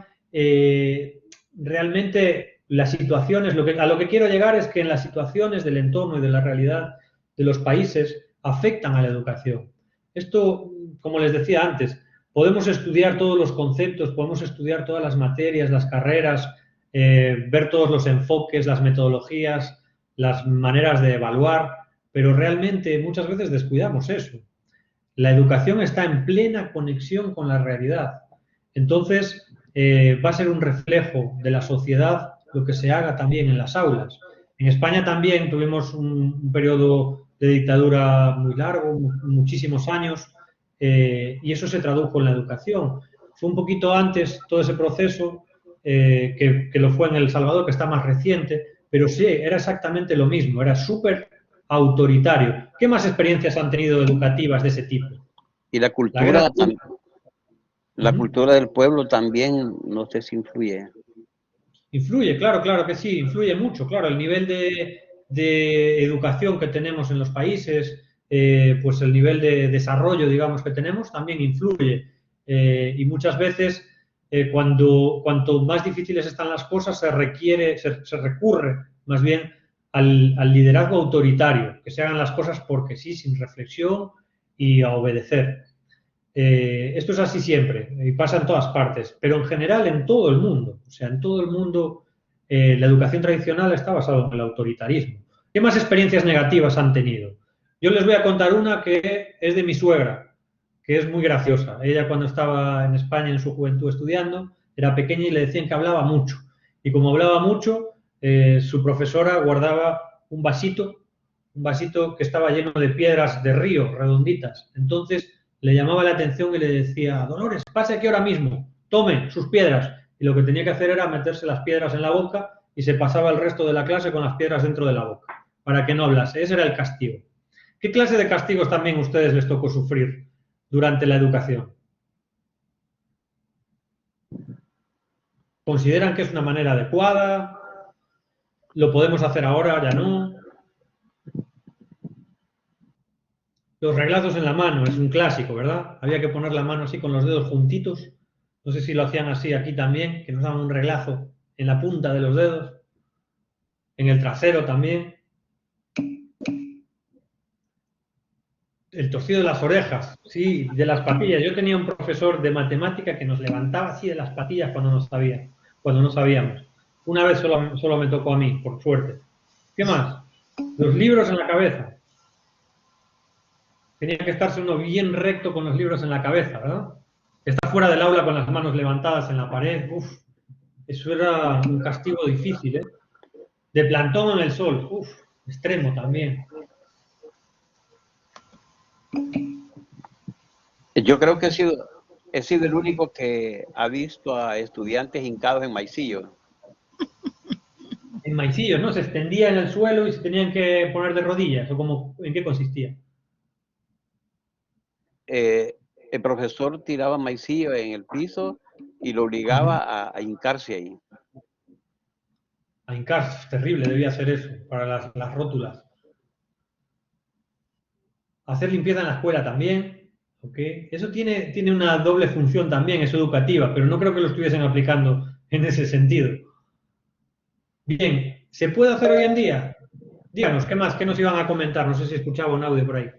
realmente las situaciones, a lo que quiero llegar es que en las situaciones del entorno y de la realidad de los países afectan a la educación. Esto, como les decía antes, podemos estudiar todos los conceptos, podemos estudiar todas las materias, las carreras, ver todos los enfoques, las metodologías, las maneras de evaluar, pero realmente muchas veces descuidamos eso. La educación está en plena conexión con la realidad. Entonces, va a ser un reflejo de la sociedad lo que se haga también en las aulas. En España también tuvimos un periodo de dictadura muy largo, muchísimos años, y eso se tradujo en la educación. Fue un poquito antes todo ese proceso que lo fue en El Salvador, que está más reciente, pero sí, era exactamente lo mismo, era súper autoritario. ¿Qué más experiencias han tenido educativas de ese tipo? Y la La guerra cultura, la cultura del pueblo también, no sé si influye. influye, claro, claro que sí, influye mucho, claro, el nivel de educación que tenemos en los países, pues el nivel de desarrollo, digamos, que tenemos también influye. Y muchas veces, cuanto más difíciles están las cosas, se recurre más bien al liderazgo autoritario, que se hagan las cosas porque sí, sin reflexión y a obedecer. Esto es así siempre y pasa en todas partes, pero en general en todo el mundo. O sea, en todo el mundo la educación tradicional está basada en el autoritarismo. ¿Qué más experiencias negativas han tenido? Yo les voy a contar una que es de mi suegra, que es muy graciosa. Ella cuando estaba en España en su juventud estudiando, era pequeña y le decían que hablaba mucho. Y como hablaba mucho, su profesora guardaba un vasito que estaba lleno de piedras de río, redonditas. Entonces le llamaba la atención y le decía, Dolores, pase aquí ahora mismo, tome sus piedras. Y lo que tenía que hacer era meterse las piedras en la boca y se pasaba el resto de la clase con las piedras dentro de la boca, para que no hablase. Ese era el castigo. ¿Qué clase de castigos también a ustedes les tocó sufrir durante la educación? ¿Consideran que es una manera adecuada? ¿Lo podemos hacer ahora? ¿Ya no? Los reglazos en la mano es un clásico, ¿verdad? Había que poner la mano así con los dedos juntitos. No sé si lo hacían así aquí también, que nos daban un reglazo en la punta de los dedos, en el trasero también. El torcido de las orejas, sí, de las patillas. Yo tenía un profesor de matemática que nos levantaba así de las patillas cuando no sabíamos. Una vez solo me tocó a mí, por suerte. ¿Qué más? Los libros en la cabeza. Tenía que estarse uno bien recto con los libros en la cabeza, ¿verdad? Estar fuera del aula con las manos levantadas en la pared, eso era un castigo difícil, ¿eh? De plantón en el sol, extremo también. Yo creo que he sido el único que ha visto a estudiantes hincados en maicillo. En maicillos, ¿no? Se extendía en el suelo y se tenían que poner de rodillas, o ¿en qué consistía? El profesor tiraba maicillo en el piso y lo obligaba a hincarse ahí. A hincarse, terrible debía ser eso, para las rótulas. Hacer limpieza en la escuela también, ¿ok? Eso tiene una doble función también, es educativa, pero no creo que lo estuviesen aplicando en ese sentido. Bien, ¿se puede hacer hoy en día? Díganos, ¿qué más? ¿Qué nos iban a comentar? No sé si escuchaba un audio por ahí.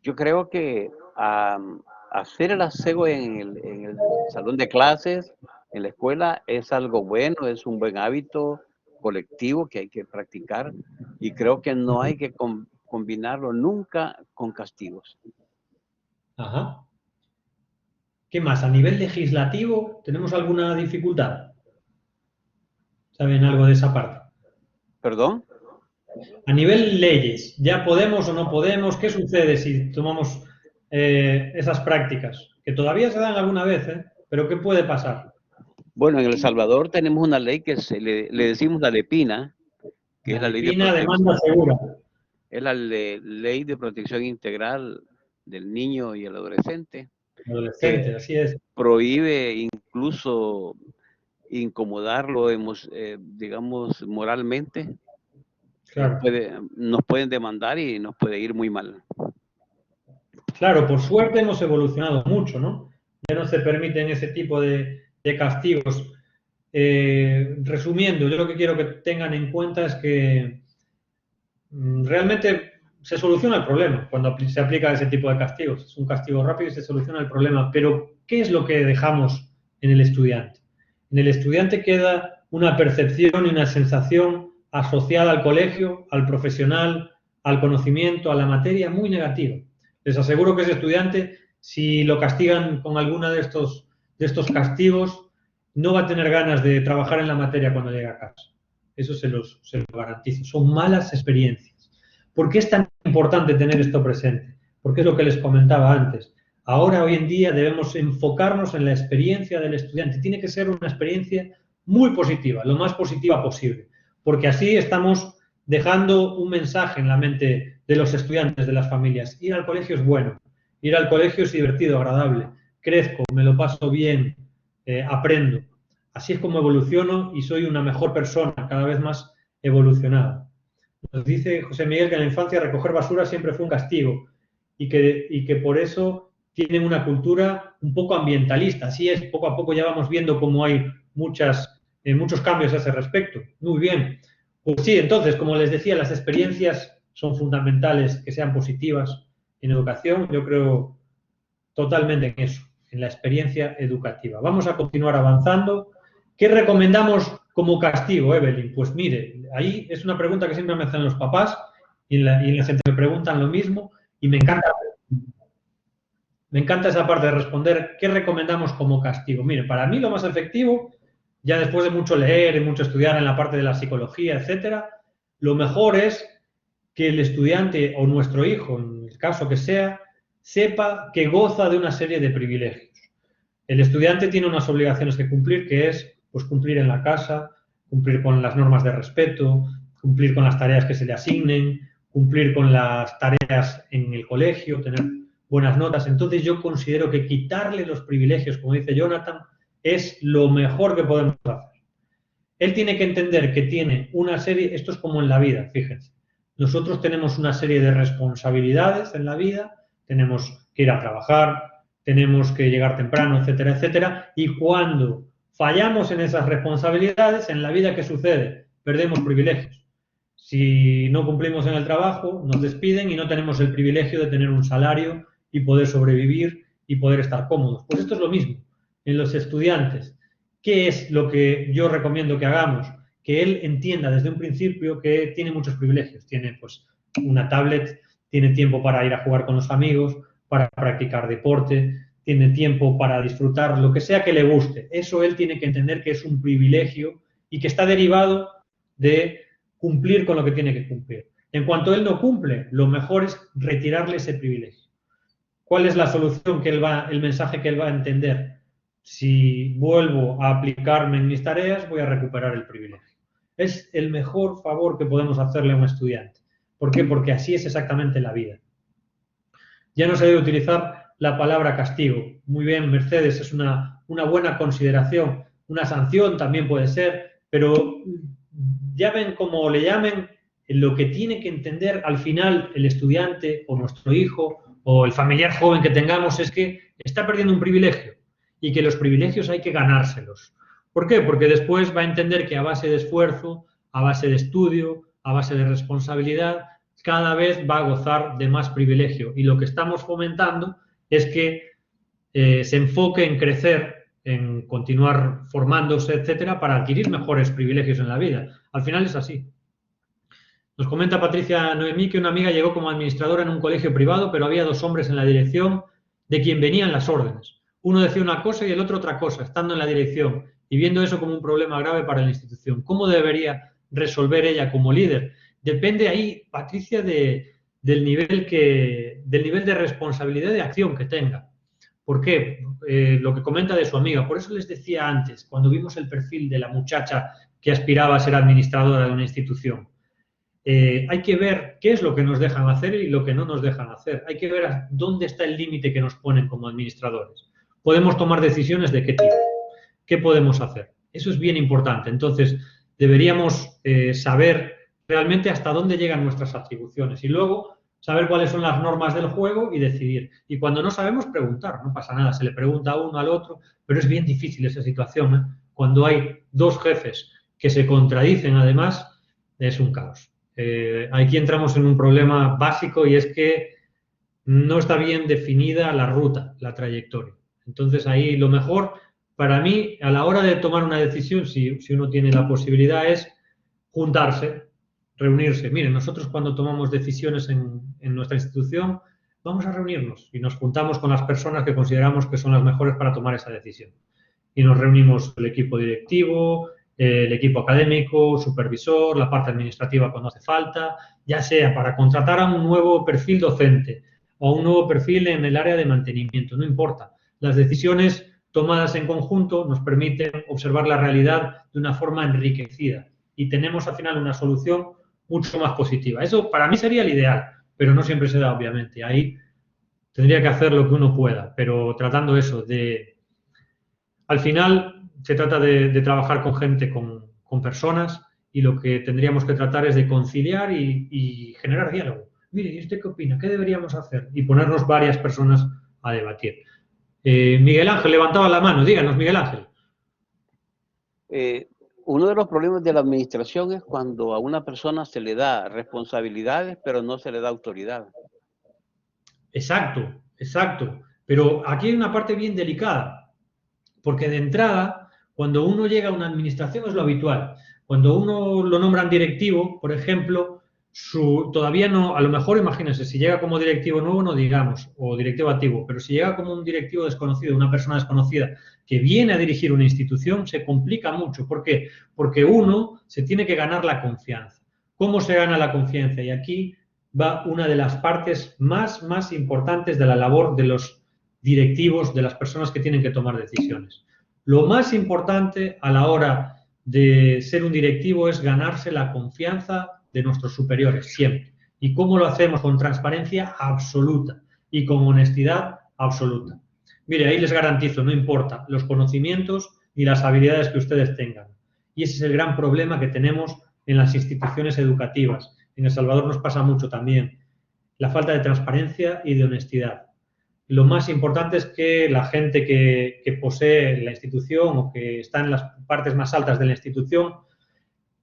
Yo creo que hacer el aseo en el salón de clases, en la escuela, es algo bueno, es un buen hábito colectivo que hay que practicar y creo que no hay que combinarlo nunca con castigos. Ajá. ¿Qué más? A nivel legislativo, ¿tenemos alguna dificultad? ¿Saben algo de esa parte? ¿Perdón? A nivel leyes, ¿ya podemos o no podemos? ¿Qué sucede si tomamos esas prácticas? Que todavía se dan alguna vez, ¿eh? Pero ¿qué puede pasar? Bueno, en El Salvador tenemos una ley que le decimos la LEPINA, que es la ley de demanda segura. Es la ley de protección integral del niño y el adolescente. Adolescente, así es. Prohíbe incluso incomodarlo, digamos, moralmente. Claro. Nos pueden demandar y nos puede ir muy mal. Claro, por suerte hemos evolucionado mucho, ¿no? Ya no se permiten ese tipo de castigos. Resumiendo, yo lo que quiero que tengan en cuenta es que realmente se soluciona el problema cuando se aplica ese tipo de castigos. Es un castigo rápido y se soluciona el problema. Pero, ¿qué es lo que dejamos en el estudiante? En el estudiante queda una percepción y una sensación asociada al colegio, al profesional, al conocimiento, a la materia, muy negativa. Les aseguro que ese estudiante, si lo castigan con alguno de estos castigos, no va a tener ganas de trabajar en la materia cuando llegue a casa. Eso se lo garantizo. Son malas experiencias. ¿Por qué es tan importante tener esto presente? Porque es lo que les comentaba antes. Ahora, hoy en día, debemos enfocarnos en la experiencia del estudiante. Tiene que ser una experiencia muy positiva, lo más positiva posible, porque así estamos dejando un mensaje en la mente de los estudiantes, de las familias. Ir al colegio es bueno, ir al colegio es divertido, agradable, crezco, me lo paso bien, aprendo. Así es como evoluciono y soy una mejor persona, cada vez más evolucionada. Nos dice José Miguel que en la infancia recoger basura siempre fue un castigo y que por eso tienen una cultura un poco ambientalista. Así es, poco a poco ya vamos viendo cómo hay muchos cambios a ese respecto. Muy bien. Pues sí, entonces, como les decía, las experiencias son fundamentales, que sean positivas en educación. Yo creo totalmente en eso, en la experiencia educativa. Vamos a continuar avanzando. ¿Qué recomendamos como castigo, Evelyn? Pues mire, ahí es una pregunta que siempre me hacen los papás y en la gente me preguntan lo mismo y me encanta esa parte de responder qué recomendamos como castigo. Mire, para mí lo más efectivo, ya después de mucho leer y mucho estudiar en la parte de la psicología, etcétera, lo mejor es que el estudiante o nuestro hijo, en el caso que sea, sepa que goza de una serie de privilegios. El estudiante tiene unas obligaciones que cumplir, que es pues, cumplir en la casa, cumplir con las normas de respeto, cumplir con las tareas que se le asignen, cumplir con las tareas en el colegio, tener buenas notas. Entonces yo considero que quitarle los privilegios, como dice Jonathan, es lo mejor que podemos hacer. Él tiene que entender que tiene una serie, esto es como en la vida, fíjense, nosotros tenemos una serie de responsabilidades en la vida, tenemos que ir a trabajar, tenemos que llegar temprano, etcétera, etcétera, y cuando fallamos en esas responsabilidades, en la vida, ¿qué sucede? Perdemos privilegios. Si no cumplimos en el trabajo, nos despiden y no tenemos el privilegio de tener un salario y poder sobrevivir y poder estar cómodos. Pues esto es lo mismo en los estudiantes. ¿Qué es lo que yo recomiendo que hagamos? Que él entienda desde un principio que tiene muchos privilegios. Tiene pues una tablet, tiene tiempo para ir a jugar con los amigos, para practicar deporte, tiene tiempo para disfrutar lo que sea que le guste. Eso él tiene que entender que es un privilegio y que está derivado de cumplir con lo que tiene que cumplir. En cuanto él no cumple, lo mejor es retirarle ese privilegio. ¿Cuál es la solución el mensaje que él va a entender? Si vuelvo a aplicarme en mis tareas, voy a recuperar el privilegio. Es el mejor favor que podemos hacerle a un estudiante. ¿Por qué? Porque así es exactamente la vida. Ya no se debe utilizar la palabra castigo. Muy bien, Mercedes, es una buena consideración. Una sanción también puede ser, pero llamen como le llamen, lo que tiene que entender al final el estudiante o nuestro hijo o el familiar joven que tengamos es que está perdiendo un privilegio y que los privilegios hay que ganárselos. ¿Por qué? Porque después va a entender que a base de esfuerzo, a base de estudio, a base de responsabilidad, cada vez va a gozar de más privilegio. Y lo que estamos fomentando es que se enfoque en crecer, en continuar formándose, etcétera, para adquirir mejores privilegios en la vida. Al final es así. Nos comenta Patricia Noemí que una amiga llegó como administradora en un colegio privado, pero había 2 hombres en la dirección de quien venían las órdenes. Uno decía una cosa y el otro otra cosa, estando en la dirección y viendo eso como un problema grave para la institución. ¿Cómo debería resolver ella como líder? Depende ahí, Patricia, del nivel de responsabilidad y de acción que tenga. ¿Por qué? Lo que comenta de su amiga. Por eso les decía antes, cuando vimos el perfil de la muchacha que aspiraba a ser administradora de una institución, hay que ver qué es lo que nos dejan hacer y lo que no nos dejan hacer. Hay que ver dónde está el límite que nos ponen como administradores. Podemos tomar decisiones de qué tipo. ¿Qué podemos hacer? Eso es bien importante. Entonces, deberíamos saber realmente hasta dónde llegan nuestras atribuciones y luego saber cuáles son las normas del juego y decidir. Y cuando no sabemos, preguntar, no pasa nada, se le pregunta a uno al otro, pero es bien difícil esa situación, ¿eh? Cuando hay dos jefes que se contradicen, además, es un caos. Aquí entramos en un problema básico y es que no está bien definida la ruta, la trayectoria. Entonces ahí lo mejor para mí a la hora de tomar una decisión, si uno tiene la posibilidad, es juntarse, reunirse. Miren, nosotros cuando tomamos decisiones en nuestra institución vamos a reunirnos y nos juntamos con las personas que consideramos que son las mejores para tomar esa decisión. Y nos reunimos el equipo directivo, el equipo académico, supervisor, la parte administrativa cuando hace falta, ya sea para contratar a un nuevo perfil docente o un nuevo perfil en el área de mantenimiento, no importa. Las decisiones tomadas en conjunto nos permiten observar la realidad de una forma enriquecida y tenemos al final una solución mucho más positiva. Eso para mí sería el ideal, pero no siempre se da, obviamente. Ahí tendría que hacer lo que uno pueda, pero tratando eso de... Al final se trata de trabajar con gente, con personas, y lo que tendríamos que tratar es de conciliar y generar diálogo. Mire, ¿y usted qué opina? ¿Qué deberíamos hacer? Y ponernos varias personas a debatir. Miguel Ángel levantaba la mano. Díganos, Miguel Ángel. Uno de los problemas de la administración es cuando a una persona se le da responsabilidades, pero no se le da autoridad. Exacto, exacto. Pero aquí hay una parte bien delicada, porque de entrada, cuando uno llega a una administración es lo habitual. Cuando uno lo nombran directivo, por ejemplo, todavía no, a lo mejor imagínense, si llega como directivo nuevo, no digamos, o directivo activo, pero si llega como un directivo desconocido, una persona desconocida que viene a dirigir una institución, se complica mucho. ¿Por qué? Porque uno se tiene que ganar la confianza. ¿Cómo se gana la confianza? Y aquí va una de las partes más importantes de la labor de los directivos, de las personas que tienen que tomar decisiones. Lo más importante a la hora de ser un directivo es ganarse la confianza de nuestros superiores, siempre. ¿Y cómo lo hacemos? Con transparencia absoluta y con honestidad absoluta. Mire, ahí les garantizo, no importa los conocimientos ni las habilidades que ustedes tengan. Y ese es el gran problema que tenemos en las instituciones educativas. En El Salvador nos pasa mucho también. La falta de transparencia y de honestidad. Lo más importante es que la gente que posee la institución o que está en las partes más altas de la institución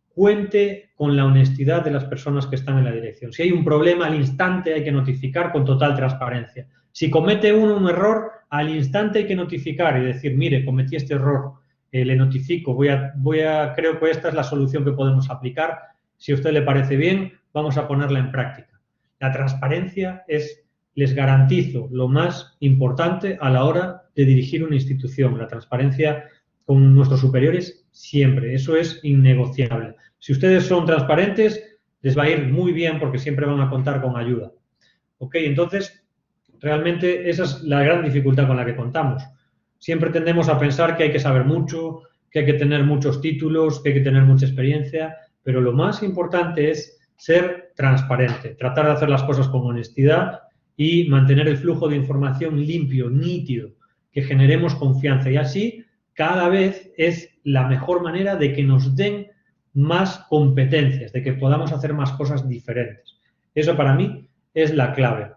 cuente con la honestidad de las personas que están en la dirección. Si hay un problema, al instante hay que notificar con total transparencia. Si comete uno un error, al instante hay que notificar y decir, mire, cometí este error, le notifico, creo que esta es la solución que podemos aplicar. Si a usted le parece bien, vamos a ponerla en práctica. La transparencia es, les garantizo, lo más importante a la hora de dirigir una institución. La transparencia con nuestros superiores siempre, eso es innegociable. Si ustedes son transparentes, les va a ir muy bien porque siempre van a contar con ayuda. ¿Ok? Entonces, realmente esa es la gran dificultad con la que contamos. Siempre tendemos a pensar que hay que saber mucho, que hay que tener muchos títulos, que hay que tener mucha experiencia, pero lo más importante es ser transparente, tratar de hacer las cosas con honestidad y mantener el flujo de información limpio, nítido, que generemos confianza y así cada vez es la mejor manera de que nos den más competencias, de que podamos hacer más cosas diferentes. Eso para mí es la clave.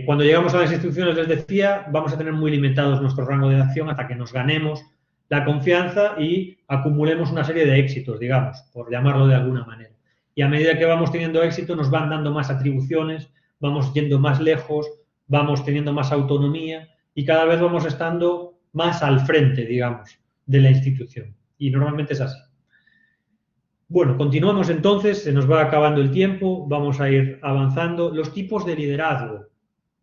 Cuando llegamos a las instituciones, les decía, vamos a tener muy limitados nuestro rango de acción hasta que nos ganemos la confianza y acumulemos una serie de éxitos, digamos, por llamarlo de alguna manera. Y a medida que vamos teniendo éxito, nos van dando más atribuciones, vamos yendo más lejos, vamos teniendo más autonomía y cada vez vamos estando más al frente, digamos, de la institución. Y normalmente es así. Bueno, continuamos entonces, se nos va acabando el tiempo, vamos a ir avanzando. Los tipos de liderazgo.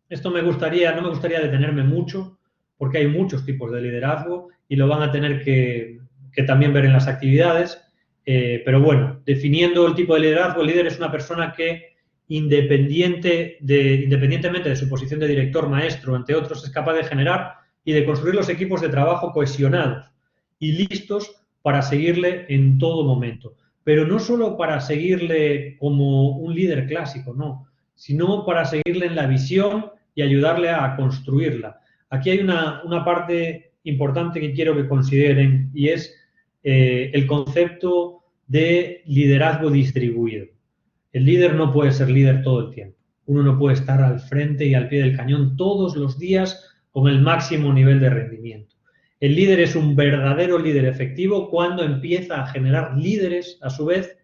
Esto no me gustaría detenerme mucho, porque hay muchos tipos de liderazgo y lo van a tener que también ver en las actividades. Pero bueno, definiendo el tipo de liderazgo, el líder es una persona que independientemente de su posición de director, maestro, entre otros, es capaz de generar y de construir los equipos de trabajo cohesionados y listos para seguirle en todo momento. Pero no solo para seguirle como un líder clásico, no, sino para seguirle en la visión y ayudarle a construirla. Aquí hay una parte importante que quiero que consideren y es el concepto de liderazgo distribuido. El líder no puede ser líder todo el tiempo. Uno no puede estar al frente y al pie del cañón todos los días con el máximo nivel de rendimiento. El líder es un verdadero líder efectivo cuando empieza a generar líderes, a su vez,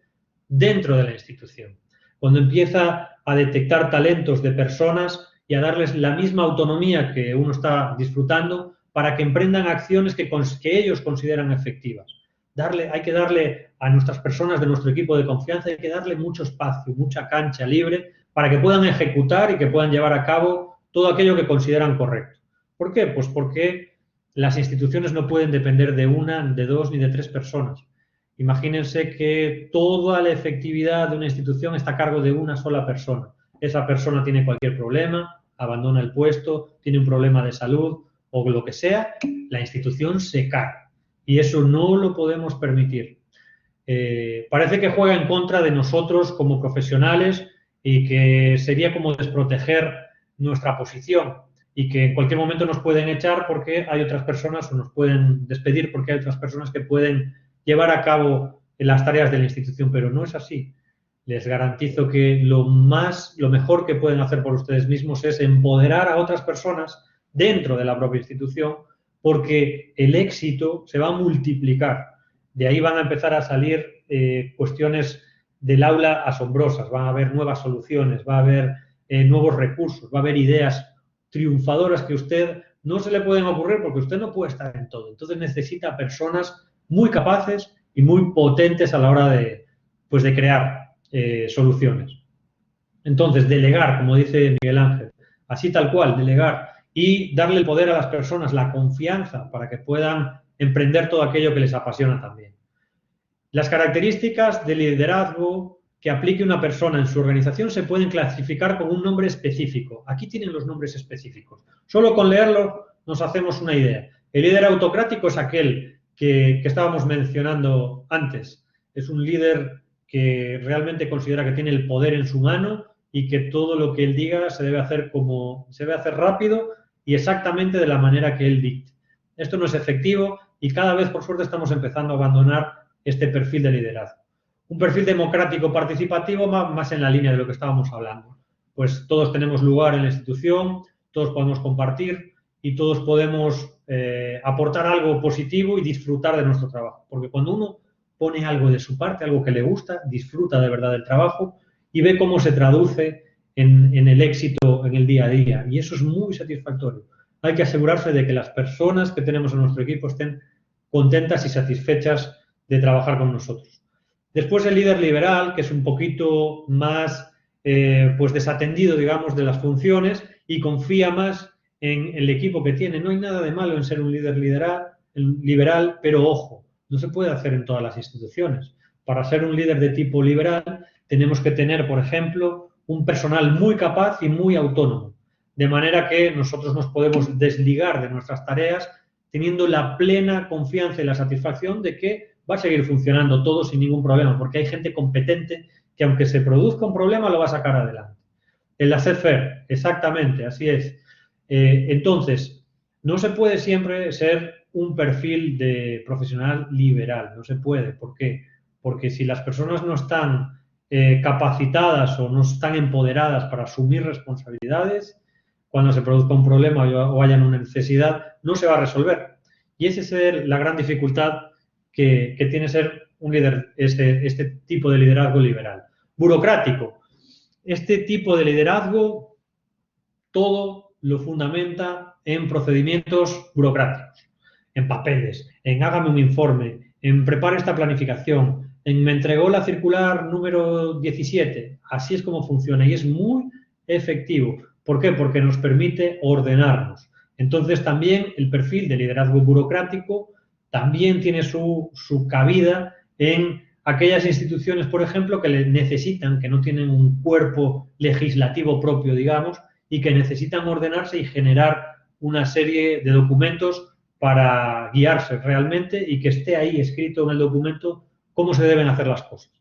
dentro de la institución. Cuando empieza a detectar talentos de personas y a darles la misma autonomía que uno está disfrutando para que emprendan acciones que ellos consideran efectivas. Hay que darle a nuestras personas de nuestro equipo de confianza, hay que darle mucho espacio, mucha cancha libre para que puedan ejecutar y que puedan llevar a cabo todo aquello que consideran correcto. ¿Por qué? Pues porque las instituciones no pueden depender de una, de dos ni de tres personas. Imagínense que toda la efectividad de una institución está a cargo de una sola persona. Esa persona tiene cualquier problema, abandona el puesto, tiene un problema de salud o lo que sea, la institución se cae. Y eso no lo podemos permitir. Parece que juega en contra de nosotros como profesionales y que sería como desproteger nuestra posición y que en cualquier momento nos pueden echar porque hay otras personas o nos pueden despedir porque hay otras personas que pueden llevar a cabo las tareas de la institución, pero no es así. Les garantizo que lo mejor que pueden hacer por ustedes mismos es empoderar a otras personas dentro de la propia institución, porque el éxito se va a multiplicar. De ahí van a empezar a salir cuestiones del aula asombrosas, van a haber nuevas soluciones, va a haber nuevos recursos, va a haber ideas triunfadoras que a usted no se le pueden ocurrir porque usted no puede estar en todo. Entonces necesita personas muy capaces y muy potentes a la hora de crear soluciones. Entonces, delegar, como dice Miguel Ángel, así tal cual, delegar y darle el poder a las personas, la confianza para que puedan emprender todo aquello que les apasiona también. Las características de liderazgo que aplique una persona en su organización se pueden clasificar con un nombre específico. Aquí tienen los nombres específicos. Solo con leerlo nos hacemos una idea. El líder autocrático es aquel que estábamos mencionando antes. Es un líder que realmente considera que tiene el poder en su mano y que todo lo que él diga se debe hacer rápido y exactamente de la manera que él dicte. Esto no es efectivo y cada vez, por suerte, estamos empezando a abandonar este perfil de liderazgo. Un perfil democrático participativo más en la línea de lo que estábamos hablando. Pues todos tenemos lugar en la institución, todos podemos compartir y todos podemos aportar algo positivo y disfrutar de nuestro trabajo. Porque cuando uno pone algo de su parte, algo que le gusta, disfruta de verdad del trabajo y ve cómo se traduce en el éxito en el día a día. Y eso es muy satisfactorio. Hay que asegurarse de que las personas que tenemos en nuestro equipo estén contentas y satisfechas de trabajar con nosotros. Después el líder liberal, que es un poquito más desatendido, digamos, de las funciones y confía más en el equipo que tiene. No hay nada de malo en ser un líder liberal, pero ojo, no se puede hacer en todas las instituciones. Para ser un líder de tipo liberal tenemos que tener, por ejemplo, un personal muy capaz y muy autónomo, de manera que nosotros nos podemos desligar de nuestras tareas teniendo la plena confianza y la satisfacción de que va a seguir funcionando todo sin ningún problema, porque hay gente competente que aunque se produzca un problema lo va a sacar adelante. El laissez-faire, exactamente, así es. Entonces, no se puede siempre ser un perfil de profesional liberal, no se puede. ¿Por qué? Porque si las personas no están capacitadas o no están empoderadas para asumir responsabilidades, cuando se produzca un problema o haya una necesidad, no se va a resolver. Y esa es la gran dificultad que tiene ser un líder, este tipo de liderazgo liberal. Burocrático. Este tipo de liderazgo todo lo fundamenta en procedimientos burocráticos, en papeles, en hágame un informe, en prepare esta planificación, en me entregó la circular número 17. Así es como funciona y es muy efectivo. ¿Por qué? Porque nos permite ordenarnos. Entonces también el perfil de liderazgo burocrático también tiene su cabida en aquellas instituciones, por ejemplo, que necesitan, que no tienen un cuerpo legislativo propio, digamos, y que necesitan ordenarse y generar una serie de documentos para guiarse realmente y que esté ahí escrito en el documento cómo se deben hacer las cosas.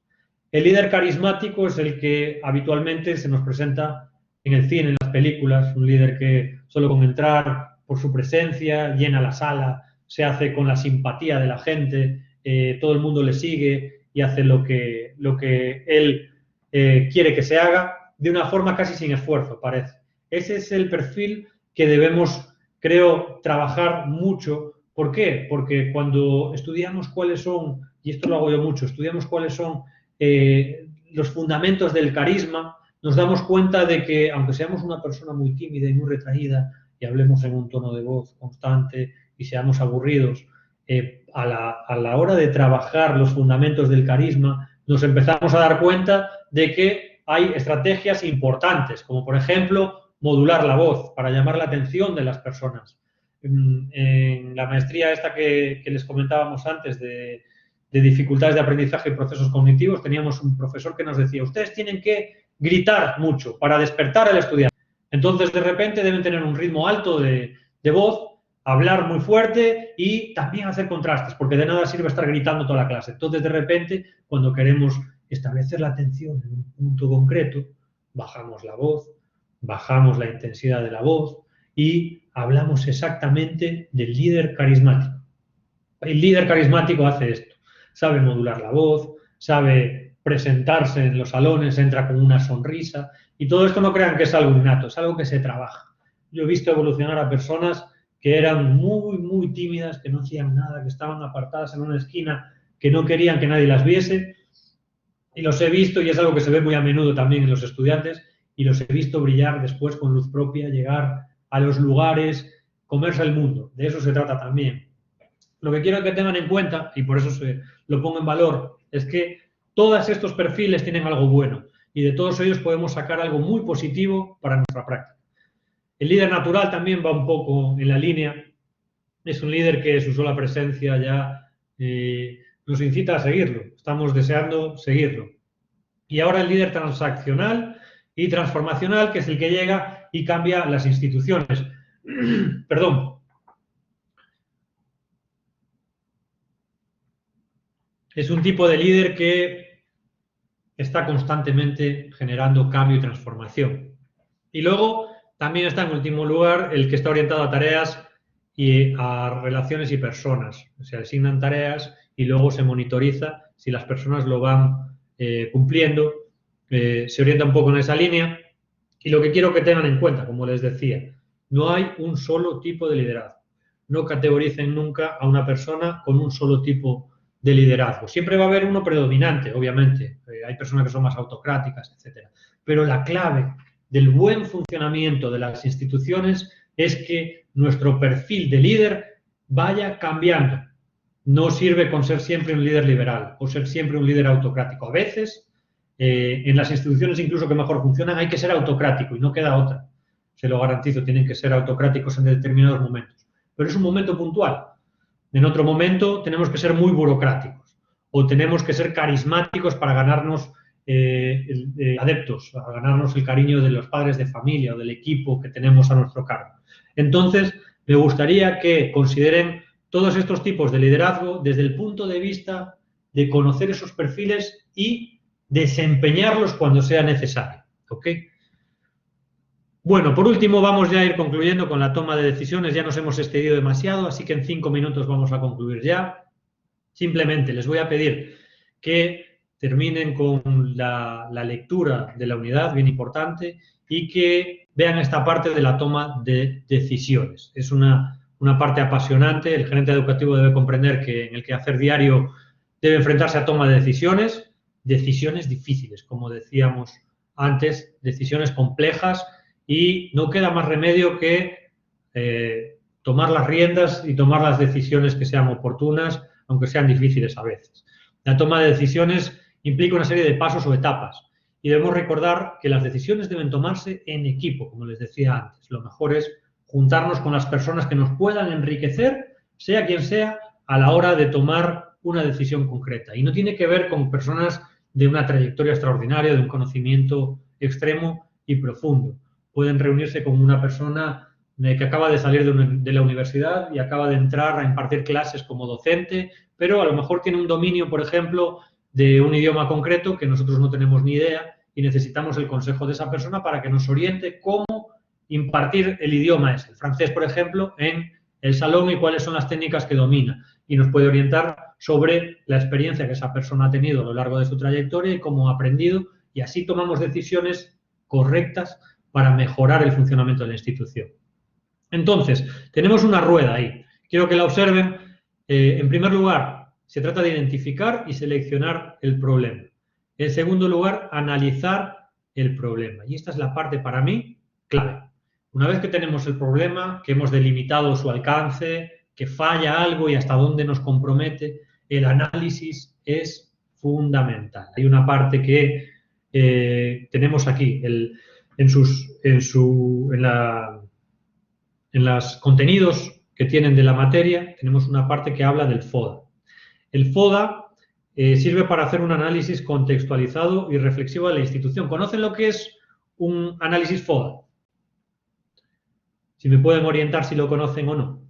El líder carismático es el que habitualmente se nos presenta en el cine, en las películas, un líder que solo con entrar por su presencia llena la sala, se hace con la simpatía de la gente, todo el mundo le sigue y hace lo que él quiere que se haga de una forma casi sin esfuerzo, parece. Ese es el perfil que debemos, creo, trabajar mucho. ¿Por qué? Porque cuando estudiamos cuáles son, y esto lo hago yo mucho, estudiamos cuáles son los fundamentos del carisma, nos damos cuenta de que, aunque seamos una persona muy tímida y muy retraída, y hablemos en un tono de voz constante y seamos aburridos, a la hora de trabajar los fundamentos del carisma, nos empezamos a dar cuenta de que hay estrategias importantes, como por ejemplo, modular la voz para llamar la atención de las personas. En la maestría esta que les comentábamos antes de dificultades de aprendizaje y procesos cognitivos, teníamos un profesor que nos decía, ustedes tienen que gritar mucho para despertar al estudiante. Entonces, de repente, deben tener un ritmo alto de voz, hablar muy fuerte y también hacer contrastes, porque de nada sirve estar gritando toda la clase. Entonces, de repente, cuando queremos establecer la atención en un punto concreto, bajamos la voz, bajamos la intensidad de la voz y hablamos exactamente del líder carismático. El líder carismático hace esto, sabe modular la voz, sabe presentarse en los salones, entra con una sonrisa, y todo esto no crean que es algo innato, es algo que se trabaja. Yo he visto evolucionar a personas que eran muy, muy tímidas, que no hacían nada, que estaban apartadas en una esquina, que no querían que nadie las viese, y los he visto, y es algo que se ve muy a menudo también en los estudiantes, y los he visto brillar después con luz propia, llegar a los lugares, comerse el mundo. De eso se trata también. Lo que quiero que tengan en cuenta, y por eso lo pongo en valor, es que todos estos perfiles tienen algo bueno, y de todos ellos podemos sacar algo muy positivo para nuestra práctica. El líder natural también va un poco en la línea. Es un líder que su sola presencia ya nos incita a seguirlo. Estamos deseando seguirlo. Y ahora el líder transaccional y transformacional, que es el que llega y cambia las instituciones. Perdón. Es un tipo de líder que está constantemente generando cambio y transformación. Y luego también está en último lugar el que está orientado a tareas y a relaciones y personas. Se asignan tareas y luego se monitoriza si las personas lo van cumpliendo. Se orienta un poco en esa línea. Y lo que quiero que tengan en cuenta, como les decía, no hay un solo tipo de liderazgo. No categoricen nunca a una persona con un solo tipo de liderazgo. Siempre va a haber uno predominante, obviamente. Hay personas que son más autocráticas, etc. Pero la clave del buen funcionamiento de las instituciones es que nuestro perfil de líder vaya cambiando. No sirve con ser siempre un líder liberal o ser siempre un líder autocrático. A veces, en las instituciones incluso que mejor funcionan, hay que ser autocrático y no queda otra. Se lo garantizo, tienen que ser autocráticos en determinados momentos. Pero es un momento puntual. En otro momento tenemos que ser muy burocráticos o tenemos que ser carismáticos para ganarnos adeptos, a ganarnos el cariño de los padres de familia o del equipo que tenemos a nuestro cargo. Entonces, me gustaría que consideren todos estos tipos de liderazgo desde el punto de vista de conocer esos perfiles y desempeñarlos cuando sea necesario. ¿Ok? Bueno, por último, vamos ya a ir concluyendo con la toma de decisiones. Ya nos hemos extendido demasiado, así que en 5 minutos vamos a concluir ya. Simplemente les voy a pedir que terminen con la lectura de la unidad, bien importante, y que vean esta parte de la toma de decisiones. Es una parte apasionante. El gerente educativo debe comprender que en el quehacer diario debe enfrentarse a toma de decisiones difíciles, como decíamos antes, decisiones complejas, y no queda más remedio que tomar las riendas y tomar las decisiones que sean oportunas, aunque sean difíciles a veces. La toma de decisiones implica una serie de pasos o etapas y debemos recordar que las decisiones deben tomarse en equipo, como les decía antes. Lo mejor es juntarnos con las personas que nos puedan enriquecer, sea quien sea, a la hora de tomar una decisión concreta. Y no tiene que ver con personas de una trayectoria extraordinaria, de un conocimiento extremo y profundo. Pueden reunirse con una persona que acaba de salir de la universidad y acaba de entrar a impartir clases como docente, pero a lo mejor tiene un dominio, por ejemplo, de un idioma concreto que nosotros no tenemos ni idea y necesitamos el consejo de esa persona para que nos oriente cómo impartir el idioma ese. El francés, por ejemplo, en el salón y cuáles son las técnicas que domina. Y nos puede orientar sobre la experiencia que esa persona ha tenido a lo largo de su trayectoria y cómo ha aprendido, y así tomamos decisiones correctas para mejorar el funcionamiento de la institución. Entonces, tenemos una rueda ahí. Quiero que la observen. En primer lugar, se trata de identificar y seleccionar el problema. En segundo lugar, analizar el problema. Y esta es la parte para mí clave. Una vez que tenemos el problema, que hemos delimitado su alcance, que falla algo y hasta dónde nos compromete, el análisis es fundamental. Hay una parte que tenemos aquí, en los contenidos que tienen de la materia, tenemos una parte que habla del FODA. El FODA sirve para hacer un análisis contextualizado y reflexivo de la institución. ¿Conocen lo que es un análisis FODA? Si me pueden orientar si lo conocen o no.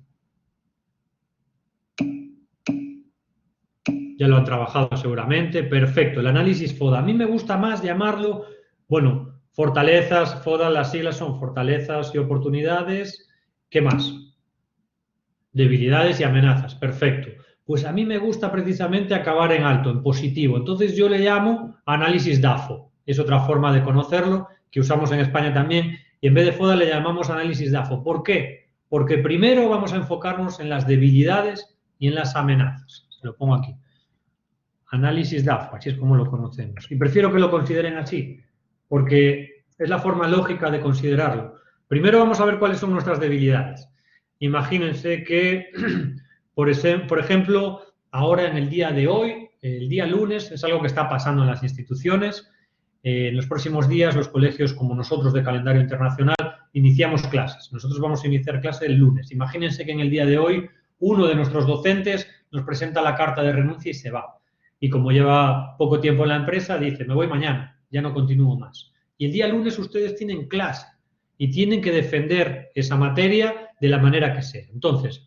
Ya lo han trabajado seguramente. Perfecto. El análisis FODA. A mí me gusta más llamarlo, bueno, fortalezas, FODA, las siglas son fortalezas y oportunidades. ¿Qué más? Debilidades y amenazas. Perfecto. Pues a mí me gusta precisamente acabar en alto, en positivo. Entonces yo le llamo análisis DAFO. Es otra forma de conocerlo que usamos en España también. Y en vez de FODA le llamamos análisis DAFO. ¿Por qué? Porque primero vamos a enfocarnos en las debilidades y en las amenazas. Se lo pongo aquí. Análisis DAFO, así es como lo conocemos. Y prefiero que lo consideren así, porque es la forma lógica de considerarlo. Primero vamos a ver cuáles son nuestras debilidades. Imagínense que, por ejemplo, ahora en el día de hoy, el día lunes, es algo que está pasando en las instituciones. En los próximos días, los colegios como nosotros de calendario internacional iniciamos clases. Nosotros vamos a iniciar clase el lunes. Imagínense que en el día de hoy uno de nuestros docentes nos presenta la carta de renuncia y se va. Y como lleva poco tiempo en la empresa, dice, me voy mañana, ya no continúo más. Y el día lunes ustedes tienen clase y tienen que defender esa materia de la manera que sea. Entonces,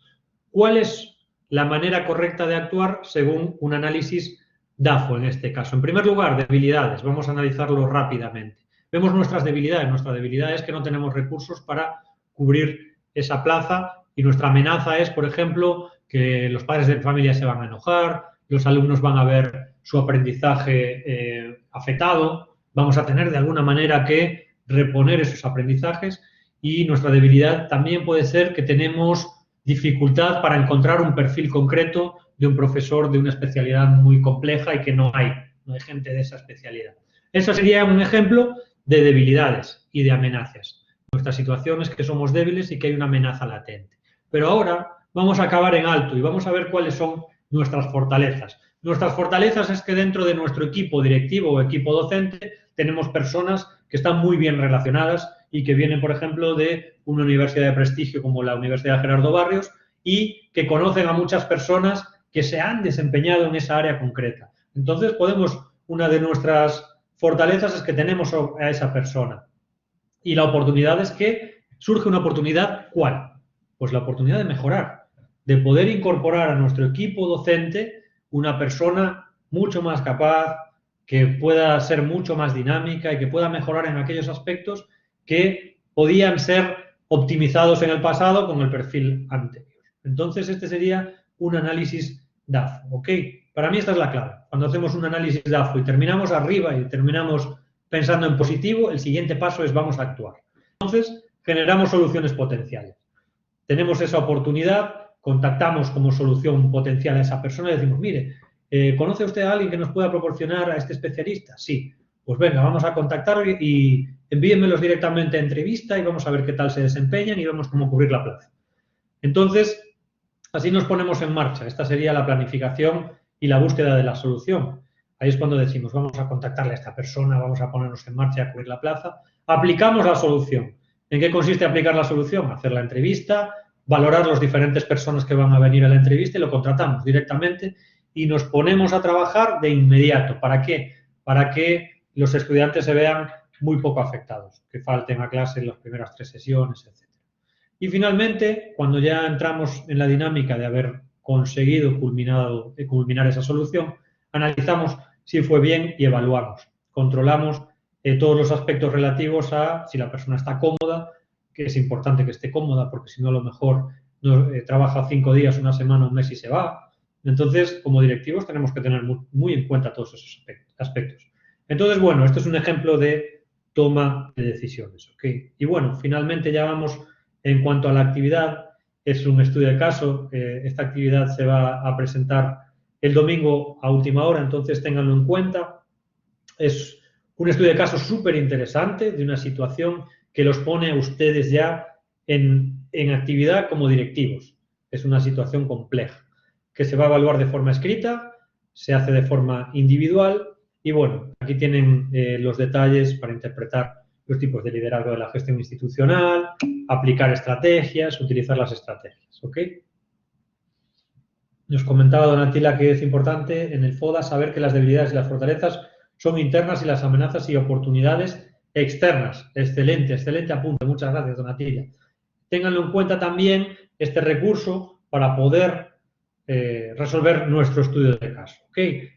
¿cuál es la manera correcta de actuar según un análisis DAFO en este caso? En primer lugar, debilidades. Vamos a analizarlo rápidamente. Vemos nuestras debilidades. Nuestra debilidad es que no tenemos recursos para cubrir esa plaza y nuestra amenaza es, por ejemplo, que los padres de familia se van a enojar, los alumnos van a ver su aprendizaje afectado, vamos a tener de alguna manera que reponer esos aprendizajes y nuestra debilidad también puede ser que tenemos dificultad para encontrar un perfil concreto de un profesor de una especialidad muy compleja y que no hay gente de esa especialidad. Eso sería un ejemplo de debilidades y de amenazas. Nuestra situación es que somos débiles y que hay una amenaza latente. Pero ahora vamos a acabar en alto y vamos a ver cuáles son nuestras fortalezas. Nuestras fortalezas es que dentro de nuestro equipo directivo o equipo docente tenemos personas que están muy bien relacionadas y que vienen, por ejemplo, de una universidad de prestigio como la Universidad Gerardo Barrios y que conocen a muchas personas que se han desempeñado en esa área concreta. Entonces, una de nuestras fortalezas es que tenemos a esa persona. Y la oportunidad es que surge una oportunidad, ¿cuál? Pues la oportunidad de mejorar, de poder incorporar a nuestro equipo docente una persona mucho más capaz, que pueda ser mucho más dinámica y que pueda mejorar en aquellos aspectos que podían ser optimizados en el pasado con el perfil anterior. Entonces, este sería un análisis DAFO, ¿ok? Para mí esta es la clave. Cuando hacemos un análisis DAFO y terminamos arriba y terminamos pensando en positivo, el siguiente paso es vamos a actuar. Entonces, generamos soluciones potenciales. Tenemos esa oportunidad, contactamos como solución potencial a esa persona y decimos, mire, ¿conoce usted a alguien que nos pueda proporcionar a este especialista? Sí. Pues venga, vamos a contactarlo y envíenmelos directamente a entrevista y vamos a ver qué tal se desempeñan y vemos cómo cubrir la plaza. Entonces, así nos ponemos en marcha. Esta sería la planificación y la búsqueda de la solución. Ahí es cuando decimos, vamos a contactarle a esta persona, vamos a ponernos en marcha y a cubrir la plaza. Aplicamos la solución. ¿En qué consiste aplicar la solución? Hacer la entrevista, valorar las diferentes personas que van a venir a la entrevista y lo contratamos directamente y nos ponemos a trabajar de inmediato. ¿Para qué? Para que los estudiantes se vean muy poco afectados, que falten a clase en las primeras 3 sesiones, etc. Y finalmente, cuando ya entramos en la dinámica de haber conseguido culminar esa solución, analizamos si fue bien y evaluamos. Controlamos todos los aspectos relativos a si la persona está cómoda, que es importante que esté cómoda, porque si no, a lo mejor trabaja 5 días, una semana, un mes y se va. Entonces, como directivos tenemos que tener muy en cuenta todos esos aspectos. Entonces, bueno, esto es un ejemplo de toma de decisiones, ¿ok? Y bueno, finalmente ya vamos en cuanto a la actividad. Es un estudio de caso. Esta actividad se va a presentar el domingo a última hora, entonces ténganlo en cuenta. Es un estudio de caso súper interesante de una situación que los pone a ustedes ya en actividad como directivos. Es una situación compleja que se va a evaluar de forma escrita, se hace de forma individual y bueno, aquí tienen los detalles para interpretar los tipos de liderazgo de la gestión institucional, aplicar estrategias, utilizar las estrategias, ¿ok? Nos comentaba Don Atila que es importante en el FODA saber que las debilidades y las fortalezas son internas y las amenazas y oportunidades externas. Excelente, excelente apunte. Muchas gracias, Don Atila. Ténganlo en cuenta también este recurso para poder resolver nuestro estudio de caso. ¿Okay?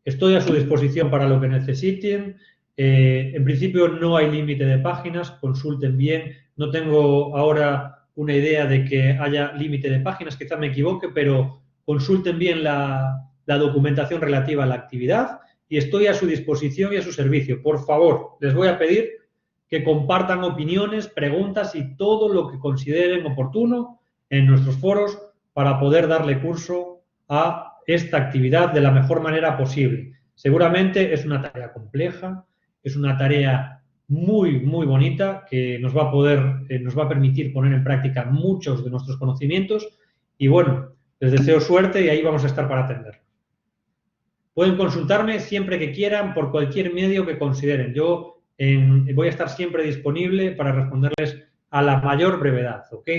Estoy a su disposición para lo que necesiten. En principio no hay límite de páginas, consulten bien. No tengo ahora una idea de que haya límite de páginas, quizá me equivoque, pero consulten bien la documentación relativa a la actividad y estoy a su disposición y a su servicio. Por favor, les voy a pedir que compartan opiniones, preguntas y todo lo que consideren oportuno en nuestros foros para poder darle curso a esta actividad de la mejor manera posible. Seguramente es una tarea compleja, es una tarea muy, muy bonita que nos va a permitir poner en práctica muchos de nuestros conocimientos y bueno, les deseo suerte y ahí vamos a estar para atender. Pueden consultarme siempre que quieran por cualquier medio que consideren. Yo voy a estar siempre disponible para responderles a la mayor brevedad, ¿ok?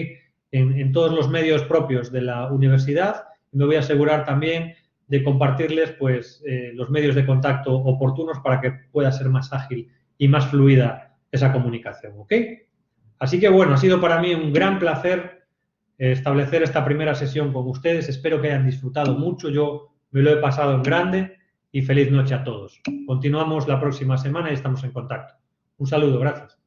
En todos los medios propios de la universidad. Me voy a asegurar también de compartirles pues, los medios de contacto oportunos para que pueda ser más ágil y más fluida esa comunicación, ¿ok? Así que bueno, ha sido para mí un gran placer establecer esta primera sesión con ustedes. Espero que hayan disfrutado mucho. Yo me lo he pasado en grande y feliz noche a todos. Continuamos la próxima semana y estamos en contacto. Un saludo, gracias.